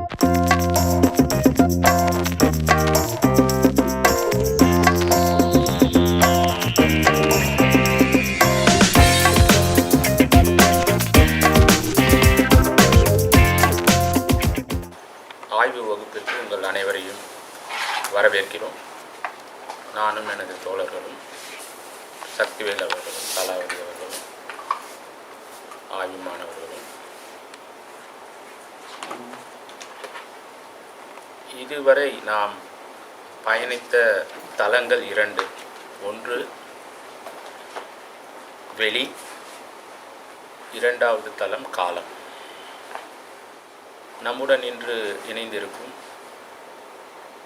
ஆய்வு வகுப்பிற்கு உங்கள் அனைவரையும் வரவேற்கிறோம். நானும் எனது தோழர்களும் சக்திவேல் அவர்களும் கலாவதி அவர்களும் ஆய்வு மாணவர்களும் இதுவரை நாம் பயணித்த தளங்கள் இரண்டு. ஒன்று வெளி, இரண்டாவது தளம் காலம். நம்முடன் இன்று இணைந்திருக்கும்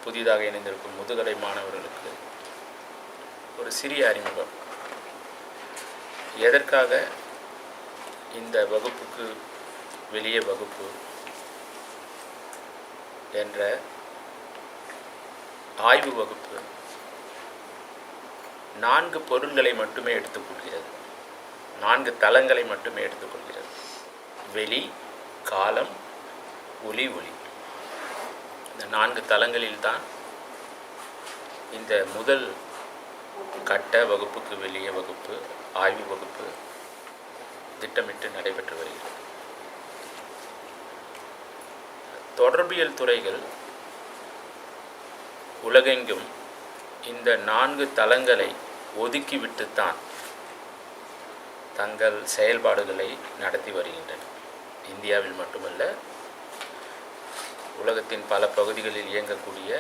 புதிதாக இணைந்திருக்கும் முதுகலை மாணவர்களுக்கு ஒரு சிறிய அறிமுகம். எதற்காக இந்த வகுப்புக்கு வெளியே வகுப்பு என்ற ஆய்வு வகுப்பு 4 பொருள்களை மட்டுமே எடுத்துக்கொள்கிறது, 4 தளங்களை மட்டுமே எடுத்துக்கொள்கிறது. வெளி, காலம், ஒளி. இந்த 4 தளங்களில்தான் இந்த முதல் கட்ட வகுப்புக்கு வெளியே வகுப்பு, ஆய்வு வகுப்பு திட்டமிட்டு நடைபெற்று வருகிறது. தொடர்பியல் துறைகள் உலகெங்கும் இந்த 4 தளங்களை ஒதுக்கிவிட்டுத்தான் தங்கள் செயல்பாடுகளை நடத்தி வருகின்றன. இந்தியாவில் மட்டுமல்ல, உலகத்தின் பல பகுதிகளில் இயங்கக்கூடிய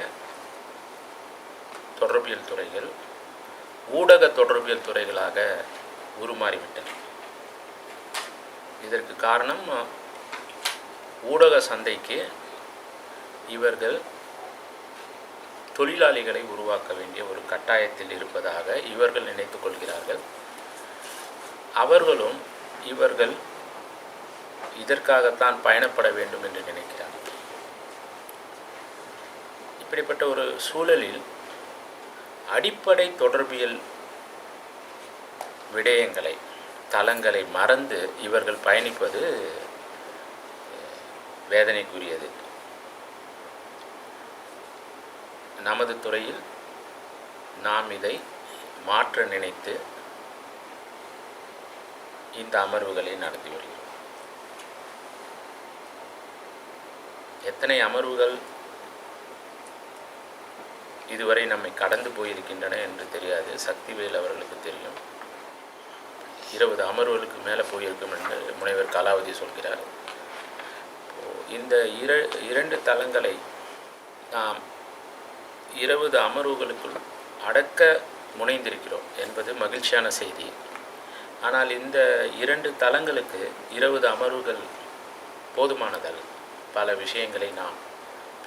தொடர்பியல் துறைகள் ஊடக தொடர்பியல் துறைகளாக உருமாறிவிட்டன. இதற்கு காரணம், ஊடக சந்தைக்கு இவர்கள் தொழிலாளிகளை உருவாக்க வேண்டிய ஒரு கட்டாயத்தில் இருப்பதாக இவர்கள் நினைத்து கொள்கிறார்கள். அவர்களும் இவர்கள் இதற்காகத்தான் பயணப்பட வேண்டும் என்று நினைக்கிறார்கள். இப்படிப்பட்ட ஒரு சூழலில் அடிப்படை தொடர்பியல் விடயங்களை, தளங்களை மறந்து இவர்கள் பயணிப்பது வேதனைக்குரியது. நமது துறையில் நாம் இதை மாற்ற நினைத்து இந்த அமர்வுகளை நடத்தி வருகிறோம். எத்தனை அமர்வுகள் இதுவரை நம்மை கடந்து போயிருக்கின்றன என்று தெரியாது. சக்திவேல் அவர்களுக்கு தெரியும். 20 அமர்வுகளுக்கு மேலே போயிருக்கும் என்று முனைவர் கலாவதி சொல்கிறார். இந்த 2 தளங்களை நாம் 20 அமர்வுகளுக்குள் அடக்க முனைந்திருக்கிறோம் என்பது மகிழ்ச்சியான செய்தி. ஆனால் இந்த 2 தளங்களுக்கு 20 அமர்வுகள் போதுமானதல்ல. பல விஷயங்களை நாம்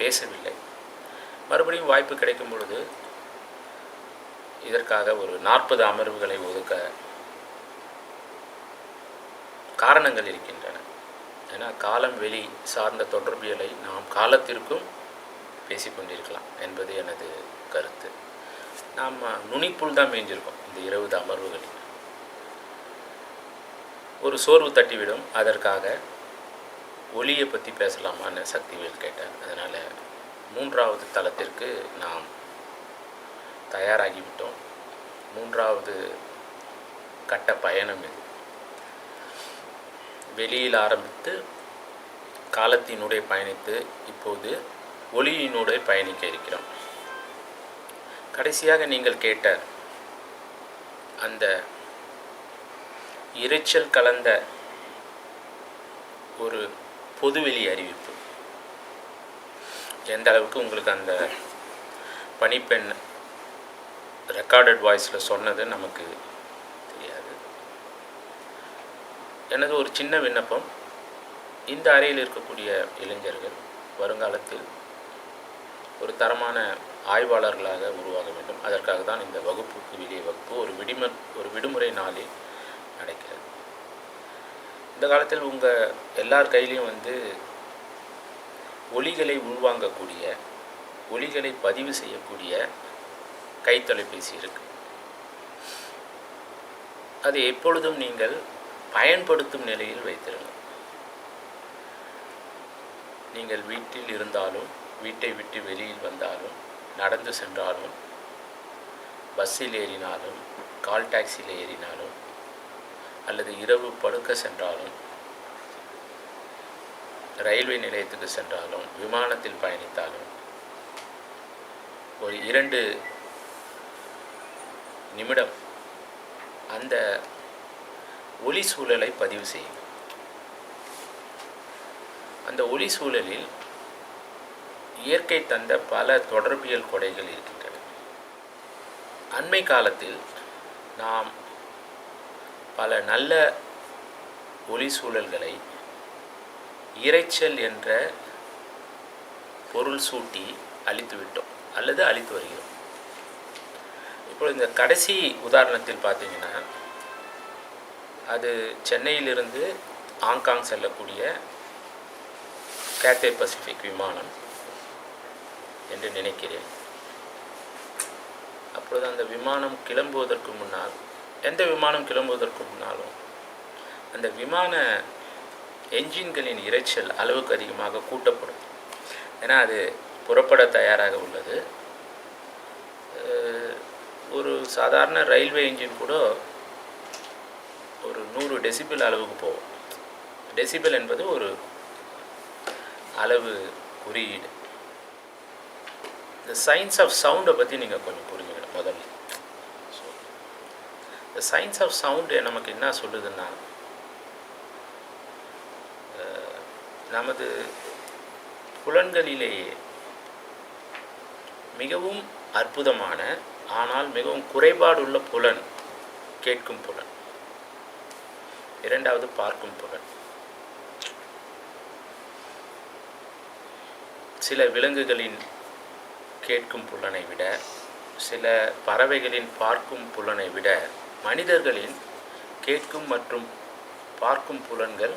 பேசவில்லை. மறுபடியும் வாய்ப்பு கிடைக்கும் பொழுது இதற்காக ஒரு 40 அமர்வுகளை ஒதுக்க காரணங்கள் இருக்கின்றன. ஏன்னா காலம் வெளி சார்ந்த தொடர்பியலை நாம் காலத்திற்கும் பேசிக்கொண்டிருக்கலாம் என்பது எனது கருத்து. நாம் நுனிப்புள் தான் மேய்ஞ்சிருக்கோம். இந்த 20 அமர்வுகளில் ஒரு சோர்வு தட்டிவிடும். அதற்காக ஒளியை பற்றி பேசலாமான்னு சக்திவேல் கேட்டார். அதனால் 3வது தளத்திற்கு நாம் தயாராகிவிட்டோம். 3வது கட்ட பயணம் இது. வெளியில் ஆரம்பித்து காலத்தினுடைய பயணித்து இப்போது ஒளியினுடைய பயணிக்க இருக்கிறோம். கடைசியாக நீங்கள் கேட்ட அந்த இரைச்சல் கலந்த ஒரு பொதுவெளி அறிவிப்பு எந்த அளவுக்கு உங்களுக்கு அந்த பணிப்பெண் ரெக்கார்டட் வாய்ஸில் சொன்னது நமக்கு தெரியாது. எனது ஒரு சின்ன விண்ணப்பம், இந்த அறையில் இருக்கக்கூடிய இளைஞர்கள் வருங்காலத்தில் ஒரு தரமான ஆய்வாளர்களாக உருவாக வேண்டும். அதற்காக தான் இந்த வகுப்புக்கு வெளியே வகுப்பு ஒரு விடுமுறை நாளில் நடக்கிறது. இந்த காலத்தில் உங்கள் எல்லார் கையிலையும் ஒலிகளை உள்வாங்கக்கூடிய, ஒலிகளை பதிவு செய்யக்கூடிய கைத்தொலைபேசி இருக்கு. அதை எப்பொழுதும் நீங்கள் பயன்படுத்தும் நிலையில் வைத்திருங்கள். நீங்கள் வீட்டில் இருந்தாலும், வீட்டை விட்டு வெளியில் வந்தாலும், நடந்து சென்றாலும், பஸ்ஸில் ஏறினாலும், கால் டாக்ஸியில் ஏறினாலும், அல்லது இரவு படுக்க சென்றாலும், ரயில்வே நிலையத்துக்கு சென்றாலும், விமானத்தில் பயணித்தாலும், ஒரு 2 நிமிடம் அந்த ஒலி சூழலை பதிவு செய்யும். அந்த ஒலி சூழலில் இயற்கை தந்த பல தொடர்பியல் கொடைகள் இருக்கின்றன. அண்மை காலத்தில் நாம் பல நல்ல ஒலி சூழல்களை இரைச்சல் என்ற பொருள் சூட்டி அழித்துவிட்டோம் அல்லது அழித்து வருகிறோம். இப்போ இந்த கடைசி உதாரணத்தில் பார்த்தீங்கன்னா, அது சென்னையிலிருந்து ஹாங்காங் செல்லக்கூடிய கேத்தே பசிபிக் விமானம் என்று நினைக்கிறேன். அப்பொழுது அந்த விமானம் கிளம்புவதற்கு முன்னால், எந்த விமானம் கிளம்புவதற்கு முன்னாலும் அந்த விமான என்ஜின்களின் இரைச்சல் அளவுக்கு அதிகமாக கூட்டப்படும். ஏன்னா அது புறப்பட தயாராக உள்ளது. ஒரு சாதாரண ரயில்வே என்ஜின் கூட ஒரு 100 டெசிபிள் அளவுக்கு போகும். டெசிபிள் என்பது ஒரு அளவு குறியீடு. இந்த சயின்ஸ் ஆஃப் சவுண்டை பற்றி நீங்கள் கொஞ்சம் புரிஞ்சுக்கணும் முதல்ல. ஸோ இந்த சயின்ஸ் ஆஃப் சவுண்டு நமக்கு என்ன சொல்லுதுன்னா, நமது புலன்களிலேயே மிகவும் அற்புதமான ஆனால் மிகவும் குறைபாடுள்ள புலன் கேட்கும் புலன், இரண்டாவது பார்க்கும் புலன். சில விலங்குகளின் கேட்கும் புலனை விட, சில பறவைகளின் பார்க்கும் புலனை விட மனிதர்களின் கேட்கும் மற்றும் பார்க்கும் புலன்கள்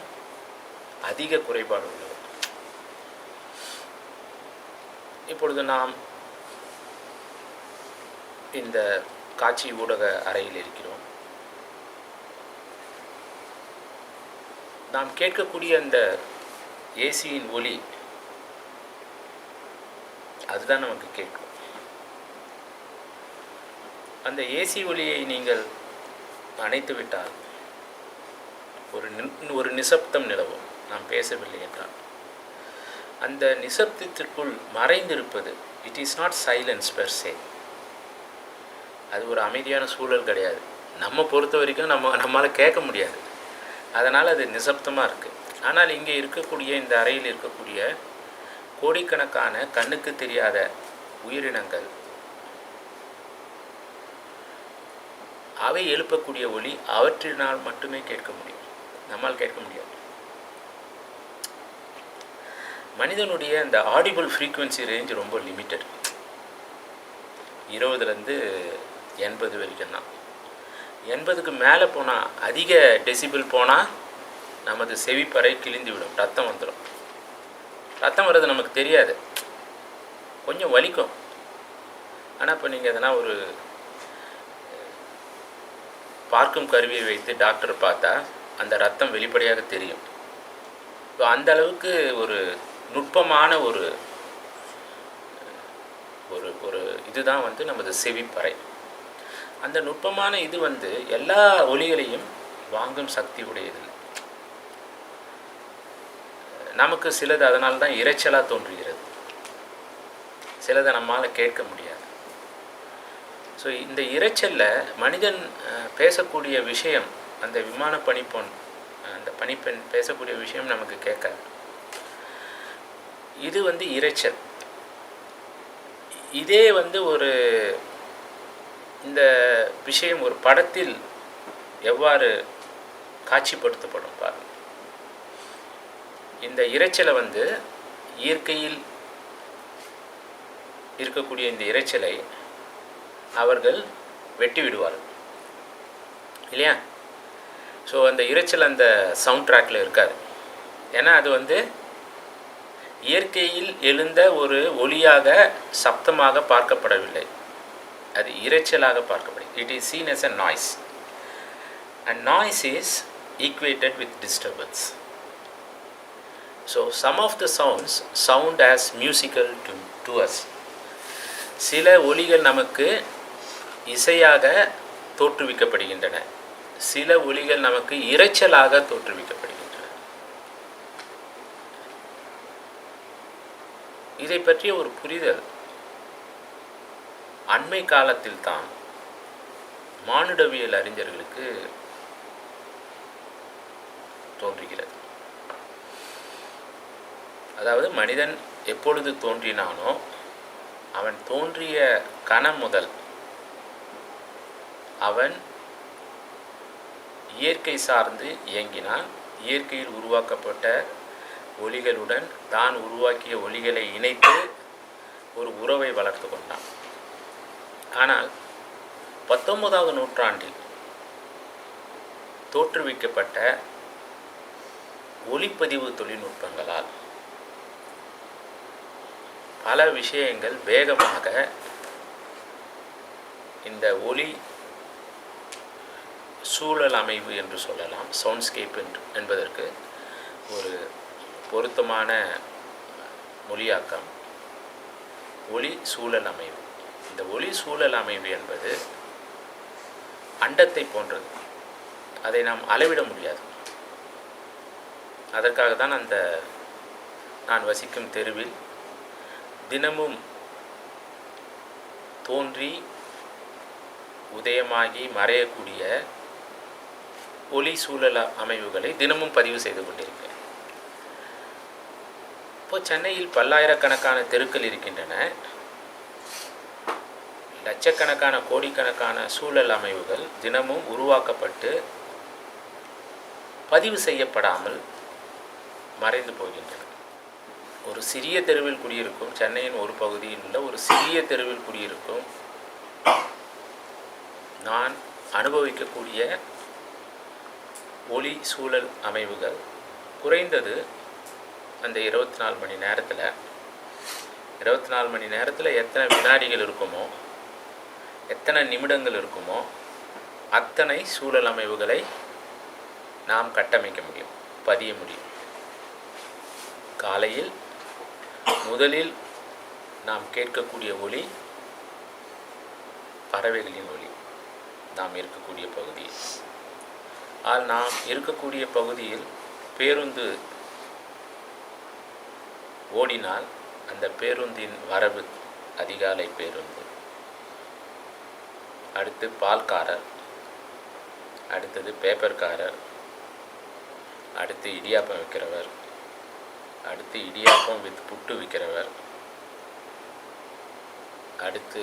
அதிக குறைபாடு உள்ளது. இப்பொழுது நாம் இந்த காட்சி ஊடக அறையில் இருக்கிறோம். நாம் கேட்கக்கூடிய அந்த ஏசியின் ஒலி, அதுதான் நமக்கு கேட்கும். அந்த ஏசி ஒலியை நீங்கள் அணைத்து விட்டால் ஒரு நிசப்தம் நிலவும், நாம் பேசவில்லை என்றால். அந்த நிசப்தத்திற்குள் மறைந்திருப்பது, it is not silence per se. அது ஒரு அமைதியான சூழல் கிடையாது. நம்ம பொறுத்த வரைக்கும் நம்மளால் கேட்க முடியாது, அதனால் அது நிசப்தமாக இருக்குது. ஆனால் இங்கே இருக்கக்கூடிய இந்த அறையில் இருக்கக்கூடிய கோடிக்கணக்கான கண்ணுக்கு தெரியாத உயிரினங்கள், அவை எழுப்பக்கூடிய ஒலி அவற்றினால் மட்டுமே கேட்க முடியும், நம்மால் கேட்க முடியாது. மனிதனுடைய அந்த ஆடிபிள் ஃப்ரீக்குவென்சி ரேஞ்ச் ரொம்ப லிமிட்டட். 20லேருந்து 80 வரைக்கும் தான். 80க்கு மேலே போனால், அதிக டெசிபிள் போனால் நமது செவிப்பறை கிழிந்து விடும், ரத்தம் வந்துடும். ரத்தம் வர்றது நமக்கு தெரியாது, கொஞ்சம் வலிக்கும். ஆனால் இப்போ நீங்கள் எதனா ஒரு பார்க்கும் கருவியை வைத்து டாக்டர் பார்த்தா அந்த ரத்தம் வெளிப்படையாக தெரியும். ஸோ அந்த அளவுக்கு ஒரு நுட்பமான ஒரு ஒரு இதுதான் வந்து நமது செவிப்பறை. அந்த நுட்பமான இது வந்து எல்லா ஒலிகளையும் வாங்கும் சக்தி உடையது. நமக்கு சிலது அதனால தான் இரைச்சலாக தோன்றுகிறது, சிலதை நம்மால் கேட்க முடியாது. ஸோ இந்த இரைச்சலில் மனிதன் பேசக்கூடிய விஷயம், அந்த விமான பணிப்பெண் பேசக்கூடிய விஷயம் நமக்கு கேட்காது. இது வந்து இரைச்சல். இதே வந்து இந்த விஷயம் ஒரு படத்தில் எவ்வாறு காட்சிப்படுத்தப்படும் பாருங்கள். இந்த இரைச்சலை வந்து இயற்கையில் இருக்கக்கூடிய இந்த இரைச்சலை அவர்கள் வெட்டி விடுவார்கள் இல்லையா? ஸோ அந்த இரைச்சல் அந்த சவுண்ட் ட்ராக்கில் இருக்காது. ஏன்னா அது வந்து இயற்கையில் எழுந்த ஒரு ஒலியாக, சப்தமாக பார்க்கப்படவில்லை, அது இரைச்சலாக பார்க்கப்படும். It is seen as a noise, and noise is equated with disturbance. So some of the sounds sound as musical to us. சில ஒலிகள் நமக்கு இசையாக தோற்றுவிக்கப்படுகின்றன, சில ஒலிகள் நமக்கு இரைச்சலாக தோற்றுவிக்கப்படுகின்றன. இதை பற்றிய ஒரு புரிதல் அண்மை காலத்தில் தான் மானுடவியல் அறிஞர்களுக்கு தோன்றுகிறது. அதாவது மனிதன் எப்பொழுது தோன்றினானோ அவன் தோன்றிய கணம் முதல் அவன் இயற்கை சார்ந்து இயங்கினான். இயற்கையில் உருவாக்கப்பட்ட ஒலிகளுடன் தான் உருவாக்கிய ஒலிகளை இணைத்து ஒரு உறவை வளர்த்து கொண்டான். ஆனால் 19ஆவது நூற்றாண்டில் தோற்றுவிக்கப்பட்ட ஒலிப்பதிவு தொழில்நுட்பங்களால் பல விஷயங்கள் வேகமாக இந்த ஒலி சூழல் அமைவு என்று சொல்லலாம், சவுண்ட்ஸ்கேப் என்பதற்கு ஒரு பொருத்தமான மொழியாக்கம் ஒலி சூழல் அமைவு. இந்த ஒலி சூழல் அமைவு என்பது அண்டத்தை போன்றது, அதை நாம் அளவிட முடியாது. அதற்காக தான் நான் வசிக்கும் தெருவில் தினமும் தோன்றி உதயமாகி மறையக்கூடிய ஒலி சூழல் அமைவுகளை தினமும் பதிவு செய்து கொண்டிருக்கிறேன். இப்போ சென்னையில் பல்லாயிரக்கணக்கான தெருக்கள் இருக்கின்றன. லட்சக்கணக்கான கோடிக்கணக்கான சூழல் அமைவுகள் தினமும் உருவாக்கப்பட்டு பதிவு செய்யப்படாமல் மறைந்து போகின்றன. ஒரு சிறிய தெருவில் குடியிருக்கும், சென்னையின் ஒரு பகுதியில் உள்ள ஒரு சிறிய தெருவில் குடியிருக்கும் நான் அனுபவிக்கக்கூடிய ஒலி சூழல் அமைவுகள் குறைந்தது அந்த 24 மணி நேரத்தில் 24 மணி நேரத்தில் எத்தனை வினாடிகள் இருக்குமோ, எத்தனை நிமிடங்கள் இருக்குமோ அத்தனை சூழல் அமைவுகளை நாம் கட்டமைக்க முடியும், பதிய முடியும். காலையில் முதலில் நாம் கேட்கக்கூடிய ஒலி பறவைகளின் ஒலி நாம் இருக்கக்கூடிய பகுதியில். நாம் இருக்கக்கூடிய பகுதியில் பேருந்து ஓடினால் அந்த பேருந்தின் வரவு அதிகாலை பேருந்து, அடுத்து பால்காரர், அடுத்தது பேப்பர்காரர், அடுத்து இடியாப்பம் விற்கிறவர், அடுத்து இடியாப்பம் வித் புட்டு விற்கிறவர், அடுத்து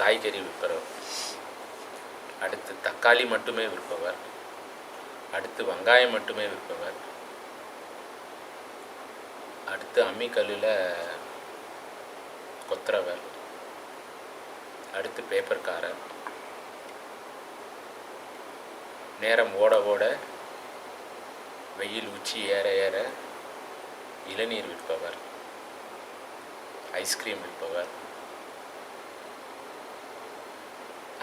காய்கறி விற்பவர், அடுத்து தக்காளி மட்டுமே விற்பவர், அடுத்து வெங்காயம் மட்டுமே விற்பவர், அடுத்து அம்மிக்கல்லில் கொத்துறவர், அடுத்து பேப்பர்காரர், நேரம் ஓட ஓட வெயில் உச்சி ஏற ஏற இளநீர் விற்பவர், ஐஸ்கிரீம் விற்பவர்,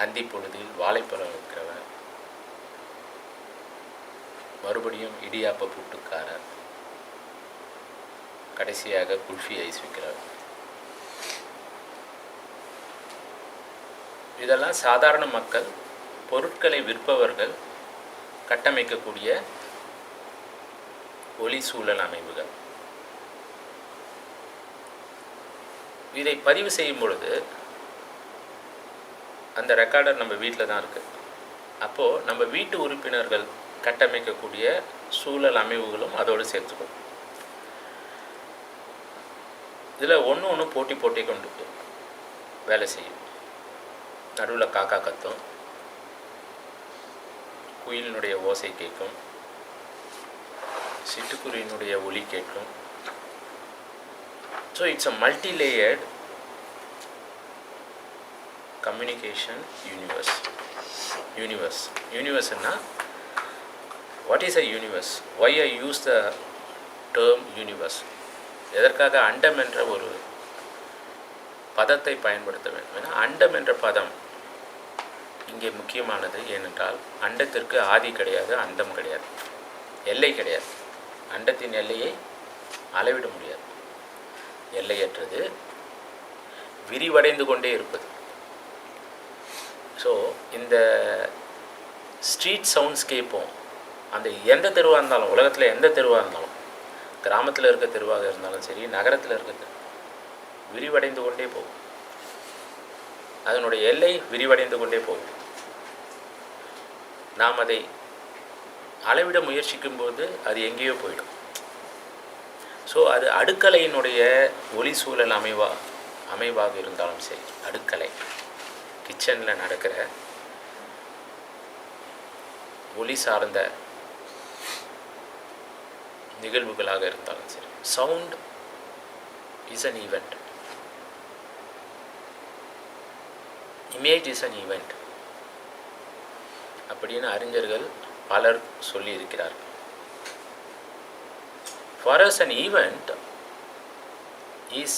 அந்தி பொழுதில் வாழைப்பழம் விற்கிறவர், மறுபடியும் இடியாப்ப புட்டுக்காரர், கடைசியாக குல்ஃபி ஐஸ் விற்கிறவர். இதெல்லாம் சாதாரண மக்கள், பொருட்களை விற்பவர்கள் கட்டமைக்கக்கூடிய ஒலி சூழல் அமைவுகள். இதை பதிவு செய்யும் பொழுது அந்த ரெக்கார்டர் நம்ம வீட்டில் தான் இருக்குது. அப்போது நம்ம வீட்டு உறுப்பினர்கள் கட்டமைக்கக்கூடிய சூழல் அமைவுகளும் அதோடு சேர்த்துக்கும். இதில் ஒன்று போட்டி கொண்டு வேலை செய்யும். நடுவில் காக்கா கத்தும், குயிலினுடைய ஓசை கேட்கும், சிட்டுக்குருவியினுடைய ஒலி கேட்கும். So it's a multi-layered communication universe. யூனிவர்ஸ்னா what is a universe? Why I use the term universe? எதற்காக அண்டம் என்ற ஒரு பதத்தை பயன்படுத்த வேண்டும்? ஏன்னா அண்டம் என்ற பதம் இங்கே முக்கியமானது. ஏனென்றால் அண்டத்திற்கு ஆதி கிடையாது, அந்தம் கிடையாது, எல்லை கிடையாது. அண்டத்தின் எல்லையை அளவிட முடியாது. எல்லையற்றது, விரிவடைந்து கொண்டே இருப்பது. ஸோ இந்த ஸ்ட்ரீட் சவுண்ட்ஸ்கேப்பும் அந்த எந்த தெருவாக இருந்தாலும், உலகத்தில் எந்த தெருவாக இருந்தாலும், கிராமத்தில் இருக்க தெருவாக இருந்தாலும் சரி, நகரத்தில் இருக்க விரிவடைந்து கொண்டே போகும். அதனுடைய எல்லை விரிவடைந்து கொண்டே போகும். நாம் அதை அளவிட முயற்சிக்கும்போது அது எங்கேயோ போயிடும். ஸோ அது அடுக்கலையினுடைய ஒளி சூழல் அமைவாக இருந்தாலும் சரி, அடுக்கலை கிச்சனில் நடக்கிற ஒளி சார்ந்த நிகழ்வுகளாக இருந்தாலும் சரி, sound is an event, image is an event அப்படின்னு அறிஞர்கள் பலர் சொல்லி இருக்கிறார்கள். For us an event is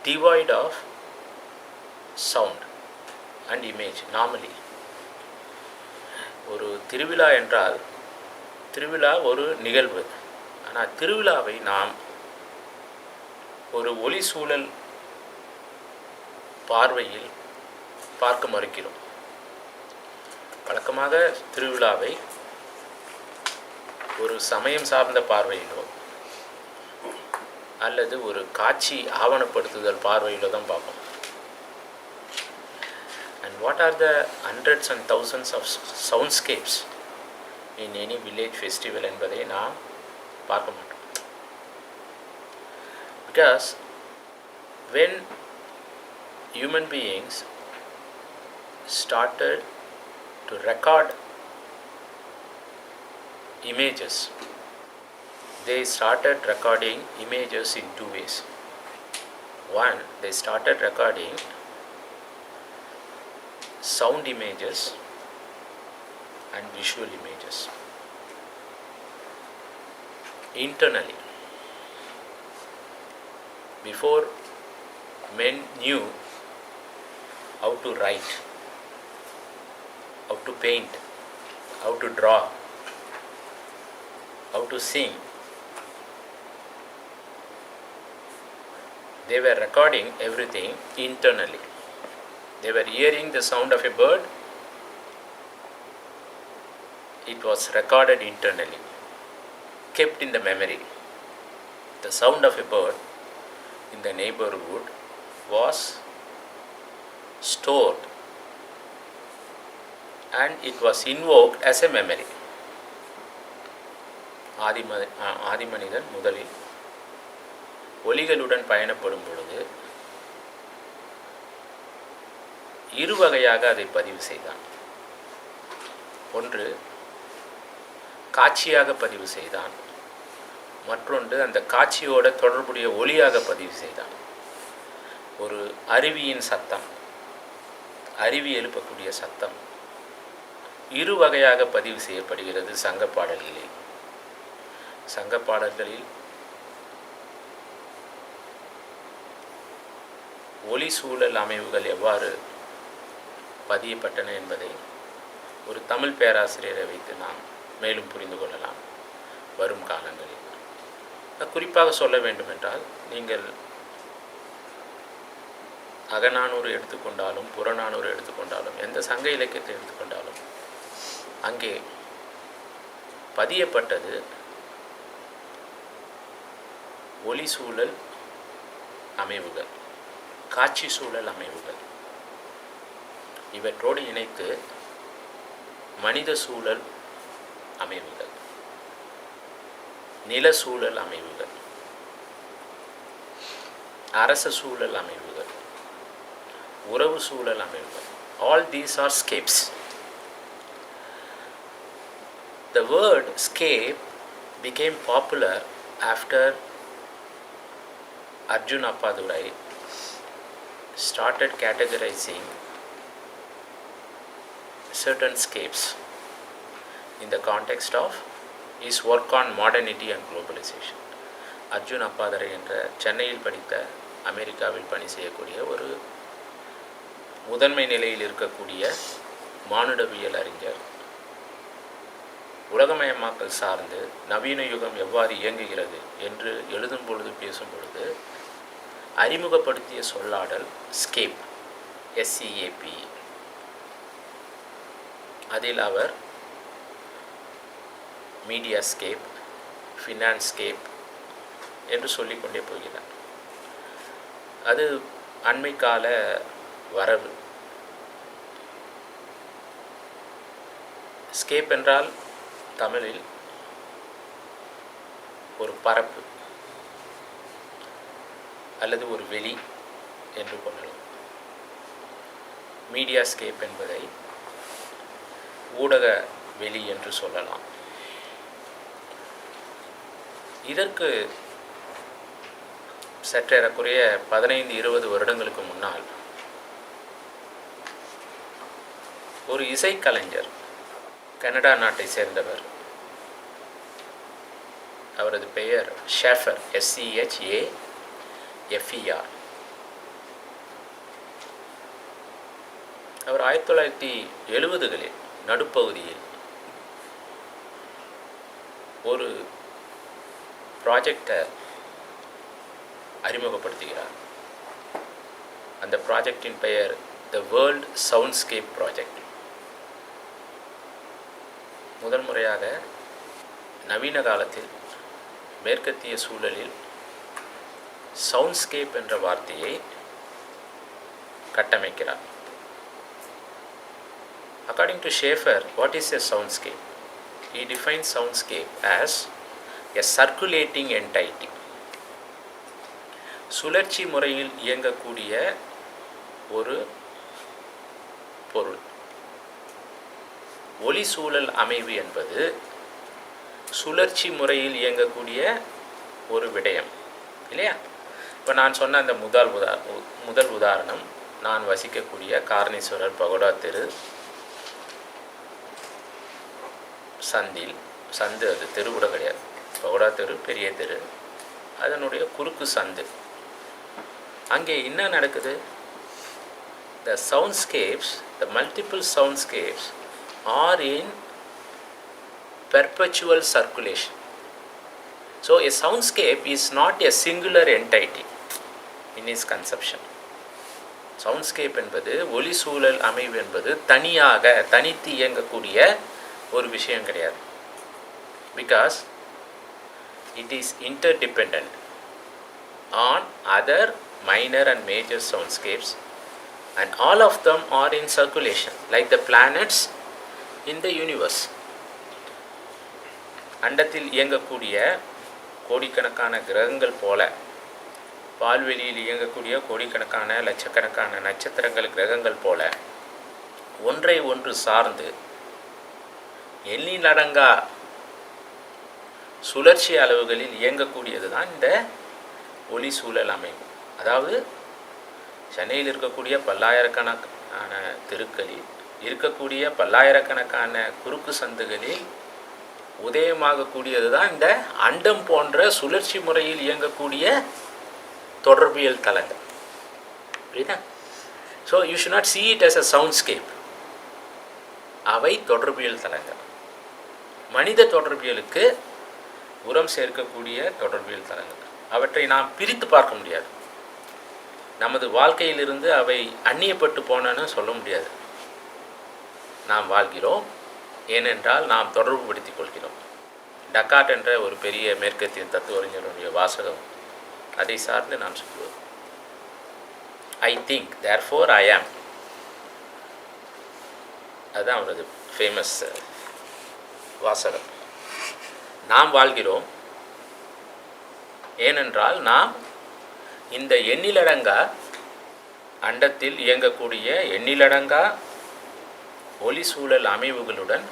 devoid of sound and image normally. ஒரு திருவிழா என்றால் திருவிழா ஒரு நிகழ்வு. ஆனால் திருவிழாவை நாம் ஒரு ஒளி சூழல் பார்வையில் பார்க்க மறுக்கிறோம். வழக்கமாக திருவிழாவை ஒரு சமயம் சார்ந்த பார்வையிலோ அல்லது ஒரு காட்சி ஆவணப்படுத்துதல் பார்வையிலோ தான் பார்ப்போம். And what are the hundreds and thousands of soundscapes in any village festival என்பதை நாம் பார்க்க மாட்டோம். Because when human beings started to record images, they started recording images in two ways. One, they started recording sound images and visual images internally. Before men knew how to write, how to paint, how to draw, how to sing, they were recording everything internally. They were hearing the sound of a bird, it was recorded internally, kept in the memory. The sound of a bird in the neighborhood was stored and it was invoked as a memory. ஆதிமனிதன் முதலில் ஒலிகளுடன் பயணப்படும் பொழுது இரு வகையாக அதை பதிவு செய்தான். ஒன்று காட்சியாக பதிவு செய்தான், மற்றொன்று அந்த காட்சியோட தொடர்புடைய ஒலியாக பதிவு செய்தான். ஒரு அருவியின் சத்தம், அருவி எழுப்பக்கூடிய சத்தம் இரு வகையாக பதிவு செய்யப்படுகிறது சங்க பாடல்களில். சங்க பாடல்களில் ஒலி சூழல் அமைவுகள் எவ்வாறு பதியப்பட்டன என்பதை ஒரு தமிழ் பேராசிரியரை வைத்து நாம் மேலும் புரிந்து கொள்ளலாம் வரும் காலங்களில். குறிப்பாக சொல்ல வேண்டுமென்றால், நீங்கள் அகநானூறு எடுத்துக்கொண்டாலும் புறநானூறு எடுத்துக்கொண்டாலும் எந்த சங்க இலக்கியத்தை எடுத்துக்கொண்டாலும் அங்கே பதியப்பட்டது ஒலி சூழல் அமைவுகள், காட்சி சூழல் அமைவுகள். இவற்றோடு இணைத்து மனித சூழல் அமைவுகள், நில சூழல் அமைவுகள், அரச சூழல் அமைவுகள், உறவு சூழல் அமைவுகள். All these are scapes. The word scape became popular after Arjun Appadurai started categorizing certain scapes in the context of his work on modernity and globalization. Arjun Appadurai என்ற சென்னையில் படித்த, அமெரிக்காவில் பணி செய்யக்கூடிய ஒரு முதன்மை நிலையில் இருக்கக்கூடிய மானுடவியல் அறிஞர் உலகமயமாக்கல் சார்ந்து நவீன யுகம் எவ்வாறு இயங்குகிறது என்று எழுதும் பொழுது பேசும் பொழுது அறிமுகப்படுத்திய சொல்லாடல் ஸ்கேப், SCAP. அதில் அவர் மீடியாஸ்கேப், ஃபினான்ஸ்கேப் என்று சொல்லிக்கொண்டே போகிறார். அது அண்மை கால வரவு. ஸ்கேப் என்றால் தமிழில் ஒரு பரப்பு அல்லது ஒரு வெளி என்று கொள்ளலாம். மீடியாஸ்கேப் என்பதை ஊடக வெளி என்று சொல்லலாம். இதற்கு சற்றேறக்குறைய 15-20 வருடங்களுக்கு முன்னால் ஒரு இசைக்கலைஞர், கனடா நாட்டை சேர்ந்தவர், அவரது பெயர் ஷேஃபர், SCHAFER. அவர் 1970களில் நடுப்பகுதியில் ஒரு ப்ராஜெக்டை அறிமுகப்படுத்துகிறார். அந்த ப்ராஜெக்டின் பெயர் த வேர்ல்ட் சவுண்ட்ஸ்கேப் ப்ராஜெக்ட். முதல் முறையாக நவீன காலத்தில் மேற்கத்திய சூழலில் சவுண்ட்ஸ்கேப் என்ற வார்த்தையை கட்டமைக்கிறார். According to Schaeffer, what is a soundscape? He defines soundscape as a circulating entity. சுழற்சி முறையில் இயங்கக்கூடிய ஒரு பொருள். ஒலி சூழல் அமைவு என்பது சுழற்சி முறையில் இயங்கக்கூடிய ஒரு விடயம் இல்லையா? இப்போ நான் சொன்ன அந்த முதல் உதாரணம், நான் வசிக்கக்கூடிய காரணீஸ்வரர் பகோடா தெரு சந்து, அது தெரு கூட கிடையாது, பகோடா தெரு பெரிய தெரு, அதனுடைய குறுக்கு சந்து. அங்கே என்ன நடக்குது? The soundscapes, the multiple soundscapes are in perpetual circulation. So a soundscape is not a singular entity in its conception. Soundscape என்பது, ஒலி சூழல் அமைவு என்பது தனித்து இயங்கக்கூடிய ஒரு விஷயம் கிடையாது. Because it is interdependent on other minor and major soundscapes, and all of them are in circulation like the planets in the universe. அண்டத்தில் இயங்கக்கூடிய கோடிக்கணக்கான கிரகங்கள் போல, பால்வெளியில் இயங்கக்கூடிய கோடிக்கணக்கான லட்சக்கணக்கான நட்சத்திரங்கள் கிரகங்கள் போல ஒன்றை ஒன்று சார்ந்து எண்ணிலடங்கா சுழற்சி அளவுகளில் இயங்கக்கூடியது தான் இந்த ஒலி சூழல் அமைப்பு. அதாவது சென்னையில் இருக்கக்கூடிய பல்லாயிரக்கணக்கான தெருக்களில் இருக்கக்கூடிய பல்லாயிரக்கணக்கான குறுக்கு சந்துகளில் உதயமாகக்கூடியது தான் இந்த அண்டம் போன்ற சுழற்சி முறையில் இயங்கக்கூடிய தொடர்பியல் தலங்கள். புரியுதா? So you should not see it as a soundscape. அவை தொடர்பியல் தலங்கள். மனித தொடர்பியலுக்கு உரம் சேர்க்கக்கூடிய தொடர்பியல் தலங்கள். அவற்றை நாம் பிரித்து பார்க்க முடியாது. நமது வாழ்க்கையிலிருந்து அவை அந்நியப்பட்டு போனன்னு சொல்ல முடியாது. நாம் வாழ்கிறோம் ஏனென்றால் நாம் தொடர்பு படுத்திக் கொள்கிறோம். டக்கார்ட் என்ற ஒரு பெரிய மேற்கத்திய தத்துவறிஞருடைய வாசகம் அதை சார்ந்து நான் சொல்லுவேன். ஐ திங்க் தேர்ஃபோர் ஐ ஆம். அதுதான் அவரது ஃபேமஸ் வாசகம். நாம் வாழ்கிறோம் ஏனென்றால் நாம் இந்த எண்ணிலடங்கா அண்டத்தில் இயங்கக்கூடிய எண்ணிலடங்கா ஒலி சூழல் அமைவுகளுடன்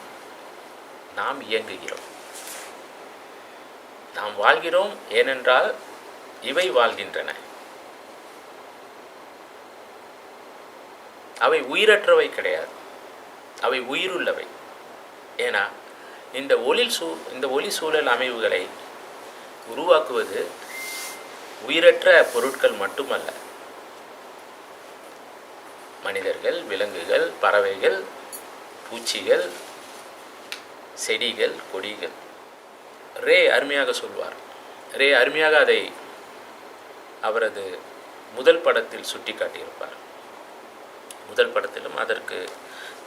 நாம் இயங்குகிறோம். நாம் வாழ்கிறோம் ஏனென்றால் இவை வாழ்கின்றன. அவை உயிரற்றவை கிடையாது, அவை உயிருள்ளவை. ஏன்னா இந்த ஒலி சூழல் அமைவுகளை உருவாக்குவது உயிரற்ற பொருட்கள் மட்டுமல்ல. மனிதர்கள், விலங்குகள், பறவைகள், பூச்சிகள், செடிகள், கொடிகள். ரே அருமையாக சொல்வார். ரே அருமையாக அதை அவரது முதல் படத்தில் சுட்டி காட்டியிருப்பார். முதல் படத்திலும் அதற்கு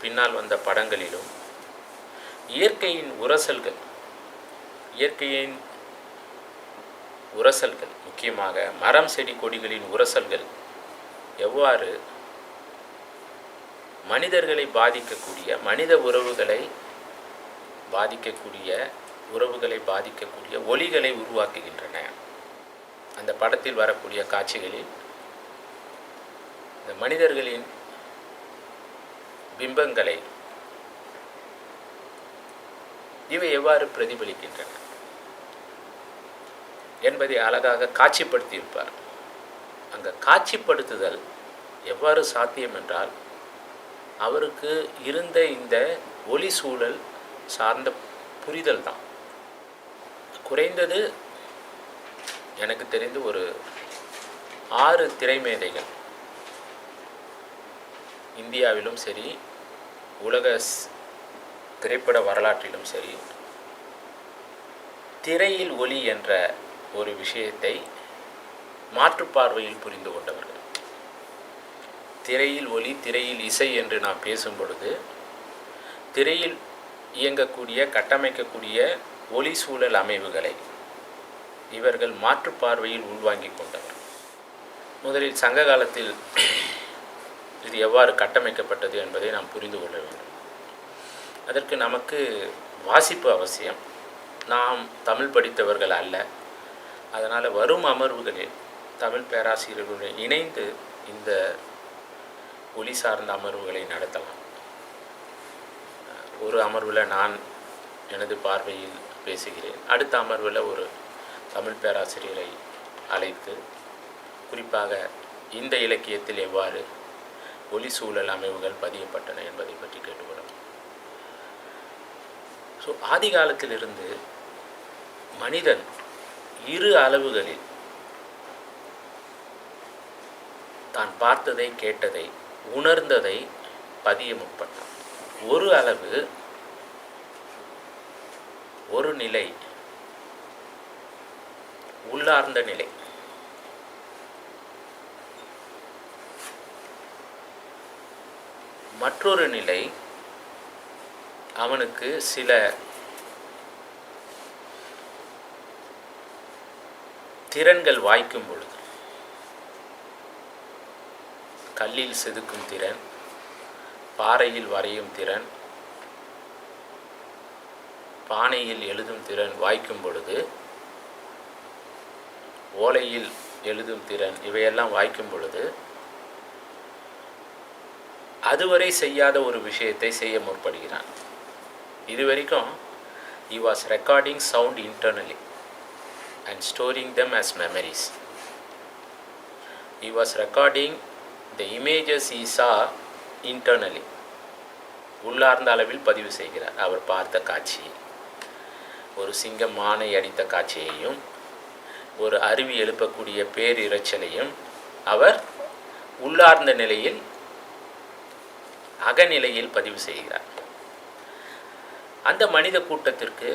பின்னால் வந்த படங்களிலும் இயற்கையின் உரசல்கள் முக்கியமாக மரம் செடி கொடிகளின் உரசல்கள் எவ்வாறு மனிதர்களை பாதிக்கக்கூடிய, மனித உறவுகளை பாதிக்கக்கூடிய ஒலிகளை உருவாக்குகின்றன. அந்த படத்தில் வரக்கூடிய காட்சிகளில் இந்த மனிதர்களின் பிம்பங்களை இவை எவ்வாறு பிரதிபலிக்கின்றன என்பதை அழகாக காட்சிப்படுத்தியிருப்பார். அங்கே காட்சிப்படுத்துதல் எவ்வாறு சாத்தியம் என்றால், அவருக்கு இருந்த இந்த ஒளி சூழல் சார்ந்த புரிதல் தான். குறைந்தது எனக்கு தெரிந்து ஒரு 6 திரைமேதைகள் இந்தியாவிலும் சரி, உலக திரைப்பட வரலாற்றிலும் சரி, திரையில் ஒளி என்ற ஒரு விஷயத்தை மாற்றுப்பார்வையில் புரிந்து கொண்டவர்கள். திரையில் ஒளி, திரையில் இசை என்று நாம் பேசும் பொழுது, திரையில் இயங்கக்கூடிய, கட்டமைக்கக்கூடிய ஒளி சூழல் அமைவுகளை இவர்கள் மாற்றுப்பார்வையில் உள்வாங்கிக் கொண்டவர். முதலில் சங்க காலத்தில் இது எவ்வாறு கட்டமைக்கப்பட்டது என்பதை நாம் புரிந்து கொள்ள வேண்டும். அதற்கு நமக்கு வாசிப்பு அவசியம். நாம் தமிழ் படித்தவர்கள் அல்ல. அதனால் வரும் அமர்வுகளில் தமிழ் பேராசிரியர்களுடன் இணைந்து இந்த ஒளி சார்ந்த அமர்வுகளை நடத்தலாம். ஒரு அமர்வில் நான் எனது பார்வையில் பேசுகிறேன். அடுத்த அமர்வில் ஒரு தமிழ் பேராசிரியரை அழைத்து குறிப்பாக இந்த இலக்கியத்தில் எவ்வாறு ஒளி சூழல் அமைவுகள் பதியப்பட்டன என்பதை பற்றி கேட்டுக்கொள்ளும். ஸோ ஆதி காலத்திலிருந்து மனிதன் 2 அளவுகளில் தான் பார்த்ததை, கேட்டதை, உணர்ந்ததை பதிய முற்பட்டான். ஒரு அளவு, ஒரு நிலை, உள்ளார்ந்த நிலை. மற்றொரு நிலை, அவனுக்கு சில திறன்கள் வாய்க்கும் பொழுது, கல்லில் செதுக்கும் திறன், பாறையில் வரையும் திறன், பானையில் எழுதும் திறன் வாய்க்கும் பொழுது, ஓலையில் எழுதும் திறன், இவையெல்லாம் வாய்க்கும் பொழுது, அதுவரை செய்யாத ஒரு விஷயத்தை செய்ய முற்படுகிறான். இதுவரைக்கும் he was recording sound internally and storing them as memories. He was recording the images he saw internally. உள்ளார்ந்த அளவில் பதிவு செய்கிறார். அவர் பார்த்த காட்சி, ஒரு சிங்கம் மானை அடித்த காட்சியையும், ஒரு அருவி எழுப்பக்கூடிய பேரிரைச்சலையும் அவர் உள்ளார்ந்த நிலையில், அகநிலையில் பதிவு செய்கிறார். அந்த மனித கூட்டத்திற்கு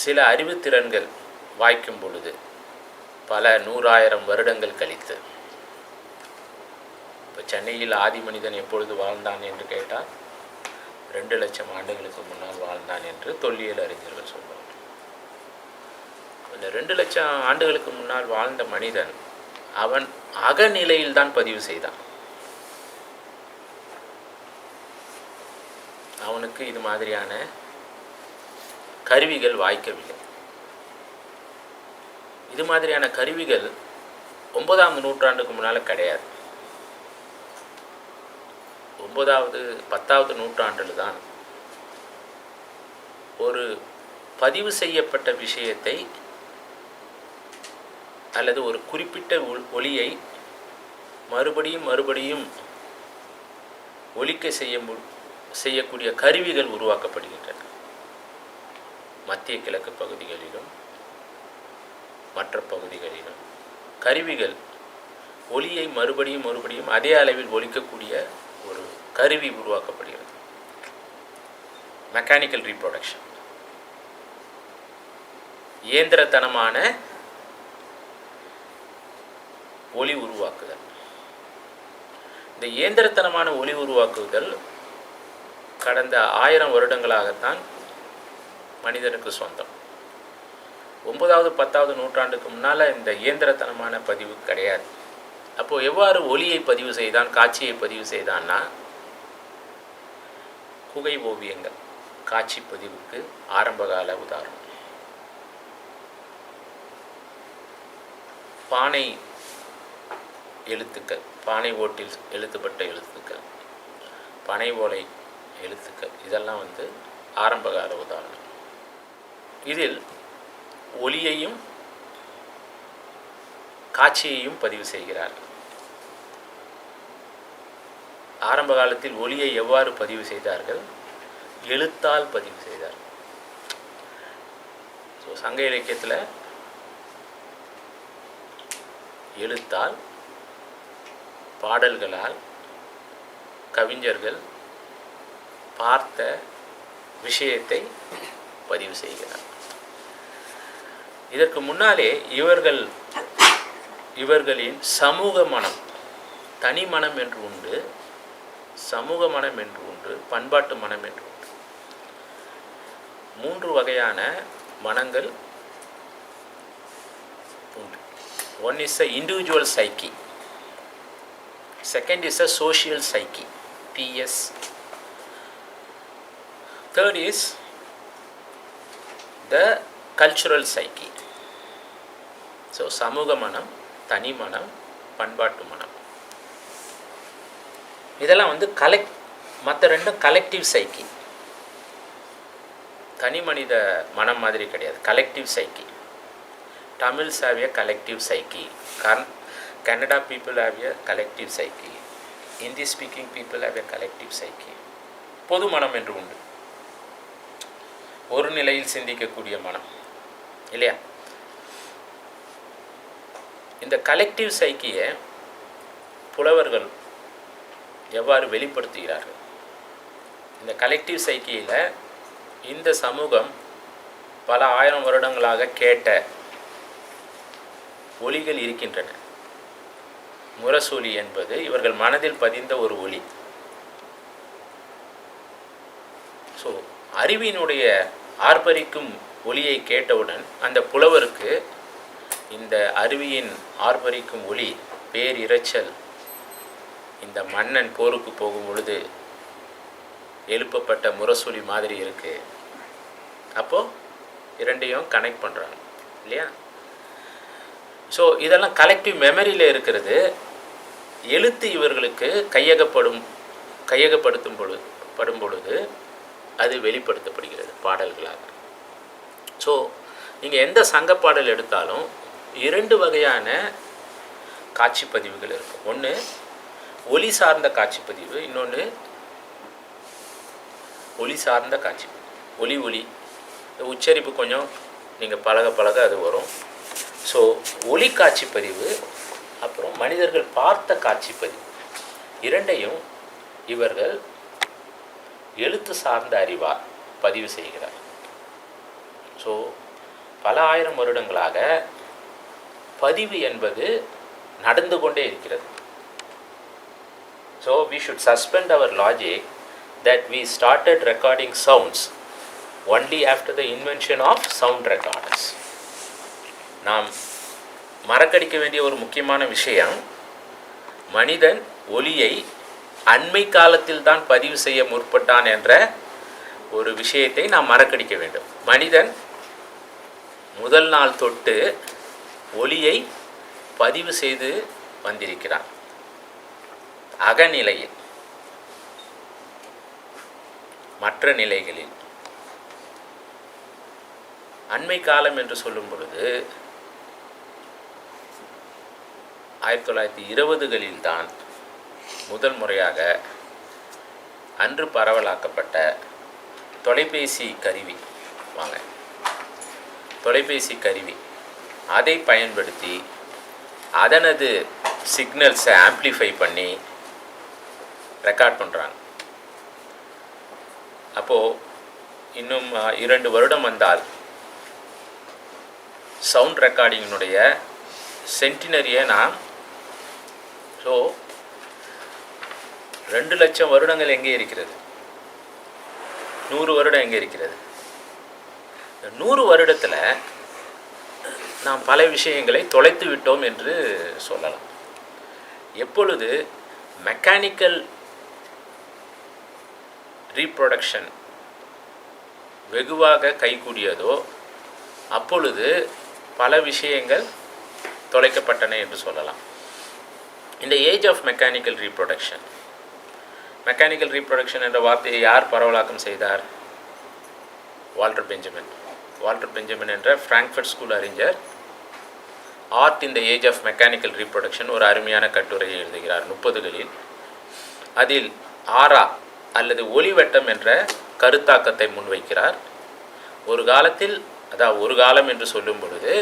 சில அறிவுத்திறன்கள் வாய்க்கும் பொழுது, பல 100,000 வருடங்கள் கழித்து, இப்போ சென்னையில் ஆதி மனிதன் எப்பொழுது வாழ்ந்தான் என்று கேட்டால் 2 லட்சம் ஆண்டுகளுக்கு முன்னால் வாழ்ந்தான் என்று தொல்லியல் அறிஞர்கள் சொல்வார்கள். இந்த 2 லட்சம் ஆண்டுகளுக்கு முன்னால் வாழ்ந்த மனிதன் அவன் அகநிலையில் தான் பதிவு செய்தான். அவனுக்கு இது மாதிரியான கருவிகள் வாய்க்கவில்லை. இது மாதிரியான கருவிகள் 9ஆம் நூற்றாண்டுக்கு முன்னால் கிடையாது. 9வது 10வது நூற்றாண்டில் தான் ஒரு பதிவு செய்யப்பட்ட விஷயத்தை அல்லது ஒரு குறிப்பிட்ட ஒலியை மறுபடியும் ஒலிக்க செய்யக்கூடிய கருவிகள் உருவாக்கப்படுகின்றன. மத்திய கிழக்கு பகுதிகளிலும் மற்ற பகுதிகளிலும் கருவிகள் ஒலியை மறுபடியும் அதே அளவில் ஒலிக்கக்கூடிய ஒரு கருவி உருவாக்கப்படுகிறது. Mechanical reproduction. இயந்திரத்தனமான ஒலி உருவாக்குதல். இந்த இயந்திரத்தனமான ஒலி உருவாக்குதல் கடந்த 1000 வருடங்களாகத்தான் மனிதனுக்கு சொந்தம். 9வது 10வது நூற்றாண்டுக்கு முன்னால் இந்த இயந்திரத்தனமான பதிவு கிடையாது. அப்போது எவ்வாறு ஒலியை பதிவு செய்தான், காட்சியை பதிவு செய்தான்னா, குகை ஓவியங்கள் காட்சி பதிவுக்கு ஆரம்பகால உதாரணம். பானை எழுத்துக்கள், பானை ஓட்டில் எழுத்துப்பட்ட எழுத்துக்கள், பனை ஓலை எழுத்துக்கள், இதெல்லாம் ஆரம்பகால உதாரணம். இதில் ஒலியையும் காட்சியையும் பதிவு செய்கிறார். ஆரம்ப காலத்தில் ஒலியை எவ்வாறு பதிவு செய்தார்கள்? எழுத்தால் பதிவு செய்தார்கள். சங்க இலக்கியத்தில் எழுத்தால், பாடல்களால் கவிஞர்கள் பார்த்த விஷயத்தை பதிவு செய்கிறார். இதற்கு முன்னாலே இவர்களின் சமூக மனம், தனி மனம் என்று உண்டு, சமூக மனம் என்று உண்டு, பண்பாட்டு மனம் என்று உண்டு. 3 வகையான மனங்கள் உண்டு. One is a individual psyche, second is a social psyche, TS, third is the cultural psyche. So சமூக மனம், தனி மனம், பண்பாட்டு மனம், இதெல்லாம் மற்ற ரெண்டும் கலெக்டிவ் சைக்கி. தனி மனித மனம் மாதிரி கிடையாது, collective psyche. Tamils have a collective psyche, Kannada people have a collective psyche, Hindi speaking people have a collective psyche. பொது மனம் என்று உண்டு, ஒரு நிலையில் சிந்திக்கக்கூடிய மனம், இல்லையா? இந்த கலெக்டிவ் சைக்கியை புலவர்கள் எவ்வாறு வெளிப்படுத்துகிறார்கள்? இந்த கலெக்டிவ் சைக்கியில் இந்த சமூகம் பல 1000 வருடங்களாக கேட்ட ஒலிகள் இருக்கின்றன. முரசொலி என்பது இவர்கள் மனதில் பதிந்த ஒரு ஒலி. ஸோ அறிவினுடைய ஆர்ப்பரிக்கும் ஒலியை கேட்டவுடன் அந்த புலவருக்கு இந்த அருவியின் ஆர்ப்பரிக்கும் ஒலி, பேரிரைச்சல், இந்த மன்னன் போருக்கு போகும் பொழுது எழுப்பப்பட்ட முரசொலி மாதிரி இருக்குது. அப்போது இரண்டையும் கனெக்ட் பண்ணுறாங்க, இல்லையா? ஸோ இதெல்லாம் கலெக்டிவ் மெமரியில் இருக்கிறது. எழுத்து இவர்களுக்கு கையகப்படுத்தும் பொழுது அது வெளிப்படுத்தப்படுகிறது பாடல்களாக. ஸோ நீங்கள் எந்த சங்கப்பாடல் எடுத்தாலும் 2 வகையான காட்சி பதிவுகள் இருக்கும். ஒன்று ஒலி சார்ந்த காட்சி பதிவு, இன்னொன்று ஒலி சார்ந்த காட்சி. ஒலி உச்சரிப்பு கொஞ்சம் நீங்கள் பழக அது வரும். ஸோ ஒலி காட்சி பதிவு, அப்புறம் மனிதர்கள் பார்த்த காட்சி பதிவு, இரண்டையும் இவர்கள் எழுத்து சார்ந்த அறிவால் பதிவு செய்கிறார். ஸோ பல 1000 வருடங்களாக பதிவு என்பது நடந்து கொண்டே இருக்கிறது. So we should suspend our logic that we started recording sounds only after the invention of sound recorders. நாம் மறக்கடிக்க வேண்டிய ஒரு முக்கியமான விஷயம், மனிதன் ஒலியை அண்மை காலத்தில் தான் பதிவு செய்ய முற்பட்டான் என்ற ஒரு விஷயத்தை நாம் மறக்கடிக்க வேண்டும். மனிதன் முதல் நாள் தொட்டு ஒலியை பதிவு செய்து வந்திருக்கிறான். அகநிலையில், மற்ற நிலைகளில். அண்மை காலம் என்று சொல்லும் பொழுது 1920களில் தான் முதல் முறையாக அன்று பரவலாக்கப்பட்ட தொலைபேசி கருவி அதை பயன்படுத்தி அதனது சிக்னல்ஸை ஆம்ப்ளிஃபை பண்ணி ரெக்கார்ட் பண்ணுறாங்க. அப்போது இன்னும் 2 வருடம் வந்தால் சவுண்ட் ரெக்கார்டிங்கினுடைய சென்டினரியை நாம் ஸோ 2 லட்சம் வருடங்கள் எங்கே இருக்கிறது, 100 வருடம் எங்கே இருக்கிறது. 100 வருடத்தில் நாம் பல விஷயங்களை தொலைத்து விட்டோம் என்று சொல்லலாம். எப்பொழுது மெக்கானிக்கல் ரீப்ரொடக்ஷன் வெகுவாக கைகூடியதோ அப்பொழுது பல விஷயங்கள் தொலைக்கப்பட்டன என்று சொல்லலாம். இந்த age of mechanical reproduction, mechanical reproduction என்ற வார்த்தையை யார் பரவலாக்கம் செய்தார்? வால்டர் பெஞ்சமின் என்ற ஃப்ராங்க்ஃபர்ட் ஸ்கூல் அறிஞர் art in the age of mechanical reproduction ஒரு அருமையான கட்டுரையை எழுதுகிறார் 30களில். அதில் ஆரா அல்லது ஒளிவட்டம் என்ற கருத்தாக்கத்தை முன்வைக்கிறார். ஒரு காலத்தில், அதாவது ஒரு காலம் என்று சொல்லும் பொழுது,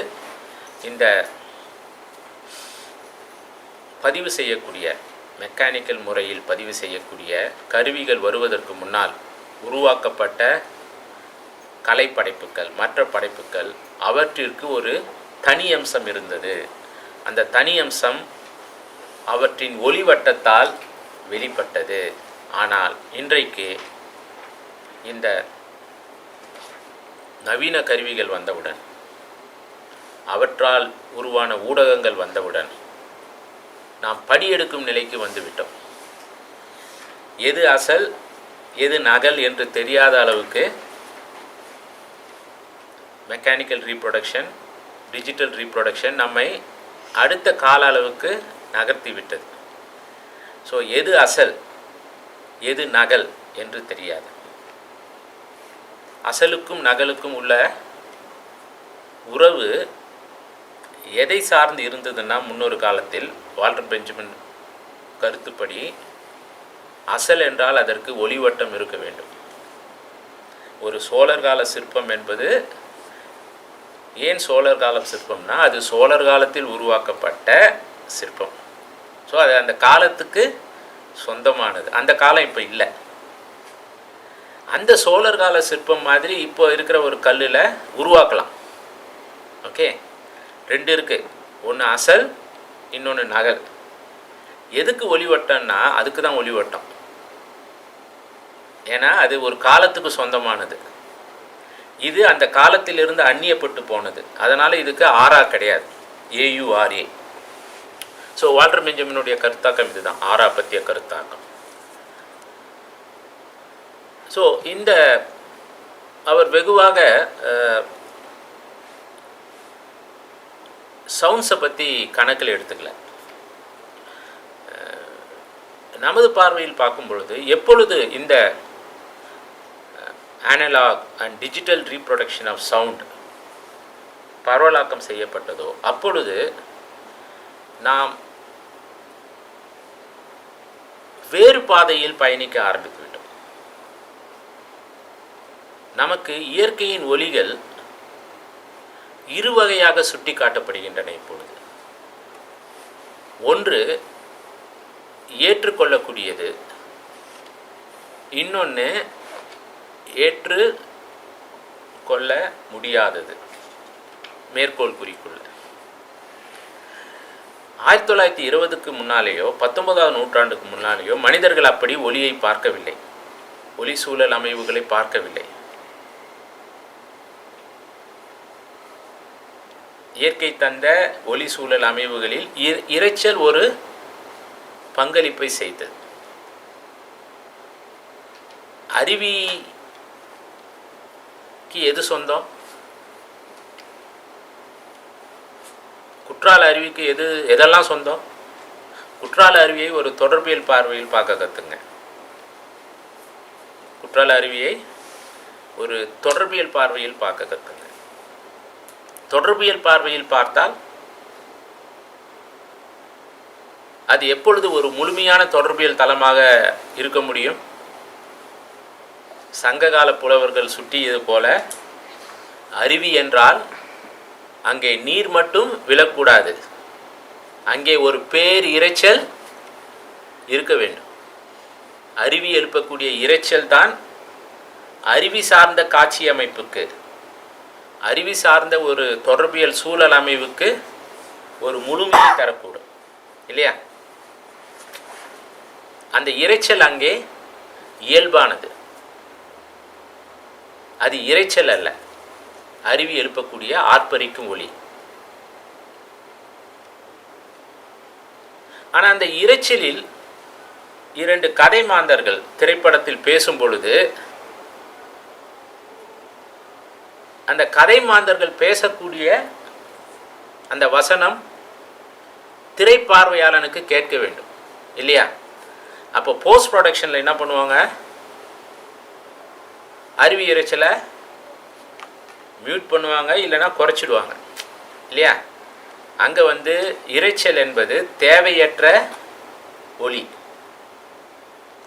இந்த பதிவு செய்யக்கூடிய மெக்கானிக்கல் முறையில் பதிவு செய்யக்கூடிய கருவிகள் வருவதற்கு முன்னால் உருவாக்கப்பட்ட கலைப்படைப்புகள், மற்ற படைப்புகள், அவற்றிற்கு ஒரு தனி அம்சம் இருந்தது. அந்த தனி அம்சம் அவற்றின் ஒளிவட்டத்தால் வெளிப்பட்டது. ஆனால் இன்றைக்கு இந்த நவீன கருவிகள் வந்தவுடன், அவற்றால் உருவான ஊடகங்கள் வந்தவுடன் நாம் படியெடுக்கும் நிலைக்கு வந்துவிட்டோம். எது அசல் எது நகல் என்று தெரியாத அளவுக்கு மெக்கானிக்கல் ரீப்ரொடக்ஷன், டிஜிட்டல் ரீப்ரொடக்ஷன் நம்மை அடுத்த கால அளவுக்கு நகர்த்தி விட்டது. ஸோ எது அசல் எது நகல் என்று தெரியாது. அசலுக்கும் நகலுக்கும் உள்ள உறவு எதை சார்ந்து இருந்ததுன்னா, முன்னொரு காலத்தில் வால்டர் பெஞ்சமின் கருத்துப்படி அசல் என்றால் அதற்கு ஒளிவட்டம் இருக்க வேண்டும். ஒரு சோழர் கால சிற்பம் என்பது, ஏன் சோழர் காலம் சிற்பம்னா, அது சோழர் காலத்தில் உருவாக்கப்பட்ட சிற்பம். ஸோ அது அந்த காலத்துக்கு சொந்தமானது. அந்த காலம் இப்போ இல்லை. அந்த சோழர் கால சிற்பம் மாதிரி இப்போ இருக்கிற ஒரு கல்லில் உருவாக்கலாம். ஓகே, 2 இருக்குது. ஒன்று அசல், இன்னொன்று நகல். எதுக்கு ஒளிவட்டம்னா அதுக்கு தான் ஒளிவட்டம். ஏன்னா அது ஒரு காலத்துக்கு சொந்தமானது. இது அந்த காலத்திலிருந்து அந்நியப்பட்டு போனது. அதனால் இதுக்கு ஆரா கிடையாது, AURA. ஸோ வால்டர் பெஞ்சமினுடைய கருத்தாக்கம் இதுதான், ஆரா பற்றிய கருத்தாக்கம். ஸோ இந்த அவர் வெகுவாக சவுண்ட்ஸை பற்றி கணக்கில் எடுத்துக்கல. நமது பார்வையில் பார்க்கும் பொழுது எப்பொழுது இந்த analogue and digital reproduction of sound பரவலாக்கம் செய்யப்பட்டதோ அப்பொழுது நாம் வேறு பாதையில் பயணிக்க ஆரம்பித்து விட்டோம். நமக்கு இயற்கையின் ஒலிகள் 2 வகையாக சுட்டி காட்டப்படுகின்றன இப்பொழுது. ஒன்று ஏற்றுக்கொள்ளக்கூடியது, இன்னொன்று ஏற்று கொள்ள முடியாதது. மேற்கோள் குறிக்குள்ள 1920க்கு முன்னாலேயோ 19ஆம் நூற்றாண்டுக்கு முன்னாலேயோ மனிதர்கள் அப்படி ஒலியை பார்க்கவில்லை, ஒலி சூழல் அமைவுகளை பார்க்கவில்லை. இயற்கை தந்த ஒலி சூழல் அமைவுகளில் இரைச்சல் ஒரு பங்களிப்பை செய்தது. அருவிக்கு எது சொந்தம்? குற்றால அருவிக்கு எதெல்லாம் சொந்தம்? குற்றால அருவியை ஒரு தொடர்பியல் பார்வையில் பார்க்க கற்றுங்க. குற்றால அருவியை ஒரு தொடர்பியல் பார்வையில் பார்க்க கற்றுங்க. தொடர்பியல் பார்வையில் பார்த்தால் அது எப்பொழுது ஒரு முழுமையான தொடர்பியல் தளமாக இருக்க முடியும்? சங்ககால புலவர்கள் சுட்டியது போல, அருவி என்றால் அங்கே நீர் மட்டும் விழக்கூடாது, அங்கே ஒரு பேர் இரைச்சல் இருக்க வேண்டும். அருவி எழுப்பக்கூடிய இரைச்சல் தான் அருவி சார்ந்த காட்சி அமைப்புக்கு, அறிவு சார்ந்த ஒரு தொடர்பியல் சூழல் அமைவுக்கு ஒரு முழுமையை தரக்கூடும் இல்லையா? அந்த இரைச்சல் அங்கே இயல்பானது, அது இரைச்சல் அல்ல, அறிவு எழுப்பக்கூடிய ஆர்ப்பரிக்கும் ஒளி. ஆனால் அந்த இரைச்சலில் இரண்டு கதை மாந்தர்கள் திரைப்படத்தில் பேசும் பொழுது அந்த கதை மாந்தர்கள் பேசக்கூடிய அந்த வசனம் திரைப்பார்வையாளனுக்கு கேட்க வேண்டும் இல்லையா? அப்போ போஸ்ட் ப்ரொடக்ஷனில் என்ன பண்ணுவாங்க, அறிவு இரைச்சலை மியூட் பண்ணுவாங்க, இல்லைன்னா குறைச்சிடுவாங்க இல்லையா? அங்கே இரைச்சல் என்பது தேவையற்ற ஒலி,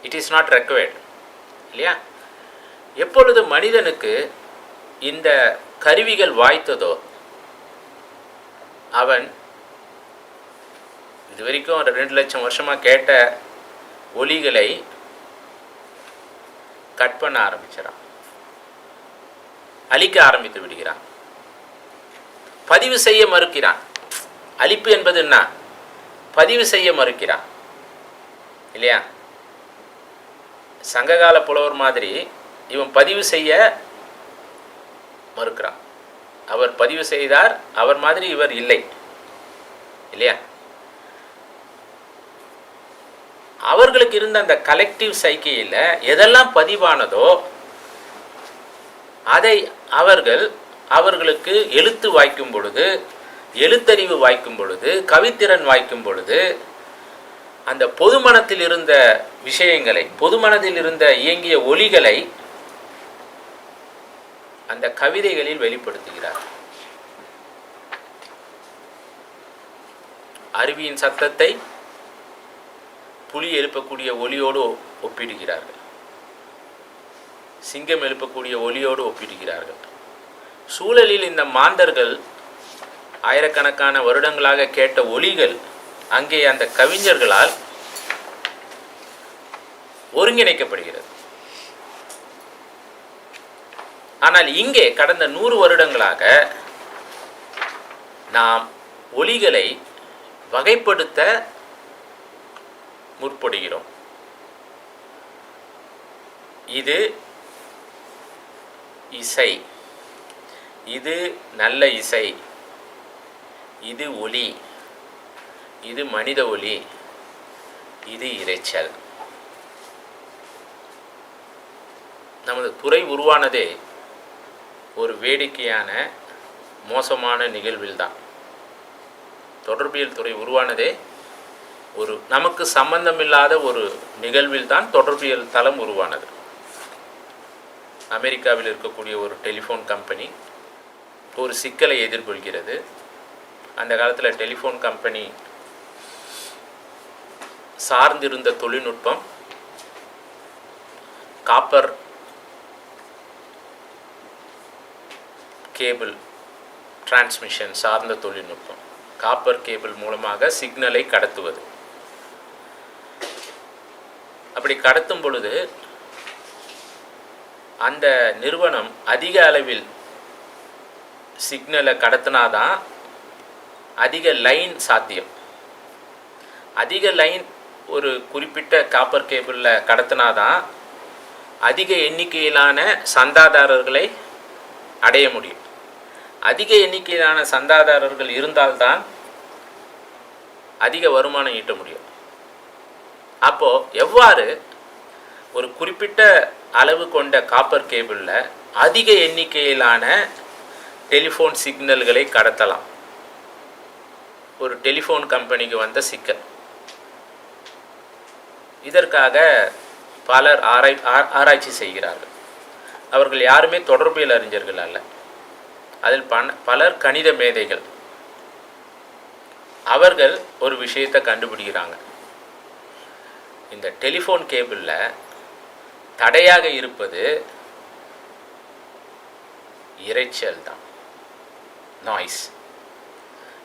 இட் இஸ் நாட் ரெக்வயர்ட் இல்லையா? எப்பொழுது மனிதனுக்கு இந்த கருவிகள் வாய்த்ததோ அவன் இது வரைக்கும் 2 லட்சம் வருஷமாக கேட்ட ஒலிகளை கட் பண்ண ஆரம்பிச்சிடான், அழிக்க ஆரம்பித்து விடுகிறான், பதிவு செய்ய மறுக்கிறான். அழிப்பு என்பது என்ன? பதிவு செய்ய மறுக்கிறான் இல்லையா? சங்ககால புலவர் மாதிரி இவன் பதிவு செய்ய மறுக்கிறான். அவர் பதிவு செய்தார், அவர் மாதிரி இவர் இல்லை இல்லையா? அவர்களுக்கு இருந்த அந்த கலெக்டிவ் சைக்கியில் எதெல்லாம் பதிவானதோ அதை அவர்களுக்கு எழுத்து வாய்க்கும் பொழுது, எழுத்தறிவு வாய்க்கும் பொழுது, கவித்திறன் வாய்க்கும் பொழுது அந்த பொதுமனத்தில் இருந்த விஷயங்களை, பொதுமனதில் இருந்த இயங்கிய ஒலிகளை அந்த கவிதைகளில் வெளிப்படுத்துகிறார். அருவியின் சத்தத்தை புலி எழுப்பக்கூடிய ஒலியோடு ஒப்பிடுகிறார்கள், சிங்கம் எழுப்பக்கூடிய ஒலியோடு ஒப்பிடுகிறார்கள். சூழலில் இந்த மாந்தர்கள் ஆயிரக்கணக்கான வருடங்களாக கேட்ட ஒலிகள் அங்கே அந்த கவிஞர்களால் ஒருங்கிணைக்கப்படுகிறது. ஆனால் இங்கே கடந்த 100 வருடங்களாக நாம் ஒலிகளை வகைப்படுத்த முற்படுகிறோம். இது இசை, இது நல்ல இசை, இது ஒலி, இது மனித ஒலி, இது இரைச்சல். நமது துறை உருவானதே ஒரு வேடிக்கையான மோசமான நிகழ்வில்தான். தொடர்பியல் துறை உருவானதே ஒரு நமக்கு சம்பந்தமில்லாத ஒரு நிகழ்வில்தான் தொடர்பியல் தளம் உருவானது. அமெரிக்காவில் இருக்கக்கூடிய ஒரு டெலிஃபோன் கம்பெனி ஒரு சிக்கலை எதிர்கொள்கிறது. அந்த காலத்தில் டெலிஃபோன் கம்பெனி சார்ந்திருந்த தொழில்நுட்பம் காப்பர் கேபிள் டிரான்ஸ்மிஷன் சார்ந்த தொழில்நுட்பம். காப்பர் கேபிள் மூலமாக சிக்னலை கடத்துவது. அப்படி கடத்தும் பொழுது அந்த நிறுவனம் அதிக அளவில் சிக்னலை கடத்தினாதான் அதிக லைன் சாத்தியம். அதிக லைன் ஒரு குறிப்பிட்ட காப்பர் கேபிளில் கடத்தினாதான் அதிக எண்ணிக்கையிலான சந்தாதாரர்களை அடைய முடியும். அதிக எண்ணிக்கையிலான சந்தாதாரர்கள் இருந்தால்தான் அதிக வருமானம் ஈட்ட முடியும். அப்போது எவ்வாறு ஒரு குறிப்பிட்ட அளவு கொண்ட காப்பர் கேபிளில் அதிக எண்ணிக்கையிலான டெலிஃபோன் சிக்னல்களை கடத்தலாம்? ஒரு டெலிஃபோன் கம்பெனிக்கு வந்த சிக்கல். இதற்காக பலர் ஆராய்ச்சி செய்கிறார்கள். அவர்கள் யாருமே தொடர்பியல் அறிஞர்கள் அல்ல. அதில் பலர் கணித மேதைகள். அவர்கள் ஒரு விஷயத்தை கண்டுபிடிக்கிறாங்க. இந்த டெலிஃபோன் கேபிளில் தடையாக இருப்பது இரைச்சல் தான், நாய்ஸ்.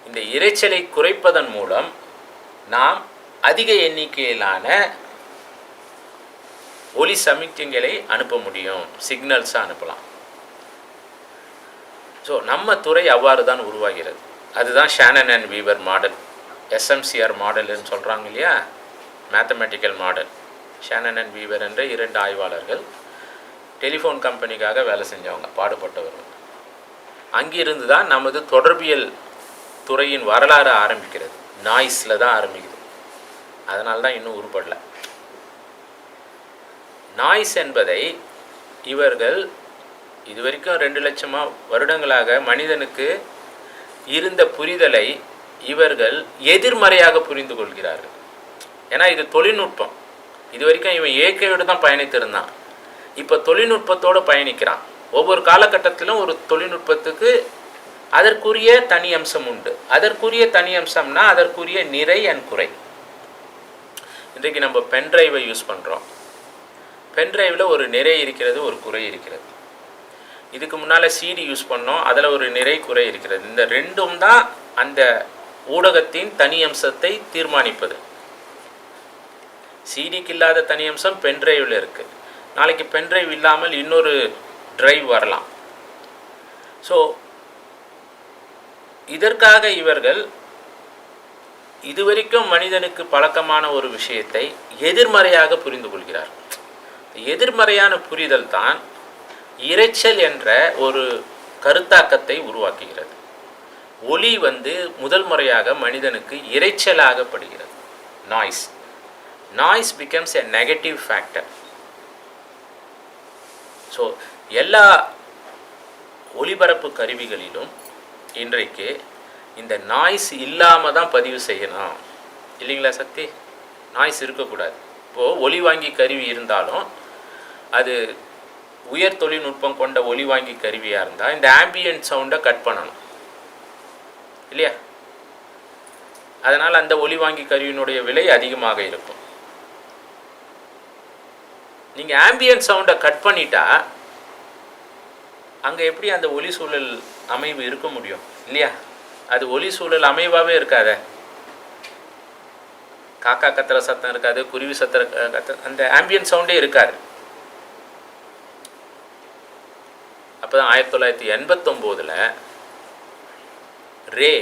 இந்த இரைச்சலை குறைப்பதன் மூலம் நாம் அதிக எண்ணிக்கையிலான ஒலி சமிக்ஞைகளை அனுப்ப முடியும், சிக்னல்ஸை அனுப்பலாம். ஸோ ஸோ நம்ம துறை அவ்வாறு தான் உருவாகிறது. அதுதான் ஷானன் அண்ட் வீவர் மாடல், எஸ்எம்சிஆர் மாடல்னு சொல்கிறாங்க இல்லையா, mathematical model. Shannon and viewer என்ற 2 ஆய்வாளர்கள் டெலிஃபோன் கம்பெனிக்காக வேலை செஞ்சவங்க, பாடுபட்டவர்கள். அங்கிருந்து தான் நமது தொடர்பியல் துறையின் வரலாறு ஆரம்பிக்கிறது. நாய்ஸில் தான் ஆரம்பிக்குது. அதனால தான் இன்னும் உருப்படலை. நாய்ஸ் என்பதை இவர்கள் இதுவரைக்கும் 2 லட்சம் வருடங்களாக மனிதனுக்கு இருந்த புரிதலை இவர்கள் எதிர்மறையாக புரிந்து கொள்கிறார்கள். ஏன்னா இது தொழில்நுட்பம். இது வரைக்கும் இவன் இயற்கையோடு தான் பயணித்திருந்தான். இப்போ தொழில்நுட்பத்தோடு பயணிக்கிறான். ஒவ்வொரு காலகட்டத்திலும் ஒரு தொழில்நுட்பத்துக்கு அதற்குரிய தனி அம்சம் உண்டு. அதற்குரிய தனி அம்சம்னா அதற்குரிய நிறை அண்ட் குறை. இன்றைக்கு நம்ம பென்ட்ரைவை யூஸ் பண்ணுறோம். பென்ட்ரைவில் ஒரு நிறை இருக்கிறது, ஒரு குறை இருக்கிறது. இதுக்கு முன்னால் சிடி யூஸ் பண்ணோம், அதில் ஒரு நிறை குறை இருக்கிறது. இந்த ரெண்டும் தான் அந்த ஊடகத்தின் தனி அம்சத்தை தீர்மானிப்பது. சிடிக்கு இல்லாத தனி அம்சம் பென்ட்ரைவில் இருக்குது. நாளைக்கு பென்ட்ரைவ் இல்லாமல் இன்னொரு டிரைவ் வரலாம். ஸோ இதற்காக இவர்கள் இதுவரைக்கும் மனிதனுக்கு பழக்கமான ஒரு விஷயத்தை எதிர்மறையாக புரிந்து கொள்கிறார். எதிர்மறையான புரிதல் தான் இரைச்சல் என்ற ஒரு கருத்தாக்கத்தை உருவாக்குகிறது. ஒலி முதல் முறையாக மனிதனுக்கு இரைச்சலாகப்படுகிறது. Noise becomes a negative factor. So எல்லா ஒலிபரப்பு கருவிகளிலும் இன்றைக்கு இந்த நாய்ஸ் இல்லாமல் தான் பதிவு செய்யணும் இல்லைங்களா சக்தி? நாய்ஸ் இருக்கக்கூடாது. இப்போது ஒலி வாங்கி கருவி இருந்தாலும் அது உயர் தொழில்நுட்பம் கொண்ட ஒலி வாங்கி கருவியாக இருந்தால் இந்த ஆம்பியன்ட் சவுண்டை கட் பண்ணணும் இல்லையா? அதனால் அந்த ஒலி வாங்கி கருவியினுடைய விலை அதிகமாக இருக்கும். நீங்கள் ஆம்பியன்ட் சவுண்டை கட் பண்ணிட்டா அங்கே எப்படி அந்த ஒலி சூழல் அமைவு இருக்க முடியும் இல்லையா? அது ஒலி சூழல் அமைவாகவே இருக்காத. காக்கா கத்துற சத்தம் இருக்காது, குருவி சத்துற அந்த ஆம்பியன்ட் சவுண்டே இருக்காது. அப்போ தான் 1989 ரே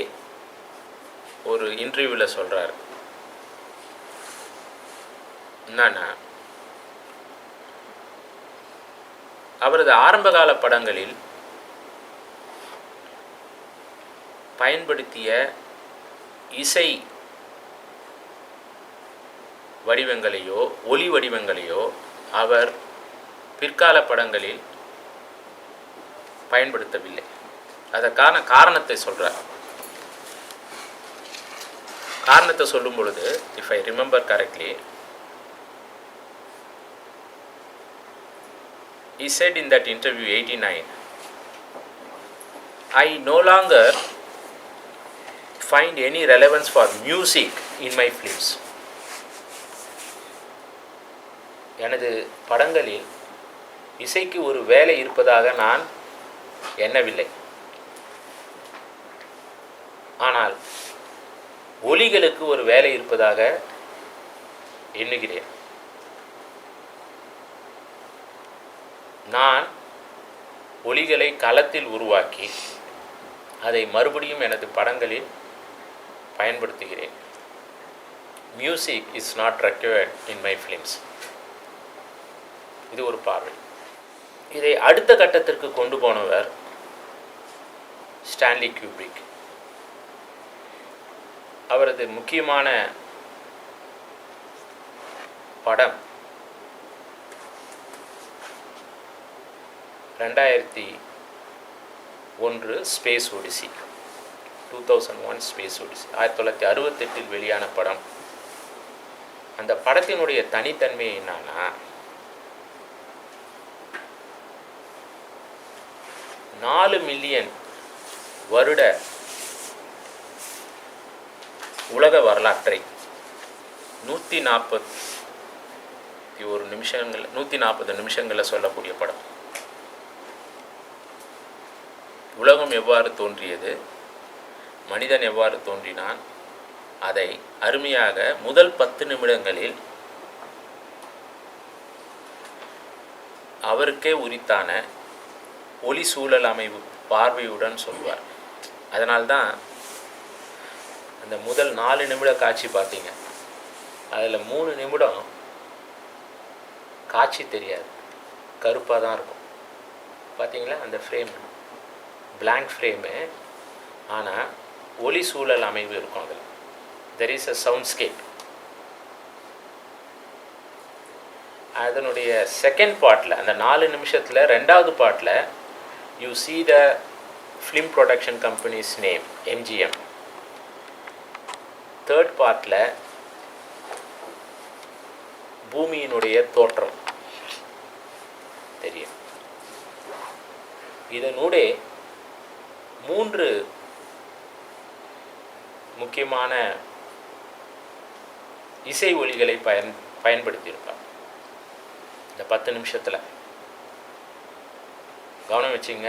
ஒரு இன்டர்வியூவில் சொல்கிறார், என்னன்னா அவரது ஆரம்பகால படங்களில் பயன்படுத்திய இசை வடிவங்களையோ ஒலி வடிவங்களையோ அவர் பிற்கால படங்களில் பயன்படுத்தவில்லை. அதற்கான காரணத்தை சொல்கிறார். காரணத்தை சொல்லும் பொழுது, if I remember correctly, he said in that interview 89, I no longer find any relevance for music in my films. எனது படங்களில் இசைக்கு ஒரு வேலை இருப்பதாக நான் எண்ணவில்லை. ஆனால் ஒலிகளுக்கு ஒரு வேலை இருப்பதாக எண்ணுகிறேன். நான் ஒலிகளை களத்தில் உருவாக்கி அதை மறுபடியும் எனது படங்களில் பயன்படுத்துகிறேன். Music is not required in my films. இது ஒரு பார்வை. இதை அடுத்த கட்டத்திற்கு கொண்டு போனவர் ஸ்டான்லி கியூபிக். அவரது முக்கியமான படம் 2001 ஸ்பேஸ் ஒடிசி, 2001 ஸ்பேஸ் ஒடிசி, 1968 வெளியான படம். அந்த படத்தினுடைய தனித்தன்மை என்னன்னா, 4 மில்லியன் வருட உலக வரலாற்றை 140 நிமிஷங்களில் சொல்லக்கூடிய படம். உலகம் எவ்வாறு தோன்றியது, மனிதன் எவ்வாறு தோன்றினான், அதை அருமையாக முதல் 10 நிமிடங்களில் அவருக்கே உரித்தான ஒலி சூழல் அமைவு பார்வையுடன் சொல்வார். அதனால்தான் அந்த முதல் 4 நிமிட காட்சி பார்த்தீங்க, அதில் 3 நிமிடம் காட்சி தெரியாது, கருப்பாக தான் இருக்கும். பார்த்தீங்களா அந்த ஃப்ரேம், பிளாங்க் ஃப்ரேமு, ஆனால் ஒளி சூழல் அமைவு இருக்கும். அதில் தெர் இஸ் அ சவுண்ட்ஸ்கேப். அதனுடைய செகண்ட் பார்ட்டில், அந்த 4 நிமிஷத்தில் 2வது பார்ட்டில் you see the film production company's name, MGM. Third பார்ட்டில் பூமியினுடைய தோற்றம் தெரியும். இதனூடே 3 முக்கியமான இசை ஒலிகளை பயன்படுத்தியிருப்பார் இந்த 10 நிமிஷத்தில். கவனம் வச்சுங்க,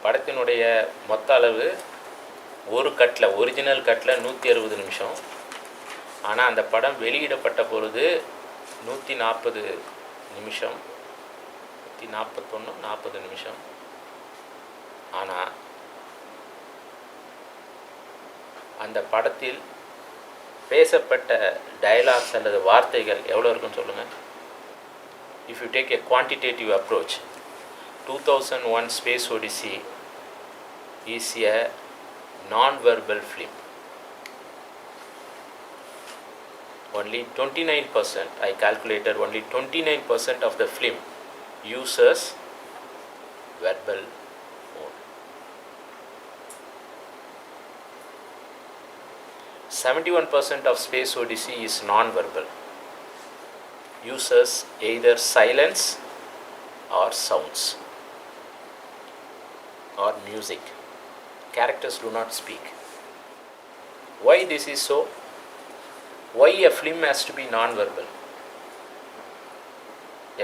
படத்தினுடைய மொத்த அளவு ஒரு கட்டில், ஒரிஜினல் கட்டில் 160 நிமிஷம். ஆனால் அந்த படம் வெளியிடப்பட்ட பொழுது 140 நிமிஷம், 141, 40 நிமிஷம். ஆனால் அந்த படத்தில் பேசப்பட்ட டயலாக்ஸ் அல்லது வார்த்தைகள் எவ்வளோ இருக்குன்னு சொல்லுங்கள். If you take a quantitative approach, 2001 Space Odyssey is a non-verbal film. Only 29%, I calculated, only 29% of the film uses verbal mode. 71% of Space Odyssey is non-verbal, uses either silence or sounds or music. Characters do not speak. Why this is so? Why a film has to be non-verbal?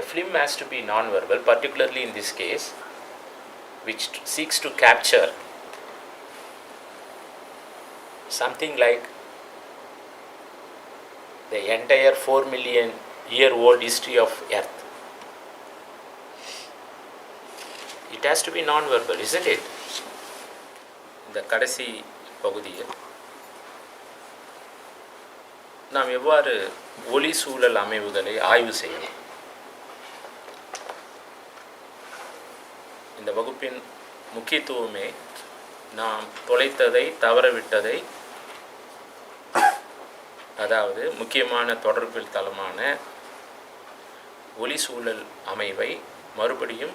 A film has to be non-verbal, particularly in this case, which seeks to capture something like the entire 4 million year old history of Earth. It has to be non-verbal, isn't it? இந்த கடைசி பகுதியில் நாம் எவ்வாறு ஒளி சூழல் அமைவுகளை ஆய்வு செய்யணும்? இந்த வகுப்பின் முக்கியத்துவமே நாம் தொலைத்ததை, தவறவிட்டதை, அதாவது முக்கியமான தொடர்பில் தளமான ஒளி சூழல் அமைவை மறுபடியும்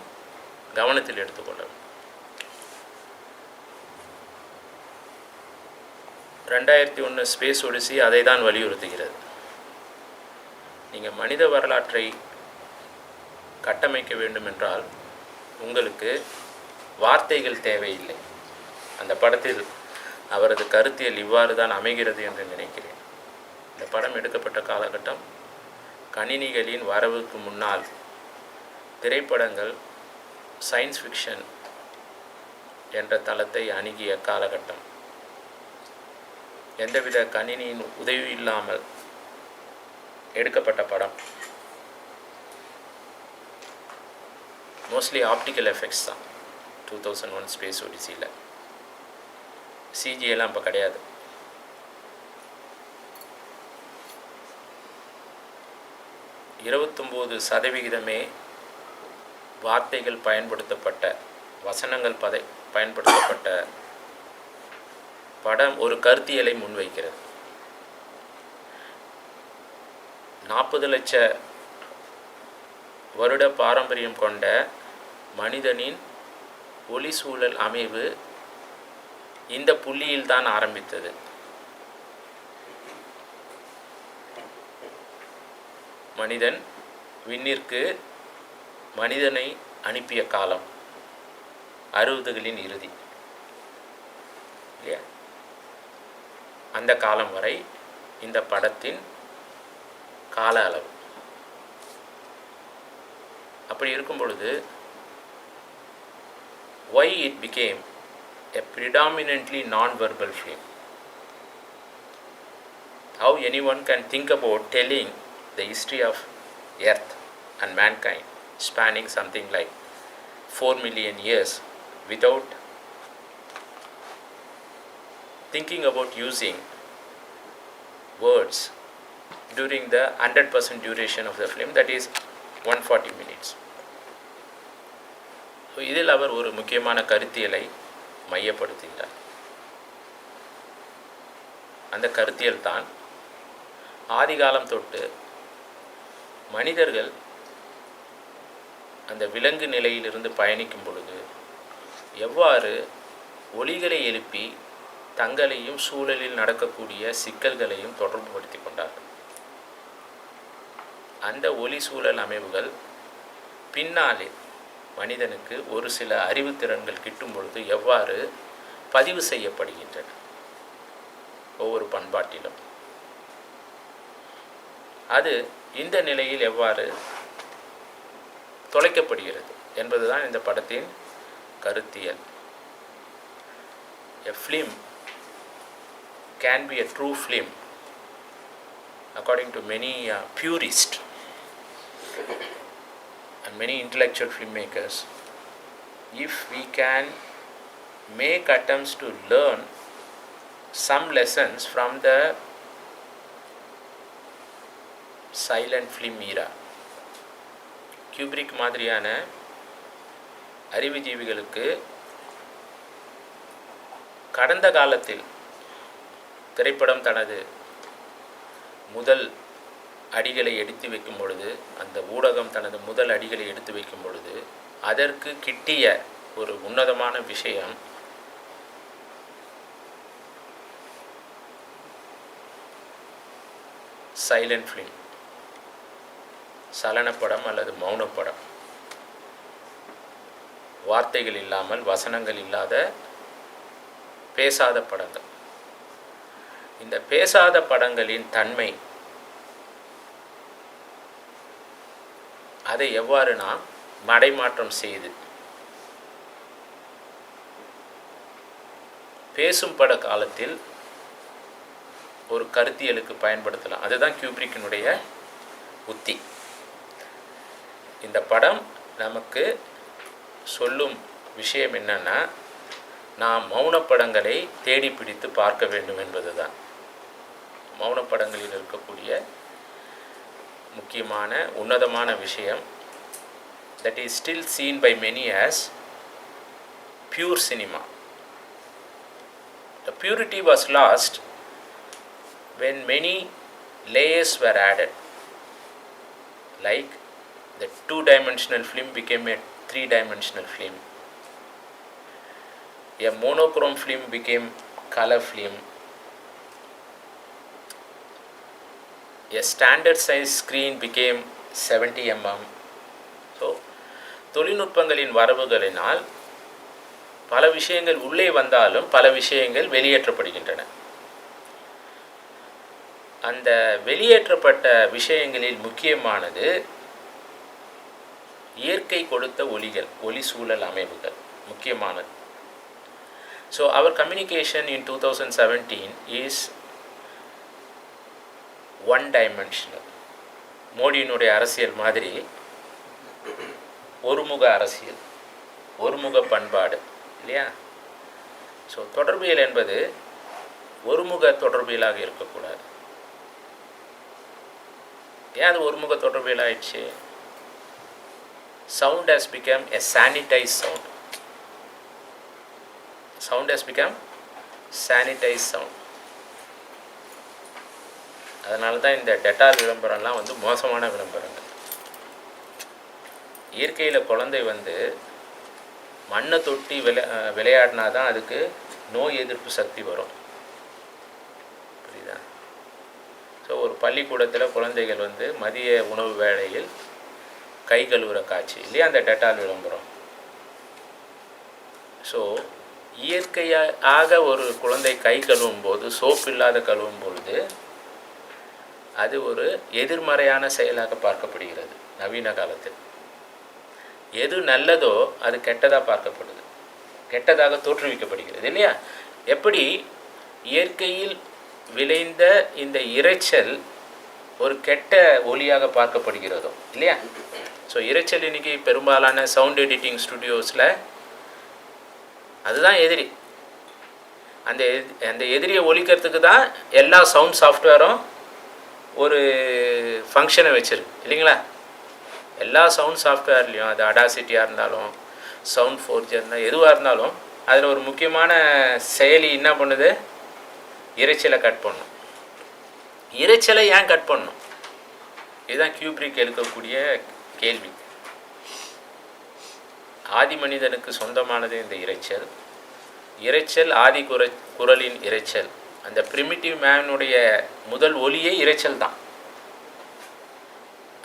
கவனத்தில் எடுத்துக்கொள்ளணும். 2001 ஸ்பேஸ் ஒடிசி அதை தான் வலியுறுத்துகிறது. நீங்கள் மனித வரலாற்றை கட்டமைக்க வேண்டும் என்றால் உங்களுக்கு வார்த்தைகள் தேவையில்லை. அந்த படத்தில் அவரது கருத்தியல் இவ்வாறு தான் அமைகிறது என்று நினைக்கிறேன். இந்த படம் எடுக்கப்பட்ட காலகட்டம் கணினிகளின் வரவுக்கு முன்னால் திரைப்படங்கள் சயின்ஸ் ஃபிக்ஷன் என்ற தளத்தை அணுகிய காலகட்டம். எந்தவித கணினியின் உதவி இல்லாமல் எடுக்கப்பட்ட படம். மோஸ்ட்லி ஆப்டிக்கல் எஃபெக்ட்ஸ் தான் 2001 ஸ்பேஸ் ஒடிசியில். சிஜியெல்லாம் இப்போ கிடையாது. %29 வார்த்தைகள் பயன்படுத்தப்பட்ட, வசனங்கள் பயன்படுத்தப்பட்ட படம் ஒரு கருத்தியலை முன்வைக்கிறது. 40 லட்ச வருட பாரம்பரியம் கொண்ட மனிதனின் ஒளி சூழல் அமைவு இந்த புள்ளியில் தான் ஆரம்பித்தது. மனிதன் விண்ணிற்கு மனிதனை அனுப்பிய காலம் 60களின் இறுதி இல்லையா? அந்த காலம் வரை இந்த படத்தின் கால அளவு. அப்படி இருக்கும் பொழுது why it became a predominantly non-verbal film? How anyone can think about telling the history of Earth and mankind spanning something like 4 million years without thinking about using words during the 100% duration of the film, that is 140 minutes. So இதில் அவர் ஒரு முக்கியமான கருத்தியலை மையப்படுத்துகிறார். அந்த கருத்தியல் தான் ஆதிகாலம் தொட்டு மனிதர்கள் அந்த விலங்கு நிலையிலிருந்து பயணிக்கும் பொழுது எவ்வாறு ஒலிகளை எழுப்பி தங்களையும் சூழலில் நடக்கக்கூடிய சிக்கல்களையும் தொடர்பு படுத்தி கொண்டார்கள். அந்த ஒலி சூழல் அமைவுகள் பின்னாலே மனிதனுக்கு ஒரு சில அறிவுத்திறன்கள் கிட்டும் பொழுது எவ்வாறு பதிவு செய்யப்படுகின்றன ஒவ்வொரு பண்பாட்டிலும், அது இந்த நிலையில் எவ்வாறு தொலைக்கப்படுகிறது என்பதுதான் இந்த படத்தின் கருத்தியல். A film can be a true film according to many purists and many intellectual filmmakers if we can make attempts to learn some lessons from the silent film era. Kubrick மாதிரியான அறிவுஜீவிகளுக்கு கடந்த காலத்தில் திரைப்படம் தனது முதல் அடிகளை எடுத்து வைக்கும் பொழுது, அந்த ஊடகம் தனது முதல் அடிகளை எடுத்து வைக்கும் பொழுது அதற்கு கிட்டிய ஒரு உன்னதமான விஷயம் சைலண்ட் ஃபிலிம், சலனப்படம் அல்லது மௌனப்படம், வார்த்தைகள் இல்லாமல் வசனங்கள் இல்லாத பேசாத படங்கள். இந்த பேசாத படங்களின் தன்மை, அதை எவ்வாறு நாம் மடைமாற்றம் செய்து பேசும் பட காலத்தில் ஒரு கருத்தியலுக்கு பயன்படுத்தலாம். அதுதான் கியூப்ரிக்கினுடைய உத்தி. இந்த படம் நமக்கு சொல்லும் விஷயம் என்னன்னா, நாம் மௌனப்படங்களை தேடி பிடித்து பார்க்க வேண்டும் என்பதுதான். மௌனப்படங்களில் இருக்கக்கூடிய முக்கியமான உன்னதமான விஷயம், that is still seen by many as pure cinema. The purity was lost when many layers were added, like the two-dimensional film became a three-dimensional film, a monochrome film became color film, a standard size screen became 70 mm. So தொழில்நுட்பங்களின் வரவுகளினால் பல விஷயங்கள் உள்ளே வந்தாலும் பல விஷயங்கள் வெளியேற்றப்படுகின்றன. அந்த வெளியேற்றப்பட்ட விஷயங்களில் முக்கியமானது இயற்கை கொடுத்த ஒலிகள், ஒலி சூழல் அமைவுகள் முக்கியமானது. ஸோ அவர் communication in 2017 is one dimensional. மோடியினுடைய அரசியல் மாதிரி ஒருமுக அரசியல், ஒருமுக பண்பாடு இல்லையா? ஸோ தொடர்பியல் என்பது ஒருமுக தொடர்பியலாக இருக்கக்கூடாது. ஏன் அது ஒருமுக தொடர்பியல் ஆயிடுச்சு? Sound has become a sanitized sound. Sound has become sanitized sound. அதனால தான் இந்த டெட்டால் விளம்பரம்லாம் வந்து மோசமான விளம்பரங்கள். இயற்கையில் குழந்தை வந்து மண்ணை தொட்டி விளையாடினா தான் அதுக்கு நோய் எதிர்ப்பு சக்தி வரும். புரியுதா? ஸோ ஒரு பள்ளிக்கூடத்தில் குழந்தைகள் வந்து மதிய உணவு வேளையில் கை கழுவுற காட்சி இல்லையா அந்த டெட்டால் விளம்பரம். ஸோ இயற்கையாக ஒரு குழந்தை கை கழுவும் போது, சோப்பு இல்லாத கழுவும் பொழுது அது ஒரு எதிர்மறையான செயலாக பார்க்கப்படுகிறது நவீன காலத்தில். எது நல்லதோ அது கெட்டதாக பார்க்கப்படுது, கெட்டதாக தோற்றுவிக்கப்படுகிறது இல்லையா? எப்படி இயற்கையில் விளைந்த இந்த இரைச்சல் ஒரு கெட்ட ஒலியாக பார்க்கப்படுகிறதோ இல்லையா? ஸோ இரைச்சல் இன்றைக்கி பெரும்பாலான சவுண்ட் எடிட்டிங் ஸ்டுடியோஸில் அதுதான் எதிரி. அந்த அந்த எதிரியை ஒழிக்கிறதுக்கு தான் எல்லா சவுண்ட் சாஃப்ட்வேரும் ஒரு ஃபங்க்ஷனை வச்சுருக்கு இல்லைங்களா. எல்லா சவுண்ட் சாஃப்ட்வேர்லேயும், அது அடாசிட்டியாக இருந்தாலும் சவுண்ட் ஃபோர்ஜர் இருந்தால் எதுவாக இருந்தாலும், அதில் ஒரு முக்கியமான செயலி என்ன பண்ணுது, இரைச்சலை கட் பண்ணும். இரைச்சலை ஏன் கட் பண்ணும்? இதுதான் கியூப்ரிக் எழுக்கக்கூடிய கேள்வி. ஆதி மனிதனுக்கு சொந்தமானது இந்த இரைச்சல். இரைச்சல் ஆதி குரலின் இரைச்சல். அந்த பிரிமிட்டிவ் மேனுடைய முதல் ஒலியே இரைச்சல் தான்.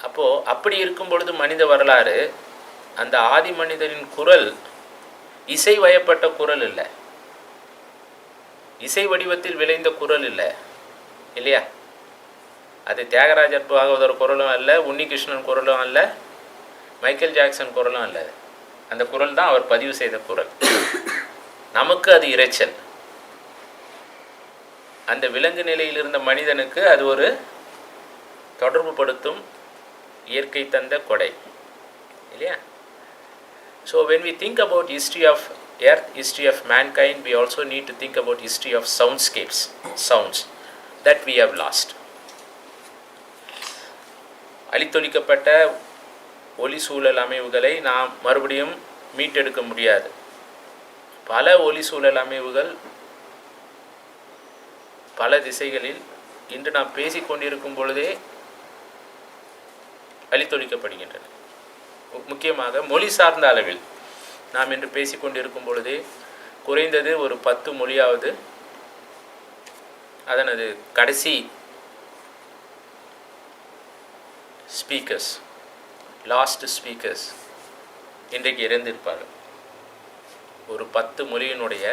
அப்போது அப்படி இருக்கும் பொழுது மனித வரலாறு, அந்த ஆதி மனிதனின் குரல் இசை வயப்பட்ட குரல் இல்லை, இசை வடிவத்தில் விளைந்த குரல் இல்லை இல்லையா. அது தியாகராஜர் பாகவதர் குரலும் அல்ல, உன்னிகிருஷ்ணன் குரலும் அல்ல, மைக்கேல் ஜாக்சன் குரலும் அல்ல. அந்த குரல் தான் அவர் பதிவு செய்த குரல். நமக்கு அது இரைச்சல். அந்த விலங்கு நிலையில் இருந்த மனிதனுக்கு அது ஒரு தொடர்பு படுத்தும் இயற்கை தந்த கொடை இல்லையா. So when we think about history of earth, history of mankind, we also need to think about history of soundscapes, sounds that we have lost. அழித்தொழிக்கப்பட்ட ஒலி சூழல் அமைவுகளை நாம் மறுபடியும் மீட்டெடுக்க முடியாது. பல ஒலி சூழல் அமைவுகள் பல திசைகளில் இன்று நாம் பேசிக்கொண்டிருக்கும் பொழுதே அழித்தொழிக்கப்படுகின்றன. முக்கியமாக மொழி சார்ந்த அளவில் நாம் இன்று பேசிக்கொண்டிருக்கும் பொழுதே குறைந்தது ஒரு 10 மொழியாவது அதனது கடைசி ஸ்பீக்கர்ஸ், லாஸ்ட் ஸ்பீக்கர்ஸ் இன்றைக்கு இறந்திருப்பார்கள். ஒரு 10 மொழியினுடைய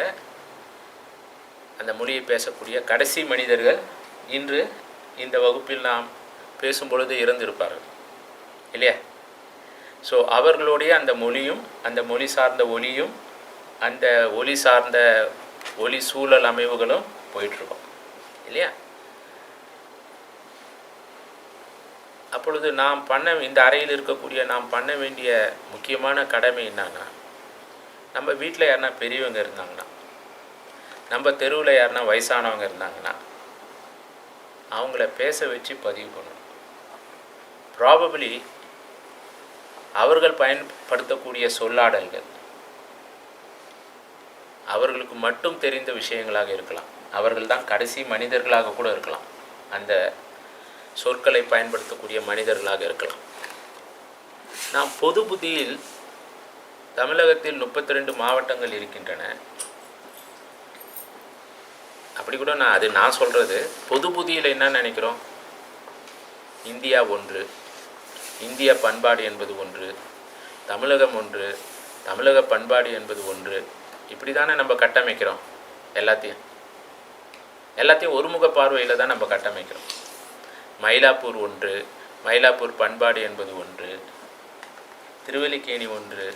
அந்த மொழியை பேசக்கூடிய கடைசி மனிதர்கள் இன்று இந்த வகுப்பில் நாம் பேசும் பொழுது இறந்திருப்பார்கள் இல்லையா. ஸோ அவர்களுடைய அந்த மொழியும், அந்த மொழி சார்ந்த ஒலியும், அந்த ஒலி சார்ந்த ஒலி சூழல் அமைவுகளும் போயிட்டுருக்கோம் இல்லையா. அப்பொழுது நாம் இந்த அறையில் இருக்கக்கூடிய நாம் பண்ண வேண்டிய முக்கியமான கடமை என்னன்னா, நம்ம வீட்டில் யாருன்னா பெரியவங்க இருந்தாங்கன்னா, நம்ம தெருவில் யாருன்னா வயசானவங்க இருந்தாங்கன்னா அவங்கள பேச வச்சு பதிவு பண்ணணும். ப்ராபபிளி அவர்கள் பயன்படுத்தக்கூடிய சொல்லாடல்கள் அவர்களுக்கு மட்டும் தெரிந்த விஷயங்களாக இருக்கலாம். அவர்கள் தான் கடைசி மனிதர்களாக கூட இருக்கலாம். அந்த சொற்களை பயன்படுத்தக்கூடிய மனிதர்களாக இருக்கலாம். நாம் பொது புத்தியில் தமிழகத்தில் 32 மாவட்டங்கள் இருக்கின்றன. அப்படி கூட நான் சொல்கிறது பொது புத்தியில் என்ன நினைக்கிறோம், இந்தியா ஒன்று, இந்திய பண்பாடு என்பது ஒன்று, தமிழகம் ஒன்று, தமிழக பண்பாடு என்பது ஒன்று, இப்படி தானே நம்ம கட்டமைக்கிறோம். எல்லாத்தையும் ஒருமுக பார்வையில் தான் நம்ம கட்டமைக்கிறோம். மயிலாப்பூர் ஒன்று, மயிலாப்பூர் பண்பாடு என்பது ஒன்று, திருவல்லிக்கேணி ஒன்று,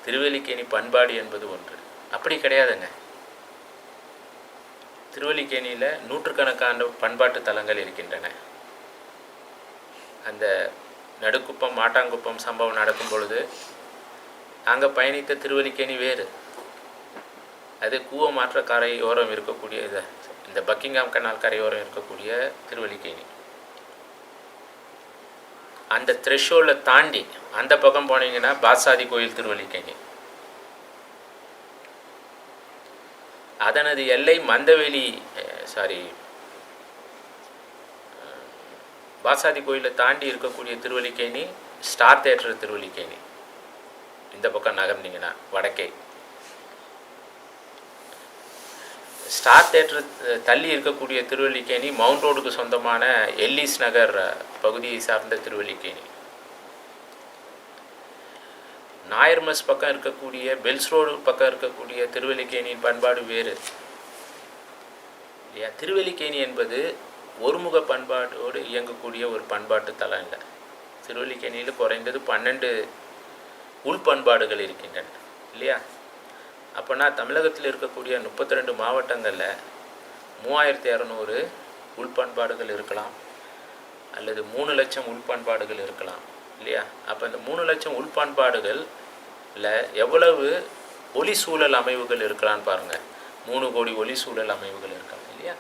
திருவல்லிக்கேணி பண்பாடு என்பது ஒன்று. அப்படி கிடையாதுங்க. திருவல்லிக்கேணியில் நூற்றுக்கணக்கான பண்பாட்டு தலங்கள் இருக்கின்றன. அந்த நடுக்குப்பம் மாட்டாங்குப்பம் சம்பவம் நடக்கும் பொழுது அங்கே பயணித்த திருவல்லிக்கேணி வேறு. அது கூவமாற்ற கரையோரம் இருக்கக்கூடிய இந்த பக்கிங்ஹாம் கனால் கரையோரம் இருக்கக்கூடிய திருவல்லிக்கேணி. அந்த த்ரெஷோல்டை தாண்டி அந்த பக்கம் போனீங்கன்னா பாட்சாதி கோயில் திருவல்லிக்கேணி. அதனது எல்லை மந்தவெளி, பாட்சாதி கோயிலை தாண்டி இருக்கக்கூடிய திருவல்லிக்கேணி ஸ்டார் தேட்டர் திருவல்லிக்கேணி. இந்த பக்கம் நகர்ந்தீங்கன்னா வடக்கே ஸ்டார் தேட்டர் தள்ளி இருக்கக்கூடிய திருவல்லிக்கேணி மவுண்ட் ரோடுக்கு சொந்தமான எல்லிஸ் நகர் பகுதியை சார்ந்த திருவல்லிக்கேணி. நாயர்மஸ் பக்கம் இருக்கக்கூடிய பெல்ஸ் ரோடு பக்கம் இருக்கக்கூடிய திருவல்லிக்கேணியின் பண்பாடு வேறு இல்லையா. திருவல்லிக்கேணி என்பது ஒருமுக பண்பாட்டோடு இயங்கக்கூடிய ஒரு பண்பாட்டு தலம் இல்லை. திருவல்லிக்கேணியில் குறைந்தது 12 உள் பண்பாடுகள் இருக்கின்றன இல்லையா. அப்போனா தமிழகத்தில் இருக்கக்கூடிய 32 மாவட்டங்களில் 3200 உள் பண்பாடுகள் இருக்கலாம், அல்லது 3 லட்சம் உள் பண்பாடுகள் இருக்கலாம் இல்லையா. அப்போ இந்த 3 லட்சம் உள் பண்பாடுகளில் எவ்வளவு ஒலி சூழல் அமைவுகள் இருக்கலான்னு பாருங்கள். 3 கோடி ஒளி சூழல் அமைவுகள் இருக்காங்க இல்லையா?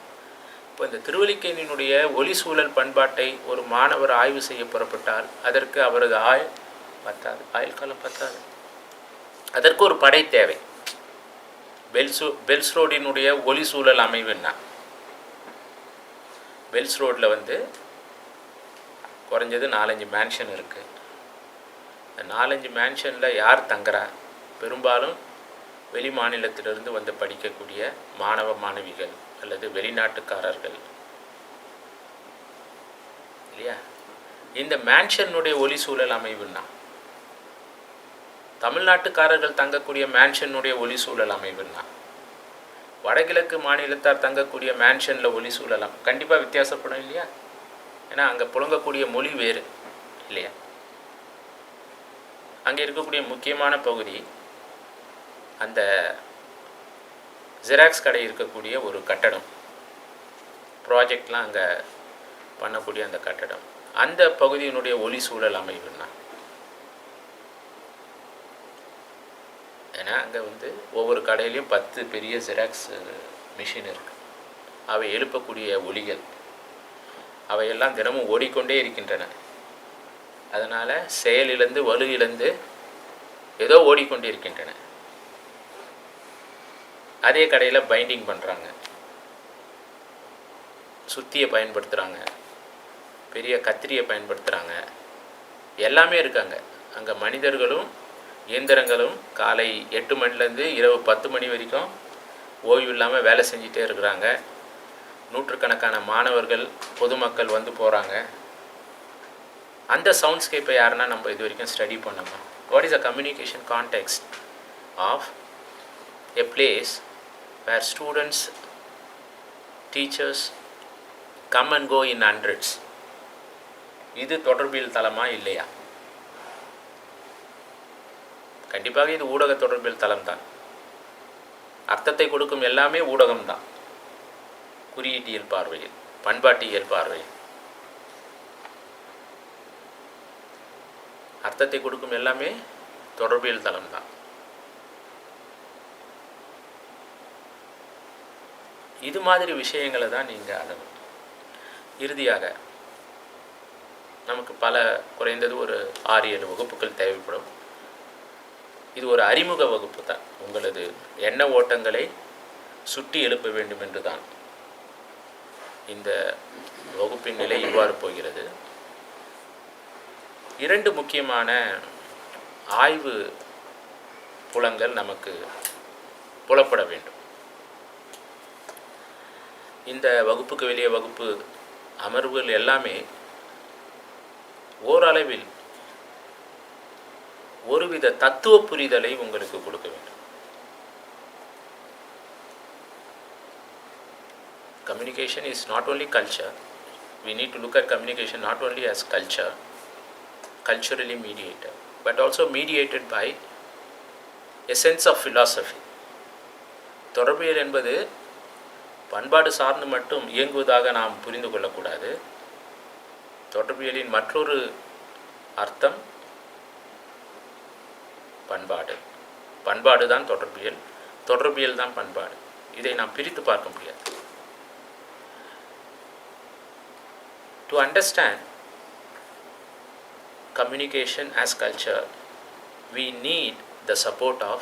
இப்போ இந்த திருவல்லிக்கேணியினுடைய ஒளி சூழல் பண்பாட்டை ஒரு மாணவர் ஆய்வு செய்ய புறப்பட்டால் அதற்கு அவரது ஆயுள் காலம் பத்தாது. அதற்கு ஒரு படை தேவை. பெல்ஸ் ரோடினுடைய ஒளி சூழல் அமைவுன்னா, பெல்ஸ் ரோடில் குறைஞ்சது 4-5 மேன்ஷன் இருக்குது. இந்த 4-5 மேன்ஷனில் யார் தங்குறா? பெரும்பாலும் வெளி மாநிலத்திலிருந்து வந்து படிக்கக்கூடிய மாணவ மாணவிகள் அல்லது வெளிநாட்டுக்காரர்கள் இல்லையா? இந்த மேன்ஷனுடைய ஒளி சூழல் அமைவுன்னா, தமிழ்நாட்டுக்காரர்கள் தங்கக்கூடிய மேன்ஷனுடைய ஒளி சூழல் அமைவுன்னா, வடகிழக்கு மாநிலத்தார் தங்கக்கூடிய மேன்ஷனில் ஒளி சூழலாம் கண்டிப்பாக வித்தியாசப்படும் இல்லையா? ஏன்னா அங்கே புழங்கக்கூடிய மொழி வேறு இல்லையா? அங்கே இருக்கக்கூடிய முக்கியமான பகுதி அந்த ஜெராக்ஸ் கடை இருக்கக்கூடிய ஒரு கட்டடம், ப்ராஜெக்ட்லாம் அங்கே பண்ணக்கூடிய அந்த கட்டடம், அந்த பகுதியினுடைய ஒளி சூழல் அமைவுன்னா, ஏன்னா அங்கே ஒவ்வொரு கடையிலையும் 10 பெரிய ஜெராக்ஸ் மிஷின் இருக்குது. அவை எழுப்பக்கூடிய ஒலிகள் அவையெல்லாம் தினமும் ஓடிக்கொண்டே இருக்கின்றன. அதனால் செயலிழந்து வலு இழந்து ஏதோ ஓடிக்கொண்டே இருக்கின்றன. அதே கடையில் பைண்டிங் பண்ணுறாங்க, சுத்தியை பயன்படுத்துகிறாங்க, பெரிய கத்திரியை பயன்படுத்துகிறாங்க, எல்லாமே இருக்காங்க. அங்கே மனிதர்களும் இயந்திரங்களும் காலை 8 மணிலேருந்து இரவு 10 மணி வரைக்கும் ஓய்வு இல்லாமல் வேலை செஞ்சிட்டே இருக்கிறாங்க. நூற்றுக்கணக்கான மாணவர்கள் பொதுமக்கள் போகிறாங்க. அந்த சவுண்ட்ஸ்கேப்பை யாருன்னா நம்ம இது வரைக்கும் ஸ்டடி பண்ணோமா? What is a communication context of a place where students teachers come and go in hundreds? இது தொடர்பியல் தளமா இல்லையா? கண்டிப்பாக இது ஊடக தொடர்பியல் தளம்தான். அர்த்தத்தை கொடுக்கும் எல்லாமே ஊடகம்தான். குறியீட்டியல் பார்வையில், பண்பாட்டியல் பார்வையில் அர்த்தத்தை கொடுக்கும் எல்லாமே தொடர்பியல் தளம்தான். இது மாதிரி விஷயங்களை தான் நீங்கள் அணுகும். இறுதியாக நமக்கு குறைந்தது ஒரு 6-7 வகுப்புகள் தேவைப்படும். இது ஒரு அறிமுக வகுப்பு தான். உங்களது எண்ண ஓட்டங்களை சுட்டி எழுப்ப வேண்டும் என்று தான் இந்த வகுப்பின் நிலை இவ்வாறு போகிறது. 2 முக்கியமான ஆய்வு புலங்கள் நமக்கு புலப்பட வேண்டும். இந்த வகுப்புக்கு வெளியே வகுப்பு அமர்வுகள் எல்லாமே ஓரளவில் ஒருவித தத்துவ புரிதலை உங்களுக்கு கொடுக்க வேண்டும். Communication is not only culture. We need to look at communication not only as culture, culturally mediated, but also mediated by a sense of philosophy. தொடர்பியல் என்பது பண்பாடு சார்ந்து மட்டும் இயங்குவதாக நாம் புரிந்து கொள்ளக்கூடாது. தொடர்பியலின் மற்றொரு அர்த்தம் பண்பாடு. பண்பாடு தான் தொடர்பியல், தொடர்பியல் தான் பண்பாடு. இதை நாம் பிரித்து பார்க்க முடியாது. To understand communication as culture, we need the support of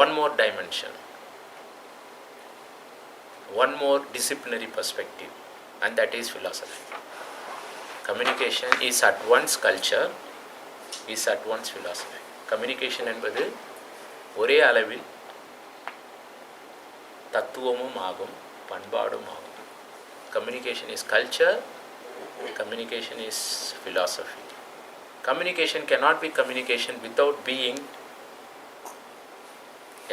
one more dimension, one more disciplinary perspective, and that is philosophy. Communication is at once culture, is at once philosophy. Communication என்பது ஒரே அளவில் தத்துவமும் ஆகும், பண்பாடும் ஆகும். Communication is culture, communication is philosophy. Communication cannot be communication without being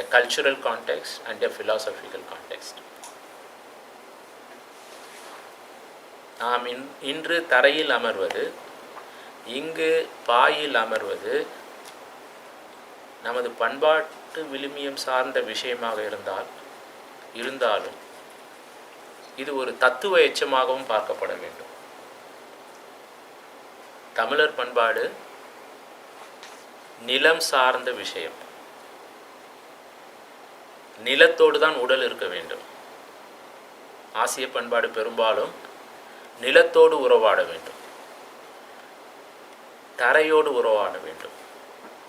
a cultural context and a philosophical context. நாம் இன்று தரையில் அமர்வது, இங்கு பாயில் அமர்வது நமது பண்பாட்டு விழுமியம் சார்ந்த விஷயமாக இருந்தாலும் இது ஒரு தத்துவ எச்சமாகவும் பார்க்கப்பட வேண்டும். தமிழர் பண்பாடு நிலம் சார்ந்த விஷயம். நிலத்தோடு தான் உடல் இருக்க வேண்டும். ஆசிய பண்பாடு பெரும்பாலும் நிலத்தோடு உறவாட வேண்டும், தரையோடு உறவாட வேண்டும்,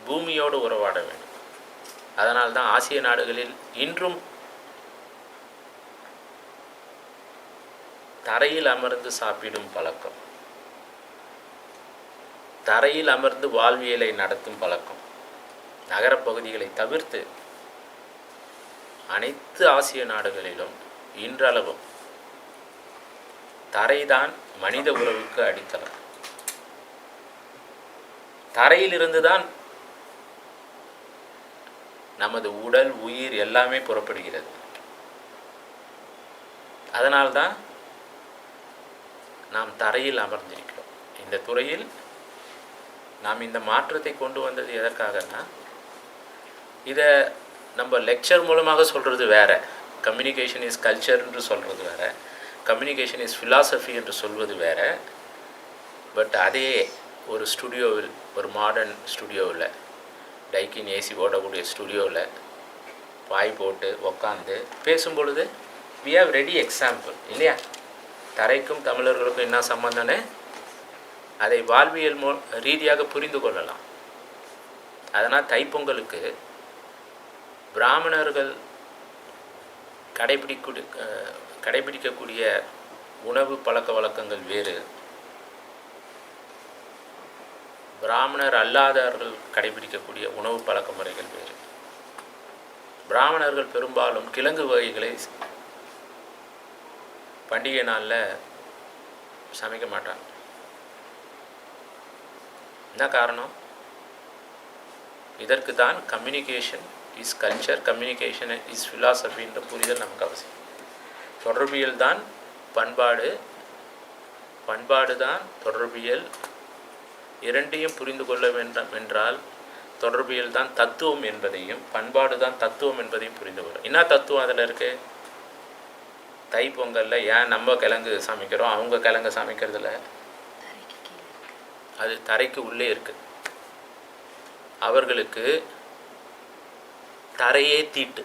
பூமியோடு உறவாட வேண்டும். அதனால்தான் ஆசிய நாடுகளில் இன்றும் தரையில் அமர்ந்து சாப்பிடும் பழக்கம், தரையில் அமர்ந்து வாழ்வியலை நடத்தும் பழக்கம் நகரப்பகுதிகளை தவிர்த்து அனைத்து ஆசிய நாடுகளிலும் இன்றளவும் தரைதான் மனித உறவுக்கு அடித்தளம். தரையிலிருந்து தான் நமது உடல் உயிர் எல்லாமே புறப்படுகிறது. அதனால்தான் நாம் தரையில் அமர்ந்திருக்கிறோம். இந்த துறையில் நாம் இந்த மாற்றத்தை கொண்டு வந்தது எதற்காகனா, இதை நம்ம லெக்சர் மூலமாக சொல்கிறது வேறு, கம்யூனிகேஷன் இஸ் கல்ச்சர் என்று சொல்கிறது வேறு, கம்யூனிகேஷன் இஸ் ஃபிலாசபி என்று சொல்வது வேறு. பட் அதே ஒரு ஸ்டுடியோவில், ஒரு மாடர்ன் ஸ்டுடியோவில், டைக்கின் ஏசி ஓடக்கூடிய ஸ்டுடியோவில் பாய் போட்டு உக்காந்து பேசும் பொழுது வி ஹவ் ரெடி எக்ஸாம்பிள் இல்லையா? தரைக்கும் தமிழர்களுக்கும் என்ன சம்பந்தம்னு அதை வாழ்வியல் ரீதியாக புரிந்து கொள்ளலாம். அதனால் தைப்பொங்கலுக்கு பிராமணர்கள் கடைபிடிக்கக்கூடிய உணவு பழக்க வழக்கங்கள் வேறு, பிராமணர் அல்லாதவர்கள் கடைபிடிக்கக்கூடிய உணவு பழக்க முறைகள் வேறு. பிராமணர்கள் பெரும்பாலும் கிழங்கு வகைகளை பண்டிகை நாளில் சமைக்க மாட்டாங்க. என்ன காரணம்? இதற்கு தான் communication is culture, communication is philosophy என்ற புரிதல் நமக்கு அவசியம். தொடர்பியல் தான் பண்பாடு, பண்பாடு தான் தொடர்பியல். இரண்டையும் புரிந்து கொள்ள வேண்டும் என்றால் தொடர்பியல் தான் தத்துவம் என்பதையும், பண்பாடு தான் தத்துவம் என்பதையும் புரிந்து கொள்ளும். என்ன தத்துவம் அதில் இருக்குது? தைப்பொங்கலில் ஏன் நம்ம கிழங்கு சமைக்கிறோம், அவங்க கிழங்கு சமைக்கிறதில்ல? அது தரைக்கு உள்ளே இருக்குது. அவர்களுக்கு தரையே தீட்டு.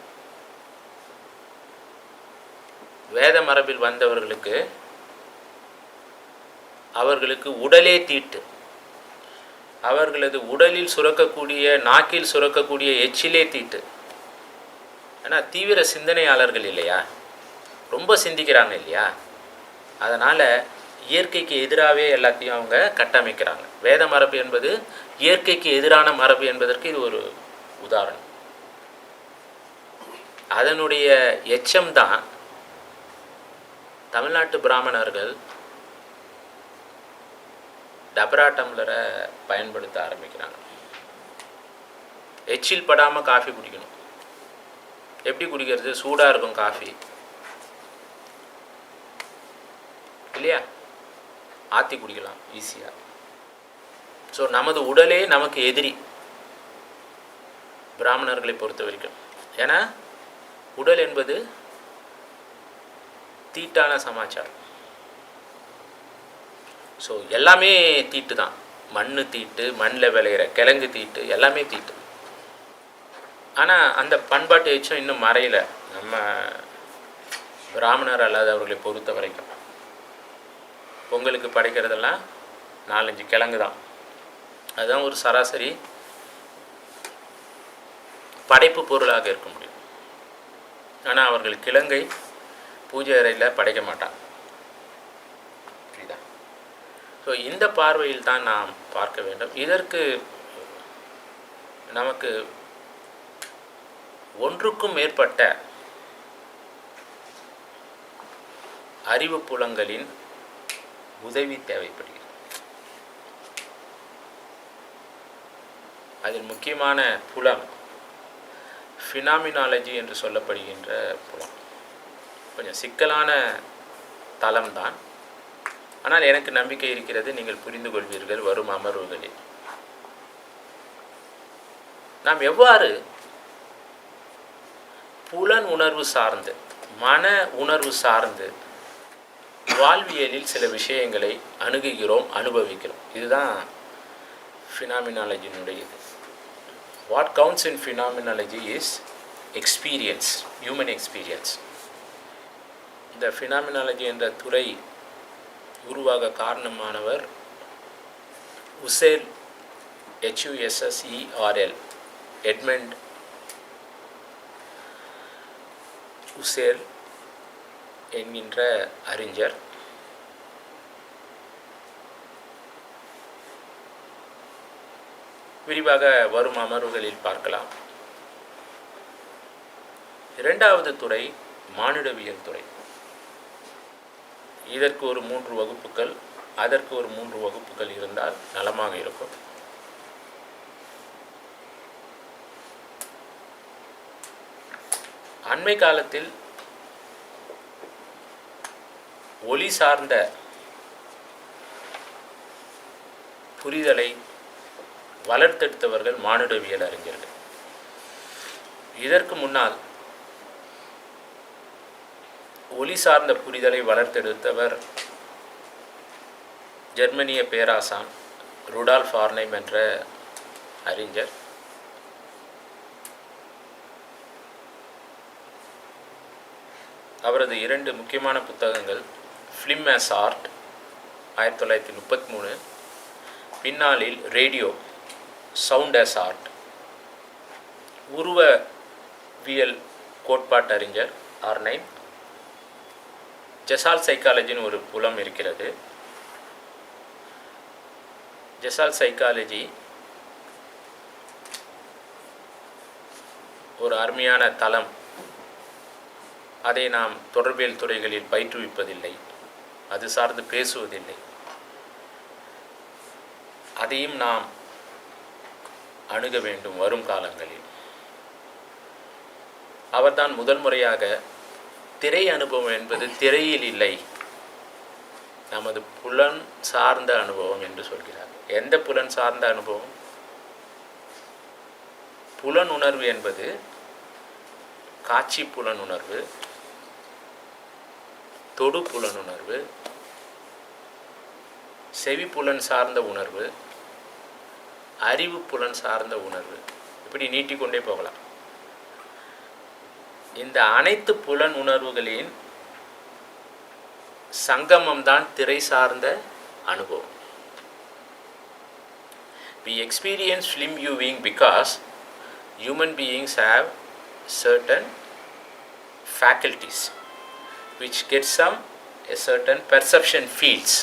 வேத மரபில் வந்தவர்களுக்கு அவர்களுக்கு உடலே தீட்டு. அவர்களது உடலில் சுரக்கக்கூடிய, நாக்கில் சுரக்கக்கூடிய எச்சிலே தீட்டு. ஆனால் தீவிர சிந்தனையாளர்கள் இல்லையா, ரொம்ப சிந்திக்கிறாங்க இல்லையா, அதனால் இயற்கைக்கு எதிராகவே எல்லாத்தையும் அவங்க கட்டமைக்கிறாங்க. வேத மரபு என்பது இயற்கைக்கு எதிரான மரபு என்பதற்கு இது ஒரு உதாரணம். அதனுடைய எச்சம்தான் தமிழ்நாட்டு பிராமணர்கள் டபரா டம்ளரை பயன்படுத்த ஆரம்பிக்கிறாங்க. எச்சில் படாமல் காஃபி குடிக்கணும். எப்படி குடிக்கிறது? சூடாக இருக்கும் காஃபி இல்லையா, ஆற்றி குடிக்கலாம் ஈஸியாக. ஸோ நமது உடலே நமக்கு எதிரி பிராமணர்களை பொறுத்த வரைக்கும். ஏன்னா உடல் என்பது தீட்டான சமாச்சாரம். ஸோ எல்லாமே தீட்டு தான். மண் தீட்டு, மண்ணில் விளையிற கிழங்கு தீட்டு, எல்லாமே தீட்டு. ஆனால் அந்த பண்பாட்டு எச்சம் இன்னும் மறையலை நம்ம பிராமணர் அல்லாதவர்களை பொறுத்த வரைக்கும். பொங்கலுக்கு படைக்கிறதெல்லாம் 4-5 கிழங்கு தான். அதுதான் ஒரு சராசரி படைப்பு பொருளாக இருக்க முடியும். ஆனால் அவர்கள் கிழங்கை பூஜை அறையில் படைக்க மாட்டாங்க. புரியுதா? ஸோ இந்த பார்வையில் தான் நாம் பார்க்க வேண்டும். இதற்கு நமக்கு ஒன்றுக்கும் மேற்பட்ட அறிவு புலங்களின் உதவி தேவைப்படுகிறது. அதில் முக்கியமான புலம் ஃபினாமினாலஜி என்று சொல்லப்படுகின்ற புலம். கொஞ்சம் சிக்கலான தளம்தான். ஆனால் எனக்கு நம்பிக்கை இருக்கிறது, நீங்கள் புரிந்து கொள்வீர்கள் வரும் அமர்வுகளில். நாம் எவ்வாறு புலன் உணர்வு சார்ந்து, மன உணர்வு சார்ந்து வாழ்வியலில் சில விஷயங்களை அணுகுகிறோம், அனுபவிக்கிறோம். இதுதான் ஃபினாமினாலஜினுடைய இது. What counts in phenomenology is experience, human experience. இந்த ஃபினாமினாலஜி என்ற துறை உருவாக காரணமானவர் உசேல், HUSSERL, எட்மண்ட் உசேல் என்கின்ற அறிஞர். விரிவாக வரும் அமர்வுகளில் பார்க்கலாம். இரண்டாவது துறை மானுடவியல் துறை. இதற்கு ஒரு 3 வகுப்புகள், அதற்கு ஒரு 3 வகுப்புகள் இருந்தால் நலமாக இருக்கும். அண்மை காலத்தில் ஒளி சார்ந்த புரிதலை வளர்த்தெடுத்தவர்கள் மானுடவியல் அறிஞர்கள். இதற்கு முன்னால் ஒளி சார்ந்த புரிதலை வளர்த்தெடுத்தவர் ஜெர்மனிய பேராசான் ருடால்ஃப் ஆர்னைம் என்ற அறிஞர். அவரது 2 முக்கியமான புத்தகங்கள் ஃபிலிம் ஆஸ் ஆர்ட் 1933, பின்னாளில் ரேடியோ சவுண்ட் ஆஸ் ஆர்ட். உருவவியல் கோட்பாட்டறிஞர் ஆர்னைம். ஜெசால் சைக்காலஜின்னு ஒரு புலம் இருக்கிறது. ஜெசால் சைக்காலஜி ஒரு அருமையான தளம். அதை நாம் தொடர்பியல் துறைகளில் பயிற்றுவிப்பதில்லை, அது சார்ந்து பேசுவதில்லை. அதையும் நாம் அணுக வேண்டும் வரும் காலங்களில். அவர்தான் முதல் முறையாக திரை அனுபவம் என்பது திரையில் இல்லை, நமது புலன் சார்ந்த அனுபவம் என்று சொல்கிறார். எந்த புலன் சார்ந்த அனுபவம்? புலன் உணர்வு என்பது காட்சி புலன் உணர்வு, தொடு புலன் உணர்வு, செவி புலன் சார்ந்த உணர்வு, அறிவு புலன் சார்ந்த உணர்வு, இப்படி நீட்டிக்கொண்டே போகலாம். இந்த அனைத்து புலன் உணர்வுகளின் சங்கமம் தான் திரை சார்ந்த அனுபவம். We experience film viewing because human beings have certain faculties which get a certain perception fields.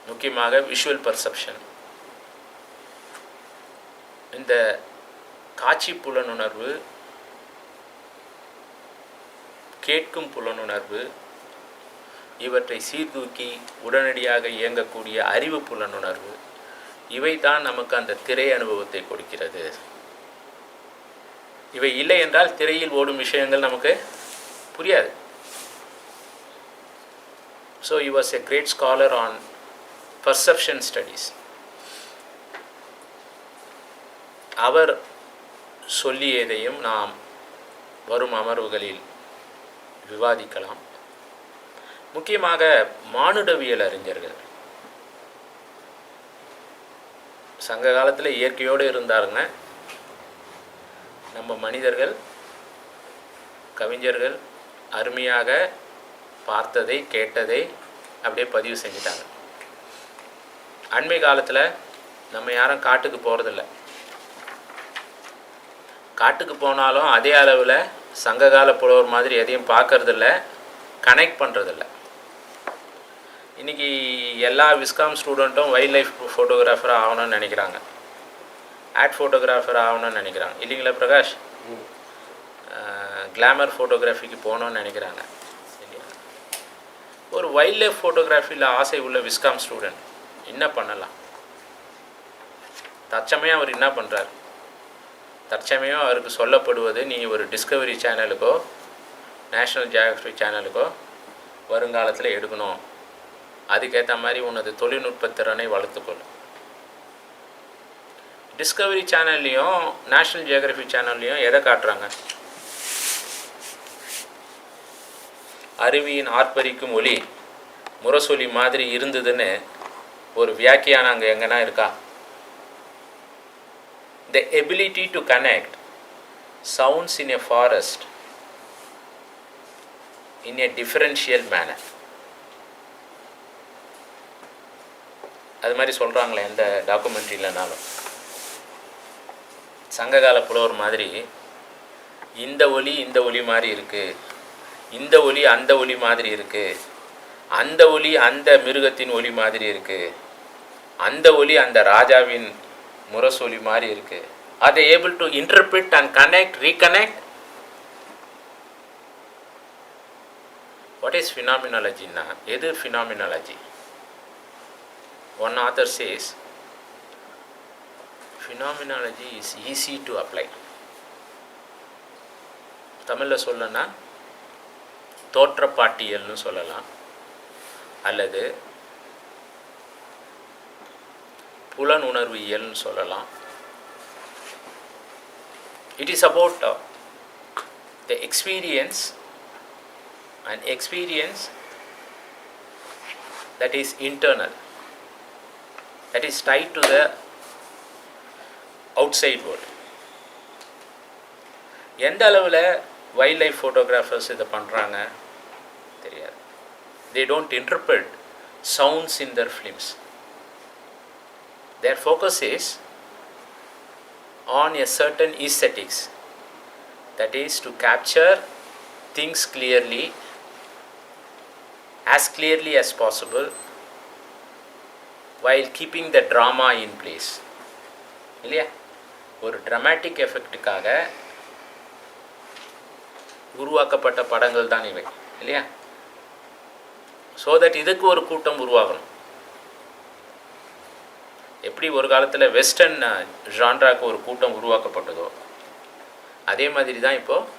முக்கியமாக விஷுவல் பர்செப்ஷன். இந்த காட்சி புலனுணர்வு, கேட்கும் புலனுணர்வு, இவற்றை சீர்தூக்கி உடனடியாக இயங்கக்கூடிய அறிவு புலனுணர்வு, இவை தான் நமக்கு அந்த திரை அனுபவத்தை கொடுக்கிறது. இவை இல்லை என்றால் திரையில் ஓடும் விஷயங்கள் நமக்கு புரியாது. So he was a great scholar on perception studies. அவர் சொல்லியதையும் நாம் வரும் அமர்வுகளில் விவாதிக்கலாம். முக்கியமாக மானுடவியல் அறிஞர்கள் சங்க காலத்தில் இயற்கையோடு இருந்தாருங்க. நம்ம மனிதர்கள், கவிஞர்கள் அருமையாக பார்த்ததை கேட்டதை அப்படியே பதிவு செஞ்சிட்டாங்க. அண்மை காலத்தில் நம்ம யாரும் காட்டுக்கு போகிறதில்ல. காட்டுக்கு போனாலும் அதே அளவில் சங்ககால புலவர் மாதிரி எதையும் பார்க்கறதில்ல, கனெக்ட் பண்ணுறதில்ல. இன்றைக்கி எல்லா விஸ்காம் ஸ்டூடெண்ட்டும் வைல்ட் லைஃப் ஃபோட்டோகிராஃபராக ஆகணும்னு நினைக்கிறாங்க, ஆட் ஃபோட்டோகிராஃபர் ஆகணும்னு நினைக்கிறாங்க, இல்லைங்களா பிரகாஷ்? கிளாமர் ஃபோட்டோகிராஃபிக்கு போகணுன்னு நினைக்கிறாங்க. ஒரு வைல்ட் லைஃப் ஃபோட்டோகிராஃபியில் ஆசை உள்ள விஸ்காம் ஸ்டூடெண்ட் என்ன பண்ணலாம்? தற்சமயம் அவர் என்ன பண்ணுறார்? தற்சமயம் அவருக்கு சொல்லப்படுவது, நீ ஒரு டிஸ்கவரி சேனலுக்கோ நேஷ்னல் ஜியோகிராஃபிக் சேனலுக்கோ வருங்காலத்தில் எடுக்கணும், அதுக்கேற்ற மாதிரி உனது தொழில்நுட்ப திறனை வளர்த்துக்கொள்ளும். டிஸ்கவரி சேனல்லையும் நேஷ்னல் ஜியோகிராஃபிக் சேனல்லையும் எதை காட்டுறாங்க? அருவியின் ஆர்ப்பரிக்கும் ஒளி முரசொலி மாதிரி இருந்ததுன்னு ஒரு வியாக்கியானம் அங்கே எங்கன்னா இருக்கா? The ability to connect sounds in a forest in a differential manner. அது மாதிரி சொல்கிறாங்களே எந்த டாக்குமெண்ட்ரியிலனாலும். சங்ககால புலவர் மாதிரி இந்த ஒலி இந்த ஒலி மாதிரி இருக்குது, இந்த ஒலி அந்த ஒலி மாதிரி இருக்குது, அந்த ஒலி அந்த மிருகத்தின் ஒலி மாதிரி இருக்குது, அந்த ஒலி அந்த ராஜாவின் முரசொலி மாதிரி இருக்குது. Are they able to interpret and connect, reconnect? What is phenomenology? எது phenomenology? One author says, phenomenology is easy to apply. தமிழில் சொல்லனா தோற்றப்பாட்டியல்னு சொல்லலாம், அல்லது புலனுணர்வியல்னு சொல்லலாம். It is about the experience, an experience that is internal, that is tied to the outside world. எந்த அளவில் wild life photographers இதை பண்ணுறாங்க தெரியாது. They don't interpret sounds in their films. Their focus is on a certain aesthetics, that is to capture things clearly, as clearly as possible, while keeping the drama in place. இல்லையா? ஒரு dramatic எஃபெக்ட்டுக்காக உருவாக்கப்பட்ட படங்கள் தான் இவை, இல்லையா? So that இதுக்கு ஒரு கூட்டம் உருவாகணும். எப்படி ஒரு காலத்தில் வெஸ்டர்ன் ஜான்ராக்கு ஒரு கூட்டம் உருவாக்கப்பட்டதோ அதே மாதிரி தான் இப்போது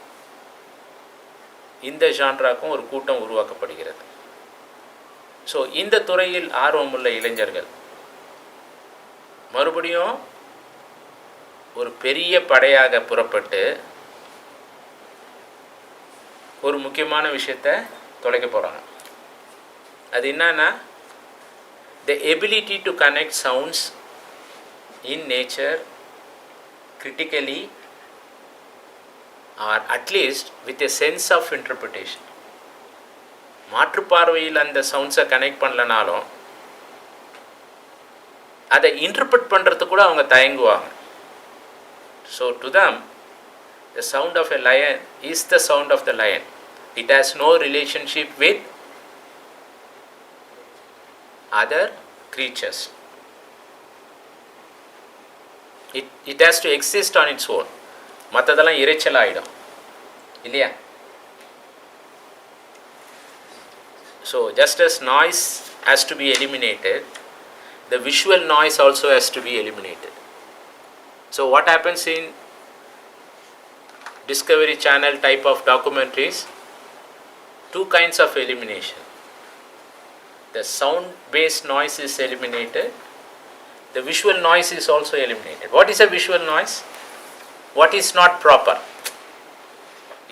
இந்த ஜான்ராக்கும் ஒரு கூட்டம் உருவாக்கப்படுகிறது. ஸோ இந்த துறையில் ஆர்வமுள்ள இளைஞர்கள் மறுபடியும் ஒரு பெரிய படையாக புறப்பட்டு ஒரு முக்கியமான விஷயத்தை தொலைக்க போகிறாங்க. அது என்னன்னா, the ability to connect sounds in nature critically, or at least with a sense of interpretation. மாற்று பார்வையில் அந்த சவுண்ட்ஸை கனெக்ட் பண்ணலனாலும் அதை இன்டர்பிரட் பண்ணுறதுக்கு கூட அவங்க தயங்குவாங்க. So to them, the sound of a lion is the sound of the lion. It has no relationship with other creatures. It has to exist on its own. மற்றதெல்லாம் இறைச்சல் ஆகிடும், இல்லையா? So just as noise has to be eliminated, the visual noise also has to be eliminated. So what happens in Discovery Channel type of documentaries? Two kinds of elimination. The sound based noise is eliminated, the visual noise is also eliminated. What is a visual noise? What is not proper?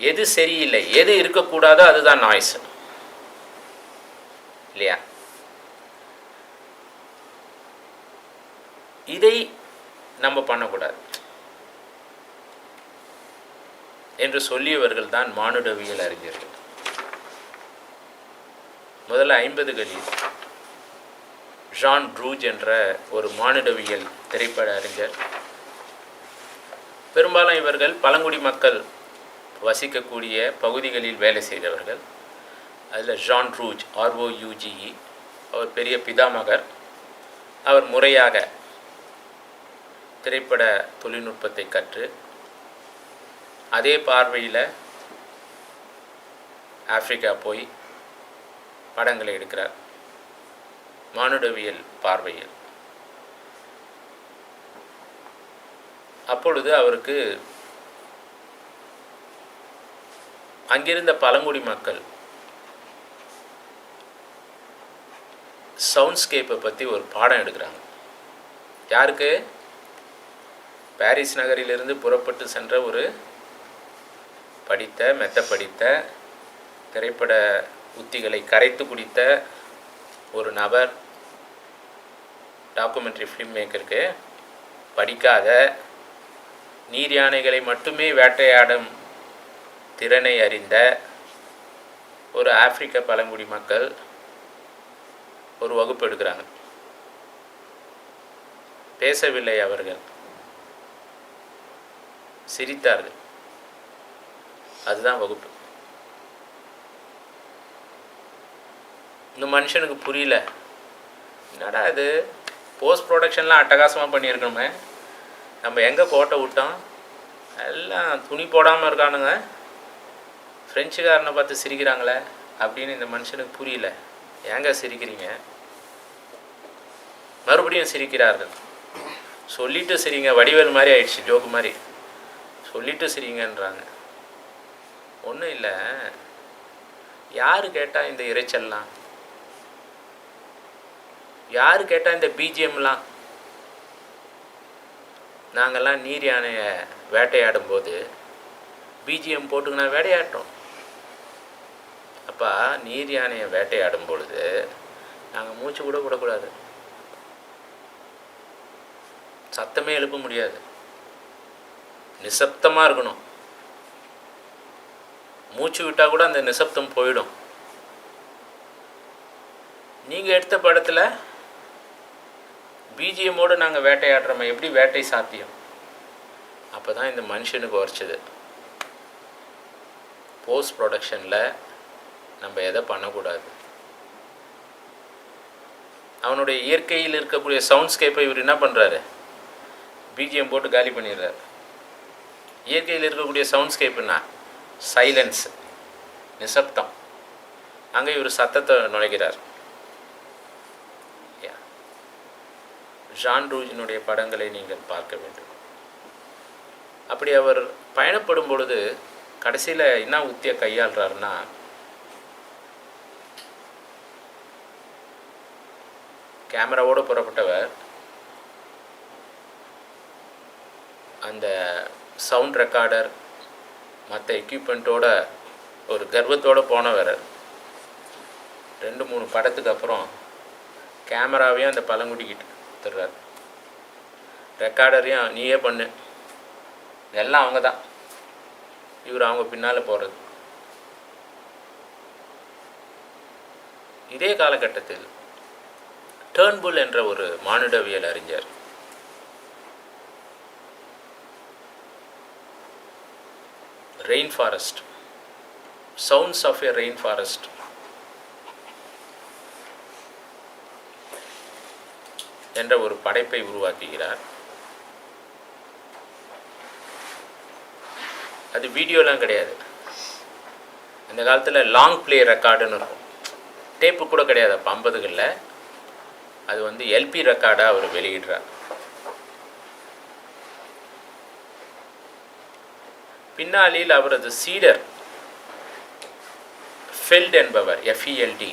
எது சரியில்லை, எது இருக்கக்கூடாதோ அதுதான் noise, இல்லையா? இதை நம்ம பண்ணக்கூடாது என்று சொல்லியவர்கள் தான் மானுடவியல் அறிஞர்கள். முதல்ல 50களில் ஜான் ட்ரூஜ் என்ற ஒரு மானுடவியல் திரைப்பட அறிஞர், பெரும்பாலும் இவர்கள் பழங்குடி மக்கள் வசிக்கக்கூடிய பகுதிகளில் வேலை செய்தவர்கள். அதில் ஜான் ட்ரூஜ், ROUGE, அவர் பெரிய பிதாமகர். அவர் முறையாக திரைப்பட தொழில்நுட்பத்தை கற்று அதே பார்வையில் ஆப்பிரிக்கா போய் படங்களை எடுக்கிறார், மானுடவியல் பார்வையில். அப்பொழுது அவருக்கு அங்கிருந்த பழங்குடி மக்கள் சவுண்ட்ஸ்கேப்பை பற்றி ஒரு பாடம் எடுக்கிறாங்க. யாருக்கு? பாரிஸ் நகரிலிருந்து புறப்பட்டு சென்ற ஒரு மெத்த படித்த திரைப்பட உத்திகளை கரைத்து குடித்த ஒரு நபர், டாக்குமெண்ட்ரி ஃபிலிம் மேக்கருக்கு படிக்காத நீர் யானைகளை மட்டுமே வேட்டையாடும் திறனை அறிந்த ஒரு ஆப்பிரிக்க பழங்குடி மக்கள் ஒரு வகுப்பு எடுக்கிறாங்க. பேசவில்லை அவர்கள், சிரித்தார்கள். அதுதான் வகுப்பு. இந்த மனுஷனுக்கு புரியல, என்னடா இது போஸ்ட் ப்ரொடக்ஷன்லாம் அட்டகாசமாக பண்ணியிருக்கணுமே, நம்ம எங்கே கோட்டை விட்டோம், எல்லாம் துணி போடாமல் இருக்கானுங்க, ஃப்ரெஞ்சுக்காரனை பார்த்து சிரிக்கிறாங்களே அப்படின்னு இந்த மனுஷனுக்கு புரியல. ஏங்க சிரிக்கிறீங்க? மறுபடியும் சிரிக்கிறார்கள். சொல்லிட்டு சிரிங்க, வடிவேல் மாதிரி ஆயிடுச்சு, ஜோக்கு மாதிரி. சொல்லிட்டு சிரிங்கன்றாங்க. ஒன்றும் இல்லை, யார் கேட்டால் இந்த இறைச்சல்லாம், யார் கேட்டால் இந்த பிஜிஎம்லாம்? நாங்கள்லாம் நீர் யானையை வேட்டையாடும் போது பிஜிஎம் போட்டுக்கினா வேட்டையாட்டோம். அப்போ நீர் யானையை வேட்டையாடும் பொழுது நாங்கள் மூச்சு கூட விடக்கூடாது, சத்தமே எழுப்ப முடியாது, நிசப்தமாக இருக்கணும். மூச்சு விட்டால் கூட அந்த நிசப்தம் போயிடும். நீங்கள் எடுத்த படத்தில் பிஜிஎம்மோடு நாங்கள் வேட்டையாடுறோமே, எப்படி வேட்டை சாத்தியம்? அப்போ தான் இந்த மனுஷனுக்கு உரைச்சது, போஸ்ட் ப்ரொடக்ஷனில் நம்ம எதை பண்ணக்கூடாது. அவனுடைய இயற்கையில் இருக்கக்கூடிய சவுண்ட்ஸ்கேப்பை இவர் என்ன பண்ணுறாரு, பிஜிஎம் போட்டு காலி பண்ணிடுறாரு. இயற்கையில் இருக்கக்கூடிய சவுண்ட்ஸ்கேப்புன்னா சைலன்ஸ், நிசப்தம். அங்கே இவர் சத்தத்தை நுழைக்கிறார். ஜான் ரூஜினுடைய படங்களை நீங்கள் பார்க்க வேண்டும். அப்படி அவர் பயணப்படும் பொழுது கடைசியில் என்ன உத்தியை கையாளுறாருன்னா, கேமராவோடு புறப்பட்டவர் அந்த சவுண்ட் ரெக்கார்டர் மற்ற எக்யூப்மெண்ட்டோட ஒரு கர்வத்தோடு போனவர் 2-3 படத்துக்கு அப்புறம் கேமராவையும் அந்த பழங்குடிக்கிட்டு தர்றார், ரெக்கார்டரையும் நீயே பண்ணு, எல்லாம் அவங்க தான், இவர் அவங்க பின்னால் போகிறது. இதே காலகட்டத்தில் டர்ன்புல் என்ற ஒரு மானுடவியல் அறிஞர் rain forest, sounds of a rain forest என்ற ஒரு படைப்பை உருவாக்குகிறார். அது வீடியோலாம் கிடையாது, அந்த காலத்தில் லாங் ப்ளே ரெக்கார்டுன்னு இருக்கும், டேப்பு கூட கிடையாது அப்போ 50களில். அது வந்து எல்பி ரெக்கார்டாக அவர் வெளியிடுறார். பின்னாளில் அவரது சீடர் ஃபெல்ட் என்பவர், FELD,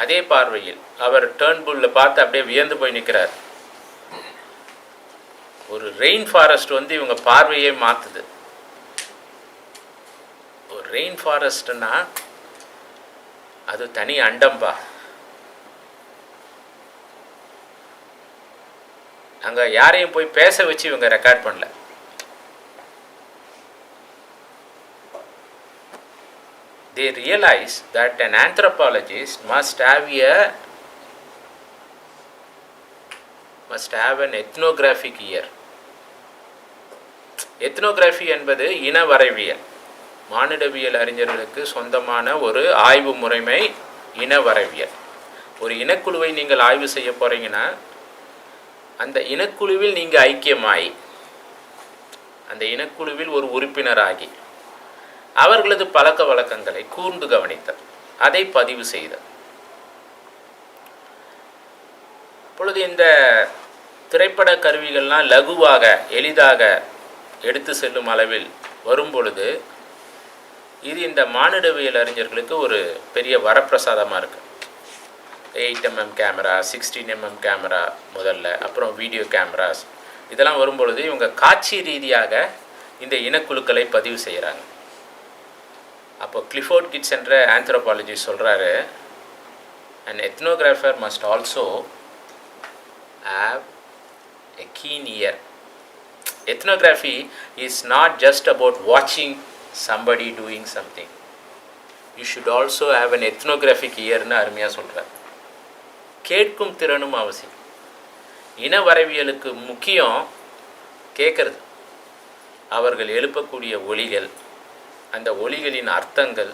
அதே பார்வையில் அவர் டர்ன்புல்ல பார்த்து அப்படியே வியந்து போய் நிற்கிறார். ஒரு ரெயின் ஃபாரஸ்ட் வந்து இவங்க பார்வையே மாற்றுது. ஒரு ரெயின் ஃபாரஸ்ட்னா அது தனி அண்டம்பா. அங்கே யாரையும் போய் பேச வச்சு இவங்க ரெக்கார்ட் பண்ணல. They realize that an anthropologist must have an ethnographic ear. Ethnography என்பது இனவரைவியல், மானிடவியல் அறிஞர்களுக்கு சொந்தமான ஒரு ஆய்வு முறைமை இனவரைவியல். ஒரு இனக்குழுவை நீங்கள் ஆய்வு செய்ய போகிறீங்கன்னா அந்த இனக்குழுவில் நீங்கள் ஐக்கியமாகி அந்த இனக்குழுவில் ஒரு உறுப்பினராகி அவர்களது பழக்க வழக்கங்களை கூர்ந்து கவனித்தல், அதை பதிவு செய்தல். இப்பொழுது இந்த திரைப்பட கருவிகள்லாம் லகுவாக எளிதாக எடுத்து செல்லும் அளவில் வரும் பொழுது இது இந்த மானிடவியல் அறிஞர்களுக்கு ஒரு பெரிய வரப்பிரசாதமாக இருக்குது. 8mm கேமரா, 16mm கேமரா முதல்ல, அப்புறம் வீடியோ கேமராஸ், இதெல்லாம் வரும்பொழுது இவங்க காட்சி ரீதியாக இந்த இனக்குழுக்களை பதிவு செய்கிறாங்க. அப்போ கிளிஃபோர்ட் கிட்ஸ் என்ற ஆந்த்ரோபாலஜிஸ்ட் சொல்கிறாரு, an ethnographer must also have a keen ear. Ethnography is not just about watching somebody doing something. You should also have an ethnographic earனு அருமையாக சொல்கிறார். கேட்கும் திறனும் அவசியம். இன வரைவியலுக்கு முக்கியம் கேட்கறது. அவர்கள் எழுப்பக்கூடிய ஒலிகள், அந்த ஒலிகளின் அர்த்தங்கள்,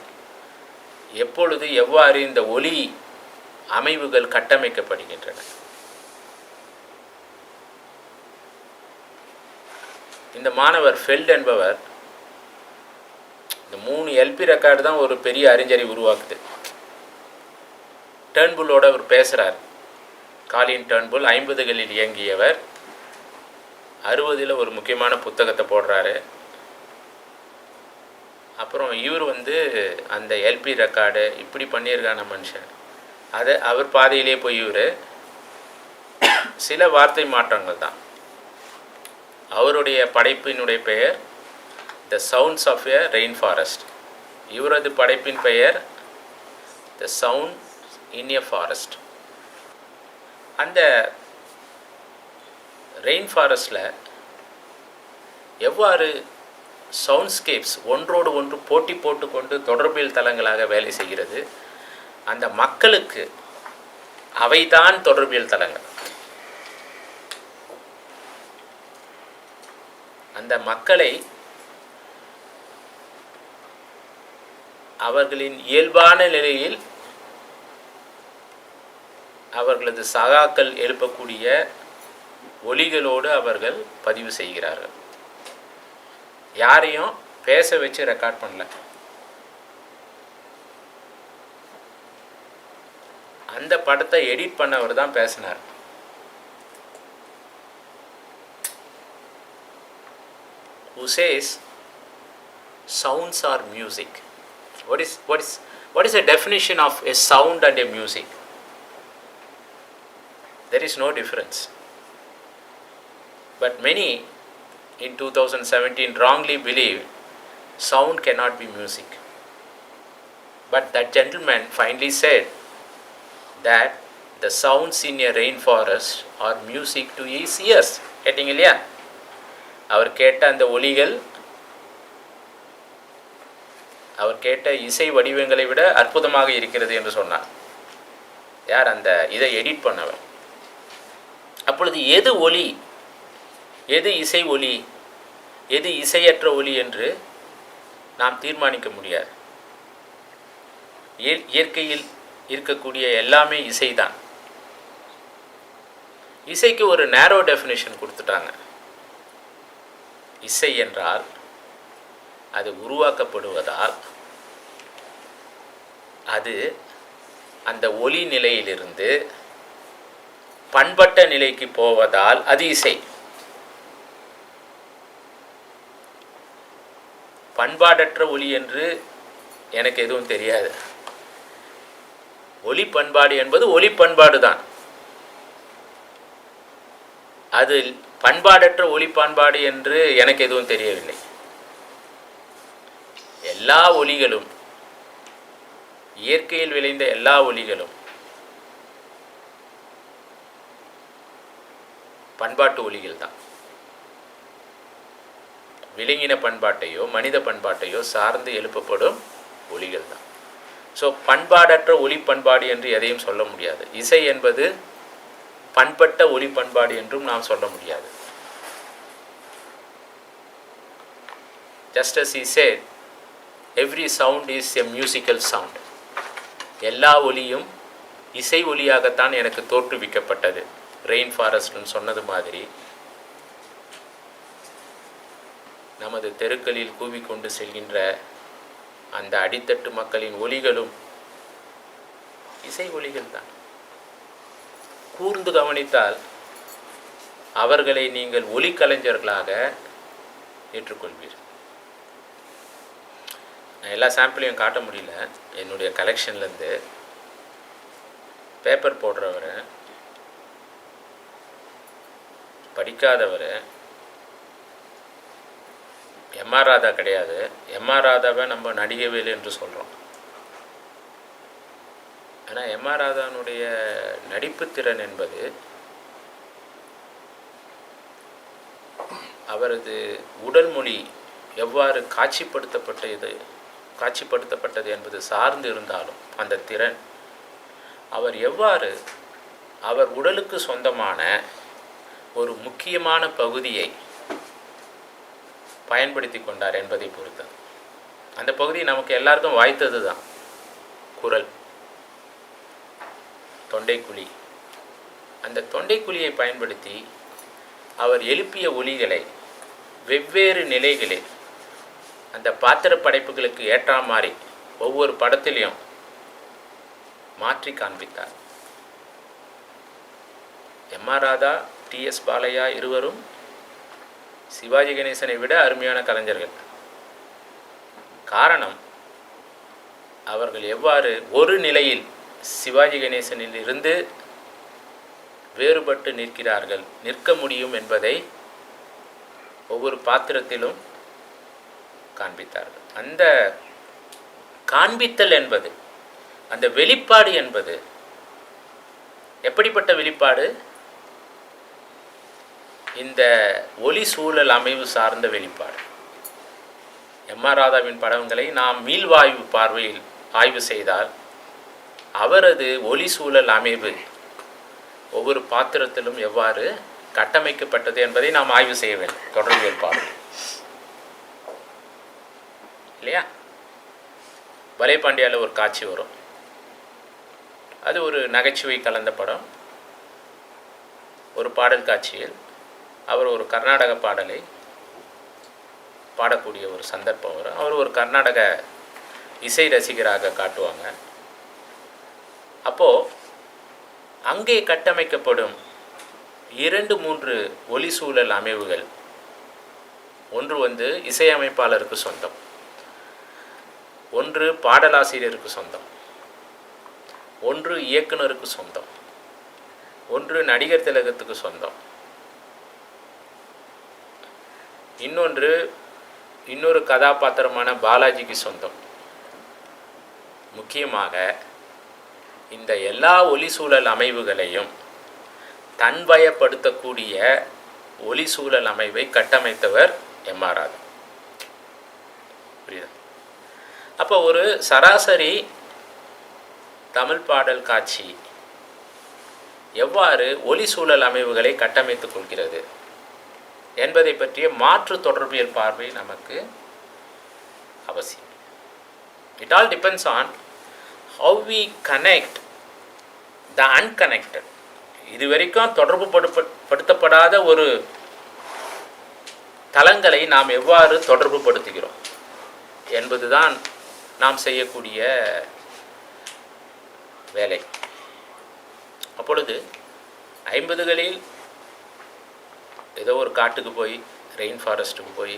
எப்பொழுது எவ்வாறு இந்த ஒலி அமைவுகள் கட்டமைக்கப்படுகின்றன. இந்த மாணவர் ஃபெல்ட் என்பவர் இந்த 3 எல்பி ரெக்கார்டு தான் ஒரு பெரிய அறிஞரை உருவாக்குது. டர்ன்புல்லோட அவர் பேசுகிறார். காலின் டர்ன்புல் 50களில் இயங்கியவர். 60ல் ஒரு முக்கியமான புத்தகத்தை போடுறாரு. அப்புறம் இவர் அந்த எல்பி ரெக்கார்டு இப்படி பண்ணியிருக்கான மனுஷன், அதை அவர் பாதையிலே போய் இவர் சில வார்த்தை மாற்றங்கள் தான். அவருடைய படைப்பினுடைய பெயர் the sounds of a rain forest. இவரது படைப்பின் பெயர் the sound in a forest. அந்த ரெயின் ஃபாரஸ்டில் எவ்வாறு சவுண்ட்ஸ்கேப்ஸ் ஒன்றோடு ஒன்று போட்டி போட்டுக்கொண்டு தொடர்பியல் தளங்களாக வேலை செய்கிறது, அந்த மக்களுக்கு அவைதான் தொடர்பியல் தளங்கள். அந்த மக்களை அவர்களின் இயல்பான நிலையில் அவர்களது சகாக்கள் எழுப்பக்கூடிய ஒலிகளோடு அவர்கள் பதிவு செய்கிறார்கள். யாரையும் பேச வச்சு ரெக்கார்ட் பண்ணல. அந்த படத்தை எடிட் பண்ணவர் தான் பேசினார். Who says sounds are music? What is the definition of a sound and a music? There is no difference. But many in 2017 wrongly believe sound cannot be music. But that gentleman finally said that the sounds in a rainforest are music to his ears. Getting இல்லையா? அவர் கேட்ட அந்த ஒலிகள், அவர் கேட்ட இசை வடிவங்களை விட அற்புதமாக இருக்கிறது என்று சொன்னார். யார்? அந்த இதை எடிட் பண்ணவர். அப்பொழுது எது ஒலி, எது இசை ஒலி, எது இசையற்ற ஒலி என்று நாம் தீர்மானிக்க முடியாது. இயற்கையில் இருக்கக்கூடிய எல்லாமே இசைதான். இசைக்கு ஒரு நேரோ டெஃபினிஷன் கொடுத்துட்டாங்க. இசை என்றால் அது உருவாக்கப்படுவதால், அது அந்த ஒலி நிலையிலிருந்து பண்பட்ட நிலைக்கு போவதால் அது இசை. பண்பாடற்ற ஒலி என்று எனக்கு எதுவும் தெரியாது. ஒலி பண்பாடு என்பது ஒலி பண்பாடு தான். அது பண்பாடற்ற ஒலி பண்பாடு என்று எனக்கு எதுவும் தெரியவில்லை. எல்லா ஒலிகளும், இயற்கையில் விளைந்த எல்லா ஒலிகளும் பண்பாட்டு ஒலிகள் தான். விலங்கின பண்பாட்டையோ மனித பண்பாட்டையோ சார்ந்து எழுப்பப்படும் ஒலிகள் தான். ஸோ பண்பாடற்ற ஒலி பண்பாடு என்று எதையும் சொல்ல முடியாது. இசை என்பது பண்பட்ட ஒலி பண்பாடு என்றும் நாம் சொல்ல முடியாது. Just as he said, every sound is a musical sound. எல்லா ஒலியும் இசை ஒலியாகத்தான் எனக்கு தோற்றுவிக்கப்பட்டது. ரெயின் ஃபாரஸ்ட்னு சொன்னது மாதிரி நமது தெருக்களில் கூவிக்கொண்டு செல்கின்ற அந்த அடித்தட்டு மக்களின் ஒலிகளும் இசை ஒலிகள் தான். கூர்ந்து கவனித்தால் அவர்களை நீங்கள் ஒலிக்கலைஞர்களாக ஏற்றுக்கொள்வீர்கள். நான் எல்லா சாம்பிளையும் காட்ட முடியல. என்னுடைய கலெக்ஷன்லேருந்து பேப்பர் போடுறவர், படிக்காதவர், எம்ஆர் ராதா கிடையாது. எம்ஆர் ராதாவை நம்ம நடிகவேலு என்று சொல்கிறோம். ஆனால் எம்ஆர் ராதானுடைய நடிப்பு திறன் என்பது அவரது உடல் மொழி எவ்வாறு காட்சிப்படுத்தப்பட்டது என்பது சார்ந்து இருந்தாலும் அந்த திறன், அவர் எவ்வாறு அவர் உடலுக்கு சொந்தமான ஒரு முக்கியமான பகுதியை பயன்படுத்தி கொண்டார் என்பதை பொறுத்தது. அந்த பகுதி நமக்கு எல்லாருக்கும் வாய்த்தது தான். குரல், தொண்டைக்குழி. அந்த தொண்டைக்குழியை பயன்படுத்தி அவர் எழுப்பிய ஒலிகளை வெவ்வேறு நிலைகளில் அந்த பாத்திர படைப்புகளுக்கு ஏற்ற மாதிரி ஒவ்வொரு படத்திலையும் மாற்றி காண்பித்தார். எம்.ஆர். ராதா, டி.எஸ். பாலையா இருவரும் சிவாஜி கணேசனை விட அருமையான கலைஞர்கள். காரணம், அவர்கள் எவ்வாறு ஒரு நிலையில் சிவாஜி கணேசனில் இருந்து வேறுபட்டு நிற்க முடியும் என்பதை ஒவ்வொரு பாத்திரத்திலும் காண்பித்தார்கள். அந்த காண்பித்தல் என்பது, அந்த வெளிப்பாடு என்பது எப்படிப்பட்ட வெளிப்பாடு? இந்த ஒலி சூழல் அமைவு சார்ந்த வெளிப்பாடு. எம்.ஆர். ராதாவின் படங்களை நாம் மீள்வாய்வு பார்வையில் ஆய்வு செய்தால் அவரது ஒலி சூழல் அமைவு ஒவ்வொரு பாத்திரத்திலும் எவ்வாறு கட்டமைக்கப்பட்டது என்பதை நாம் ஆய்வு செய்ய வேண்டும். தொடர்பியல் பார்வை இல்லையா? பலே பாண்டியாவில் ஒரு காட்சி வரும். அது ஒரு நகைச்சுவை கலந்த படம். ஒரு பாடல் காட்சியில் அவர் ஒரு கர்நாடக பாடலை பாடக்கூடிய ஒரு சந்தர்ப்பம் வரும். அவர் ஒரு கர்நாடக இசை ரசிகராக காட்டுவாங்க. அப்போது அங்கே கட்டமைக்கப்படும் 2-3 ஒலி சூழல் அமைவுகள், ஒன்று இசையமைப்பாளருக்கு சொந்தம், ஒன்று பாடலாசிரியருக்கு சொந்தம், ஒன்று இயக்குனருக்கு சொந்தம், ஒன்று நடிகர் திலகத்துக்கு சொந்தம், இன்னொரு கதாபாத்திரமான பாலாஜிக்கு சொந்தம். முக்கியமாக இந்த எல்லா ஒலி சூழல் அமைவுகளையும் தன்வயப்படுத்தக்கூடிய ஒலி சூழல் அமைவை கட்டமைத்தவர் எம்.ஆர். ராதா. புரியுதா? அப்போ ஒரு சராசரி தமிழ் பாடல் காட்சி எவ்வாறு ஒலி சூழல் அமைவுகளை கட்டமைத்துக் கொள்கிறது என்பதை பற்றிய மாற்று தொடர்பியல் பார்வை நமக்கு அவசியம். It all depends on how we connect the unconnected. இதுவரைக்கும் தொடர்பு படுத்தப்படாத ஒரு தளங்களை நாம் எவ்வாறு தொடர்பு படுத்துகிறோம் என்பதுதான் நாம் செய்யக்கூடிய வேலை. அப்பொழுது 50களில் ஏதோ ஒரு காட்டுக்கு போய், ரெயின் ஃபாரஸ்ட்டுக்கு போய்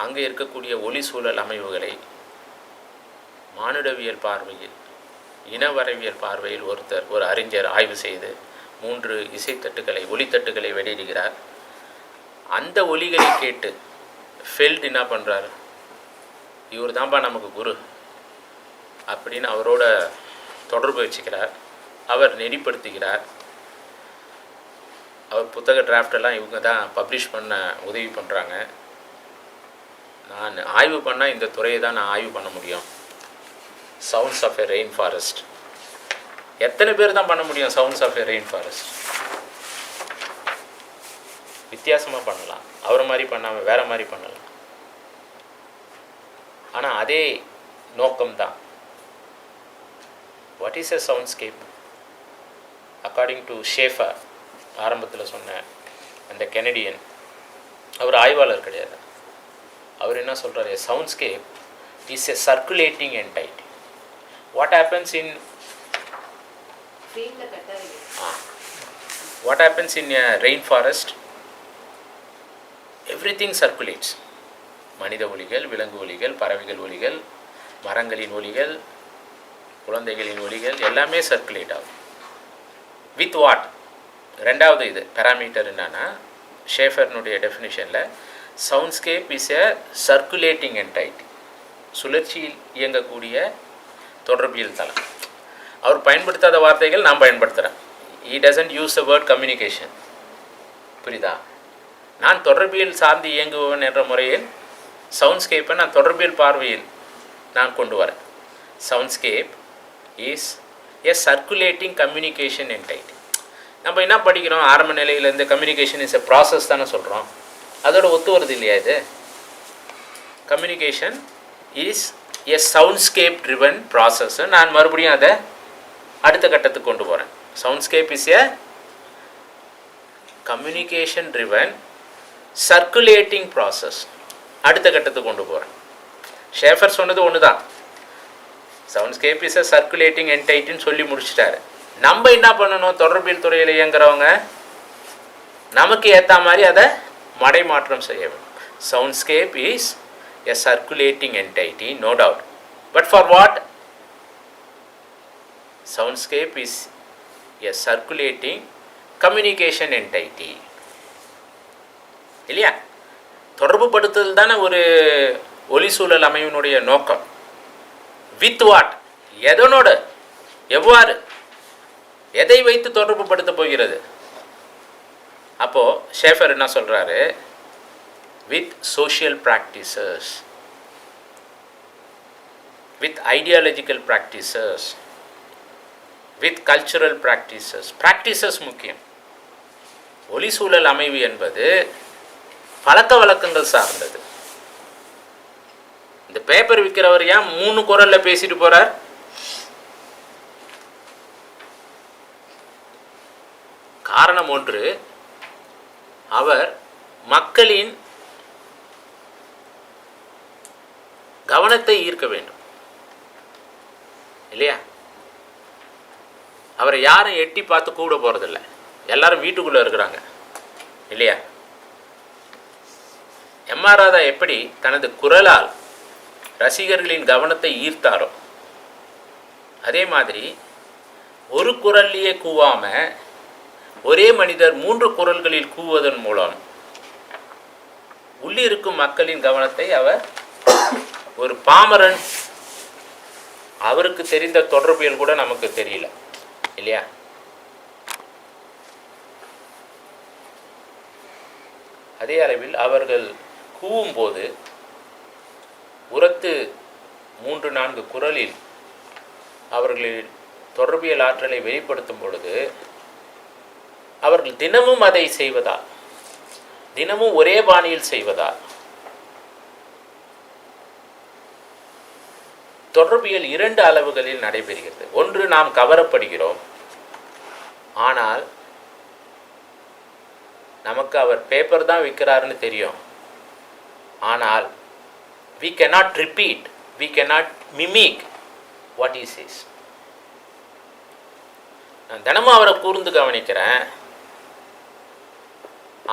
அங்கே இருக்கக்கூடிய ஒலி சூழல் அமைவுகளை மானுடவியல் பார்வையில், இனவரவியல் பார்வையில் ஒரு அறிஞர் ஆய்வு செய்து 3 இசைத்தட்டுகளை, ஒலித்தட்டுகளை வெளியிடுகிறார். அந்த ஒலிகளை கேட்டு ஃபெல்ட் என்ன பண்ணுறார்? இவர் தான்ப்பா நமக்கு குரு அப்படின்னு அவரோட தொடர்பு வச்சுக்கிறார். அவர் நெறிப்படுத்துகிறார். அவர் புத்தக டிராஃப்டெல்லாம் இவங்க தான் பப்ளிஷ் பண்ண உதவி பண்ணுறாங்க. நான் ஆய்வு பண்ணால் இந்த துறையை தான் நான் ஆய்வு பண்ண முடியும். Sounds of a rain forest எத்தனை பேர் தான் பண்ண முடியும்? Sounds of a rain forest வித்தியாசமாக பண்ணலாம். அவரை மாதிரி பண்ணாமல் வேறு மாதிரி பண்ணலாம். ஆனால் அதே நோக்கம்தான். What is a soundscape? According to Schafer, ஆரம்பத்தில் சொன்ன அந்த கெனடியன், அவர் ஆய்வாளர் கிடையாது. அவர் என்ன சொல்கிறார்? A soundscape is a circulating entity. What happens in a rainforest? Everything circulates. மனித ஒலிகள், விலங்கு ஒலிகள், பறவைகள் ஒலிகள், மரங்களின் ஒலிகள், குழந்தைகளின் ஒலிகள் எல்லாமே சர்க்குலேட் ஆகும். With what? ரெண்டாவது இது பேராமீட்டர் என்னன்னா, ஷேஃபர்னுடைய டெஃபினிஷனில் soundscape is a circulating entity, சுழற்சியில் இயங்கக்கூடிய தொடர்பியல் தளம். அவர் பயன்படுத்தாத வார்த்தைகள் நாம் பயன்படுத்துகிறோம். He doesn't use the word communication. புரியுதா? நான் தொடர்பியல் சார்ந்து இயங்குபவன் என்ற முறையில் சவுண்ட்ஸ்கேப்பை நான் தொடர்பியல் பார்வையில் நான் கொண்டு வரேன். Soundscape is a circulating communication entity. நம்ம என்ன படிக்கிறோம் ஆரம்ப நிலையிலேருந்து கம்யூனிகேஷன் இஸ் எ ப்ராசஸ் தானே சொல்கிறோம். அதோட ஒத்து வருது இல்லையா இது? Communication is a soundscape driven process. நான் மறுபடியும் அதை அடுத்த கட்டத்துக்கு கொண்டு போகிறேன். Soundscape is a communication driven circulating process. அடுத்த கட்டத்துக்கு கொண்டு போகிறேன். ஷேஃபர் சொன்னது ஒன்று தான், சவுண்ட்ஸ்கேப் இஸ் எ சர்க்குலேட்டிங் என்டைட்டின்னு சொல்லி முடிச்சிட்டாரு. நம்ம என்ன பண்ணணும்? தொடர்பியல் துறையில் இயங்குறவங்க நமக்கு ஏற்ற மாதிரி அதை மடைமாற்றம் செய்ய வேண்டும். Soundscape is a circulating entity, no doubt. But for what? Soundscape is a circulating communication entity இல்லையா? தொடர்பு படுத்துதல் தானே ஒரு ஒலி சூழல் அமைவினுடைய நோக்கம். With what? எதனோட, எவ்வாறு, எதை வைத்து தொடர்பு படுத்த போகிறது? அப்போது ஷேஃபர் என்ன சொல்கிறாரு? With social practices, with ideological practices, with cultural practices. Practices முக்கியம். ஒலி சூழல் அமைவு என்பது பழக்க வழக்கங்கள் சார்ந்தது. இந்த பேப்பர் விற்கிறவர் ஏன் 3 குரலில் பேசிட்டு போகிறார்? காரணம் ஒன்று, அவர் மக்களின் கவனத்தை ஈர்க்க வேண்டும் இல்லையா? அவரை யாரும் எட்டி பார்த்து கூட போகிறதில்ல, எல்லாரும் வீட்டுக்குள்ளே இருக்கிறாங்க இல்லையா? எம்.ஆர். ராதா எப்படி தனது குரலால் ரசிகர்களின் கவனத்தை ஈர்த்தாரோ, அதே மாதிரி ஒரு குரல்லையே கூவாமல் ஒரே மனிதர் 3 குரல்களில் கூவுவதன் மூலம் உள்ளிருக்கும் மக்களின் கவனத்தை அவர், ஒரு பாமரன், அவருக்கு தெரிந்த தொடர்பியல் கூட நமக்கு தெரியல இல்லையா? அதே அளவில் அவர்கள் கூவும்போது உரத்து 3-4 குரலில் அவர்களின் தொடர்பியல் ஆற்றலை வெளிப்படுத்தும் பொழுது, அவர்கள் தினமும் அதை செய்வதால், தினமும் ஒரே பாணியில் செய்வதால் தொடர்பியல் 2 அளவுகளில் நடைபெறுகிறது. ஒன்று, நாம் கவரப்படுகிறோம், ஆனால் நமக்கு அவர் பேப்பர் தான் விற்கிறாருன்னு தெரியும், ஆனால் we cannot repeat, we cannot mimic what he says. நான் தினமும் அவரை கூர்ந்து கவனிக்கிறேன்,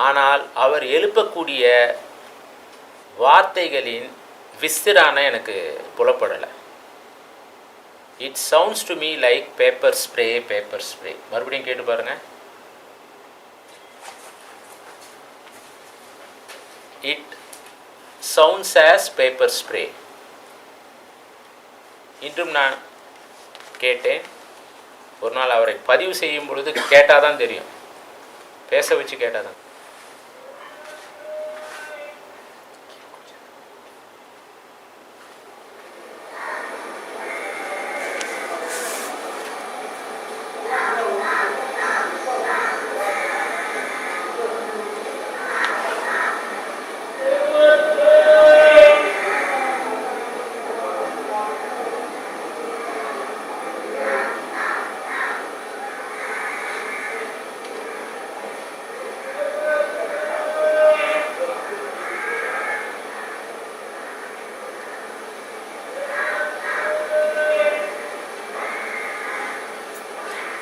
ஆனால் அவர் எழுப்பக்கூடிய வார்த்தைகளின் விஸ்திரான எனக்கு புலப்படலை. It sounds to me like paper spray, paper spray. மறுபடியும் கேட்டு பாருங்க. It sounds as paper spray. இன்றும் நான் கேட்டேன். ஒரு நாள் அவரை பதிவு செய்யும் பொழுது கேட்டால் தான் தெரியும், பேச வச்சு கேட்டால் தான்.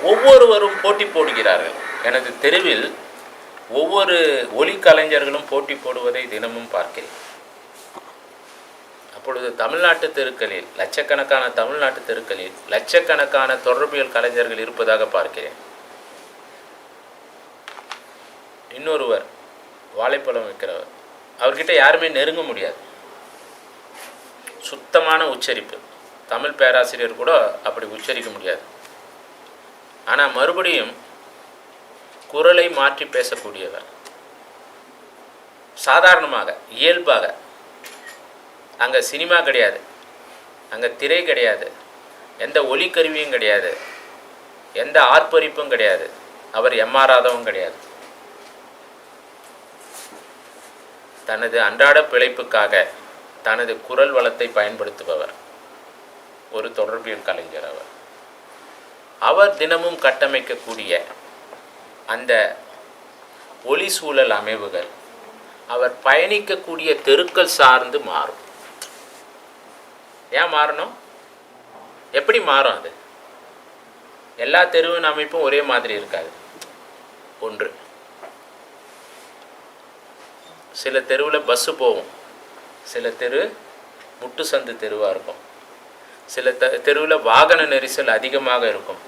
ஒவ்வொருவரும் போட்டி போடுகிறார்கள். எனது தெருவில் ஒவ்வொரு ஒலி கலைஞர்களும் போட்டி போடுவதை தினமும் பார்க்கிறேன். அப்பொழுது தமிழ்நாட்டு தெருக்களில், லட்சக்கணக்கான தமிழ்நாட்டு தெருக்களில் லட்சக்கணக்கான தொடர்பியல் கலைஞர்கள் இருப்பதாக பார்க்கிறேன். இன்னொருவர் வாழைப்பழம் விற்கிறவர், அவர்கிட்ட யாருமே நெருங்க முடியாது. சுத்தமான உச்சரிப்பு, தமிழ் பேராசிரியர் கூட அப்படி உச்சரிக்க முடியாது. ஆனால் மறுபடியும் குரலை மாற்றி பேசக்கூடியவர். சாதாரணமாக இயல்பாக. அங்கே சினிமா கிடையாது, அங்கே திரை கிடையாது, எந்த ஒலிக்கருவியும் கிடையாது, எந்த ஆர்ப்பரிப்பும் கிடையாது, அவர் எம்மாறாதவும் கிடையாது. தனது அன்றாட பிழைப்புக்காக தனது குரல் வளத்தை பயன்படுத்துபவர் ஒரு தொடர்பியல் கலைஞர். அவர் தினமும் கட்டமைக்கக்கூடிய அந்த ஒளி சூழல் அமைவுகள் அவர் பயணிக்கக்கூடிய தெருக்கள் சார்ந்து மாறும். ஏன் மாறணும்? எப்படி மாறும்? அது எல்லா தெருவின் அமைப்பும் ஒரே மாதிரி இருக்காது. ஒன்று, சில தெருவில் பஸ்ஸு போகும், சில தெரு முட்டு சந்து தெருவாக இருக்கும், சில தெருவில் வாகன நெரிசல் அதிகமாக இருக்கும்,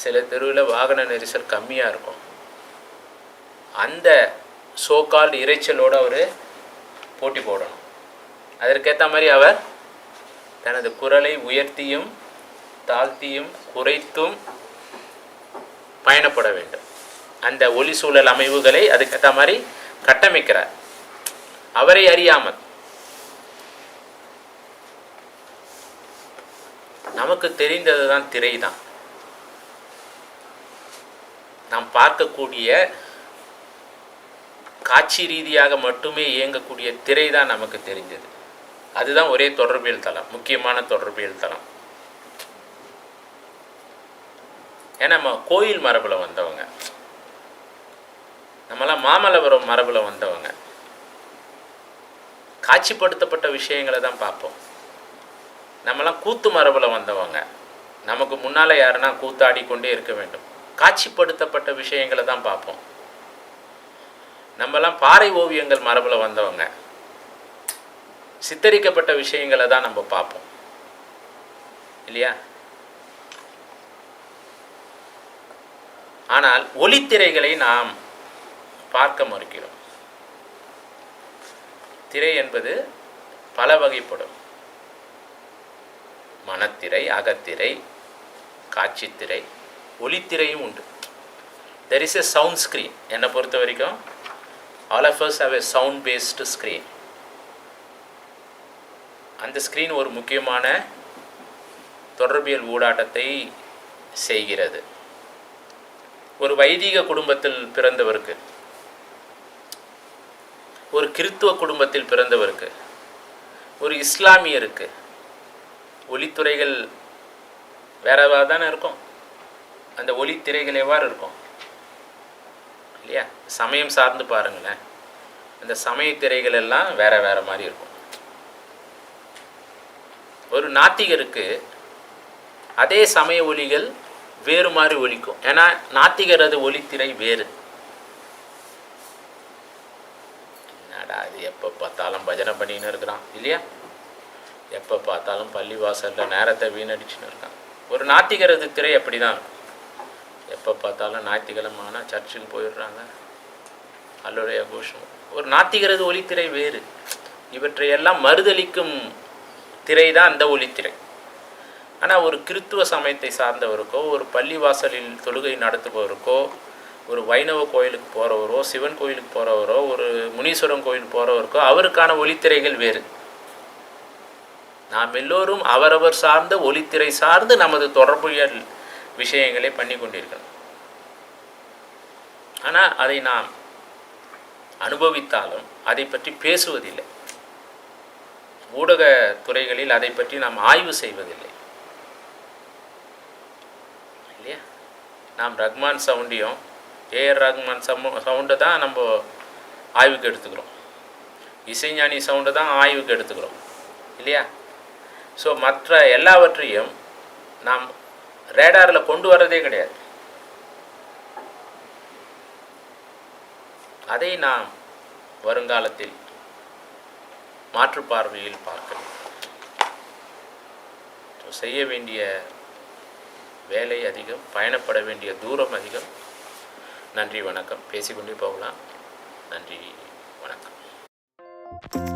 சில தெருவில் வாகன நெரிசல் கம்மியாக இருக்கும். அந்த சோக்கால் இறைச்சலோடு அவர் போட்டி போடணும். அதற்கேற்ற மாதிரி அவர் தனது குரலை உயர்த்தியும் தாழ்த்தியும் குறைத்தும் பயணப்பட வேண்டும். அந்த ஒலி சூழல் அமைவுகளை அதுக்கேற்ற மாதிரி கட்டமைக்கிறார், அவரை அறியாமல். நமக்கு தெரிந்தது தான் திரை தான். நாம் பார்க்கக்கூடிய காட்சி ரீதியாக மட்டுமே இயங்கக்கூடிய திரை தான் நமக்கு தெரிஞ்சது. அதுதான் ஒரே தொடர்பியல் தளம், முக்கியமான தொடர்பியல் தளம். ஏன்னா நம்ம கோயில் மரபில் வந்தவங்க, நம்மளாம் மாமல்லபுரம் மரபில் வந்தவங்க. காட்சிப்படுத்தப்பட்ட விஷயங்களை தான் பார்ப்போம். நம்மளாம் கூத்து மரபில் வந்தவங்க. நமக்கு முன்னால் யாருன்னா கூத்தாடி கொண்டே இருக்க வேண்டும். காட்சிப்படுத்தப்பட்ட விஷயங்களை தான் பார்ப்போம். நம்மலாம் பாறை ஓவியங்கள் மரபில் வந்தவங்க. சித்தரிக்கப்பட்ட விஷயங்களை தான் நம்ம பார்ப்போம், இல்லையா? ஆனால் ஒளித்திரைகளை நாம் பார்க்க மறுக்கிறோம். திரை என்பது பல வகைப்படும். மனத்திரை, அகத்திரை, காட்சித்திரை, ஒளித்திரையும் உண்டு. There is a sound screen. என்னை பொறுத்த வரைக்கும் all of us have a sound based screen. அந்த ஸ்க்ரீன் ஒரு முக்கியமான தொடர்பியல் ஊடாட்டத்தை செய்கிறது. ஒரு வைதிக குடும்பத்தில் பிறந்தவருக்கு, ஒரு கிறித்துவ குடும்பத்தில் பிறந்தவருக்கு, ஒரு இஸ்லாமியருக்கு ஒளித்துறைகள் வேறவாக தானே இருக்கும். அந்த ஒளித்திரைகள் எவ்வாறு இருக்கும், இல்லையா? சமயம் சார்ந்து பாருங்களேன், அந்த சமயத்திரைகள் எல்லாம் வேற வேற மாதிரி இருக்கும். ஒரு நாத்திகருக்கு அதே சமய ஒலிகள் வேறு மாதிரி ஒலிக்கும். ஏன்னா நாத்திகரது ஒளித்திரை வேறு. என்னடா அது, எப்போ பார்த்தாலும் பஜனை பண்ணின்னு இருக்கிறான், இல்லையா? எப்போ பார்த்தாலும் பள்ளி வாசலில் நேரத்தை வீணடிச்சுன்னு இருக்கான். ஒரு நாத்திகரது திரை அப்படி தான் இருக்கும். எப்போ பார்த்தாலும் ஞாயிற்றுக்கிழமான சர்ச்சுக்கு போயிடுறாங்க, அல்லோடைய கோஷம். ஒரு நாத்திகரது ஒளித்திரை வேறு. இவற்றையெல்லாம் மறுதளிக்கும் திரை தான் அந்த ஒளித்திரை. ஆனால் ஒரு கிறித்துவ சமயத்தை சார்ந்தவருக்கோ, ஒரு பள்ளிவாசலில் தொழுகை நடத்துபவருக்கோ, ஒரு வைணவ கோயிலுக்கு போகிறவரோ, சிவன் கோயிலுக்கு போகிறவரோ, ஒரு முனீஸ்வரன் கோயிலுக்கு போகிறவருக்கோ அவருக்கான ஒளித்திரைகள் வேறு. நாம் எல்லோரும் அவரவர் சார்ந்த ஒளித்திரை சார்ந்து நமது தொடர்புகள் விஷயங்களை பண்ணி கொண்டிருக்கணும். ஆனால் அதை நாம் அனுபவித்தாலும் அதை பற்றி பேசுவதில்லை. ஊடக துறைகளில் அதை பற்றி நாம் ஆய்வு செய்வதில்லை, இல்லையா? நாம் ரஹ்மான் சவுண்டையும் ஏஆர் ரஹ்மான் சவுண்டை தான் நம்ம ஆய்வுக்கு எடுத்துக்கிறோம். இசைஞானி சவுண்டை தான் ஆய்வுக்கு எடுத்துக்கிறோம், இல்லையா? ஸோ மற்ற எல்லாவற்றையும் நாம் ரேடாரில் கொண்டு வர்றதே கிடையாது. அதை நாம் வருங்காலத்தில் மாற்றுப்பார்வையில் பார்க்கணும். செய்ய வேண்டிய வேலை அதிகம், பயணப்பட வேண்டிய தூரம் அதிகம். நன்றி, வணக்கம். பேசிக்கொண்டே போகலாம். நன்றி, வணக்கம்.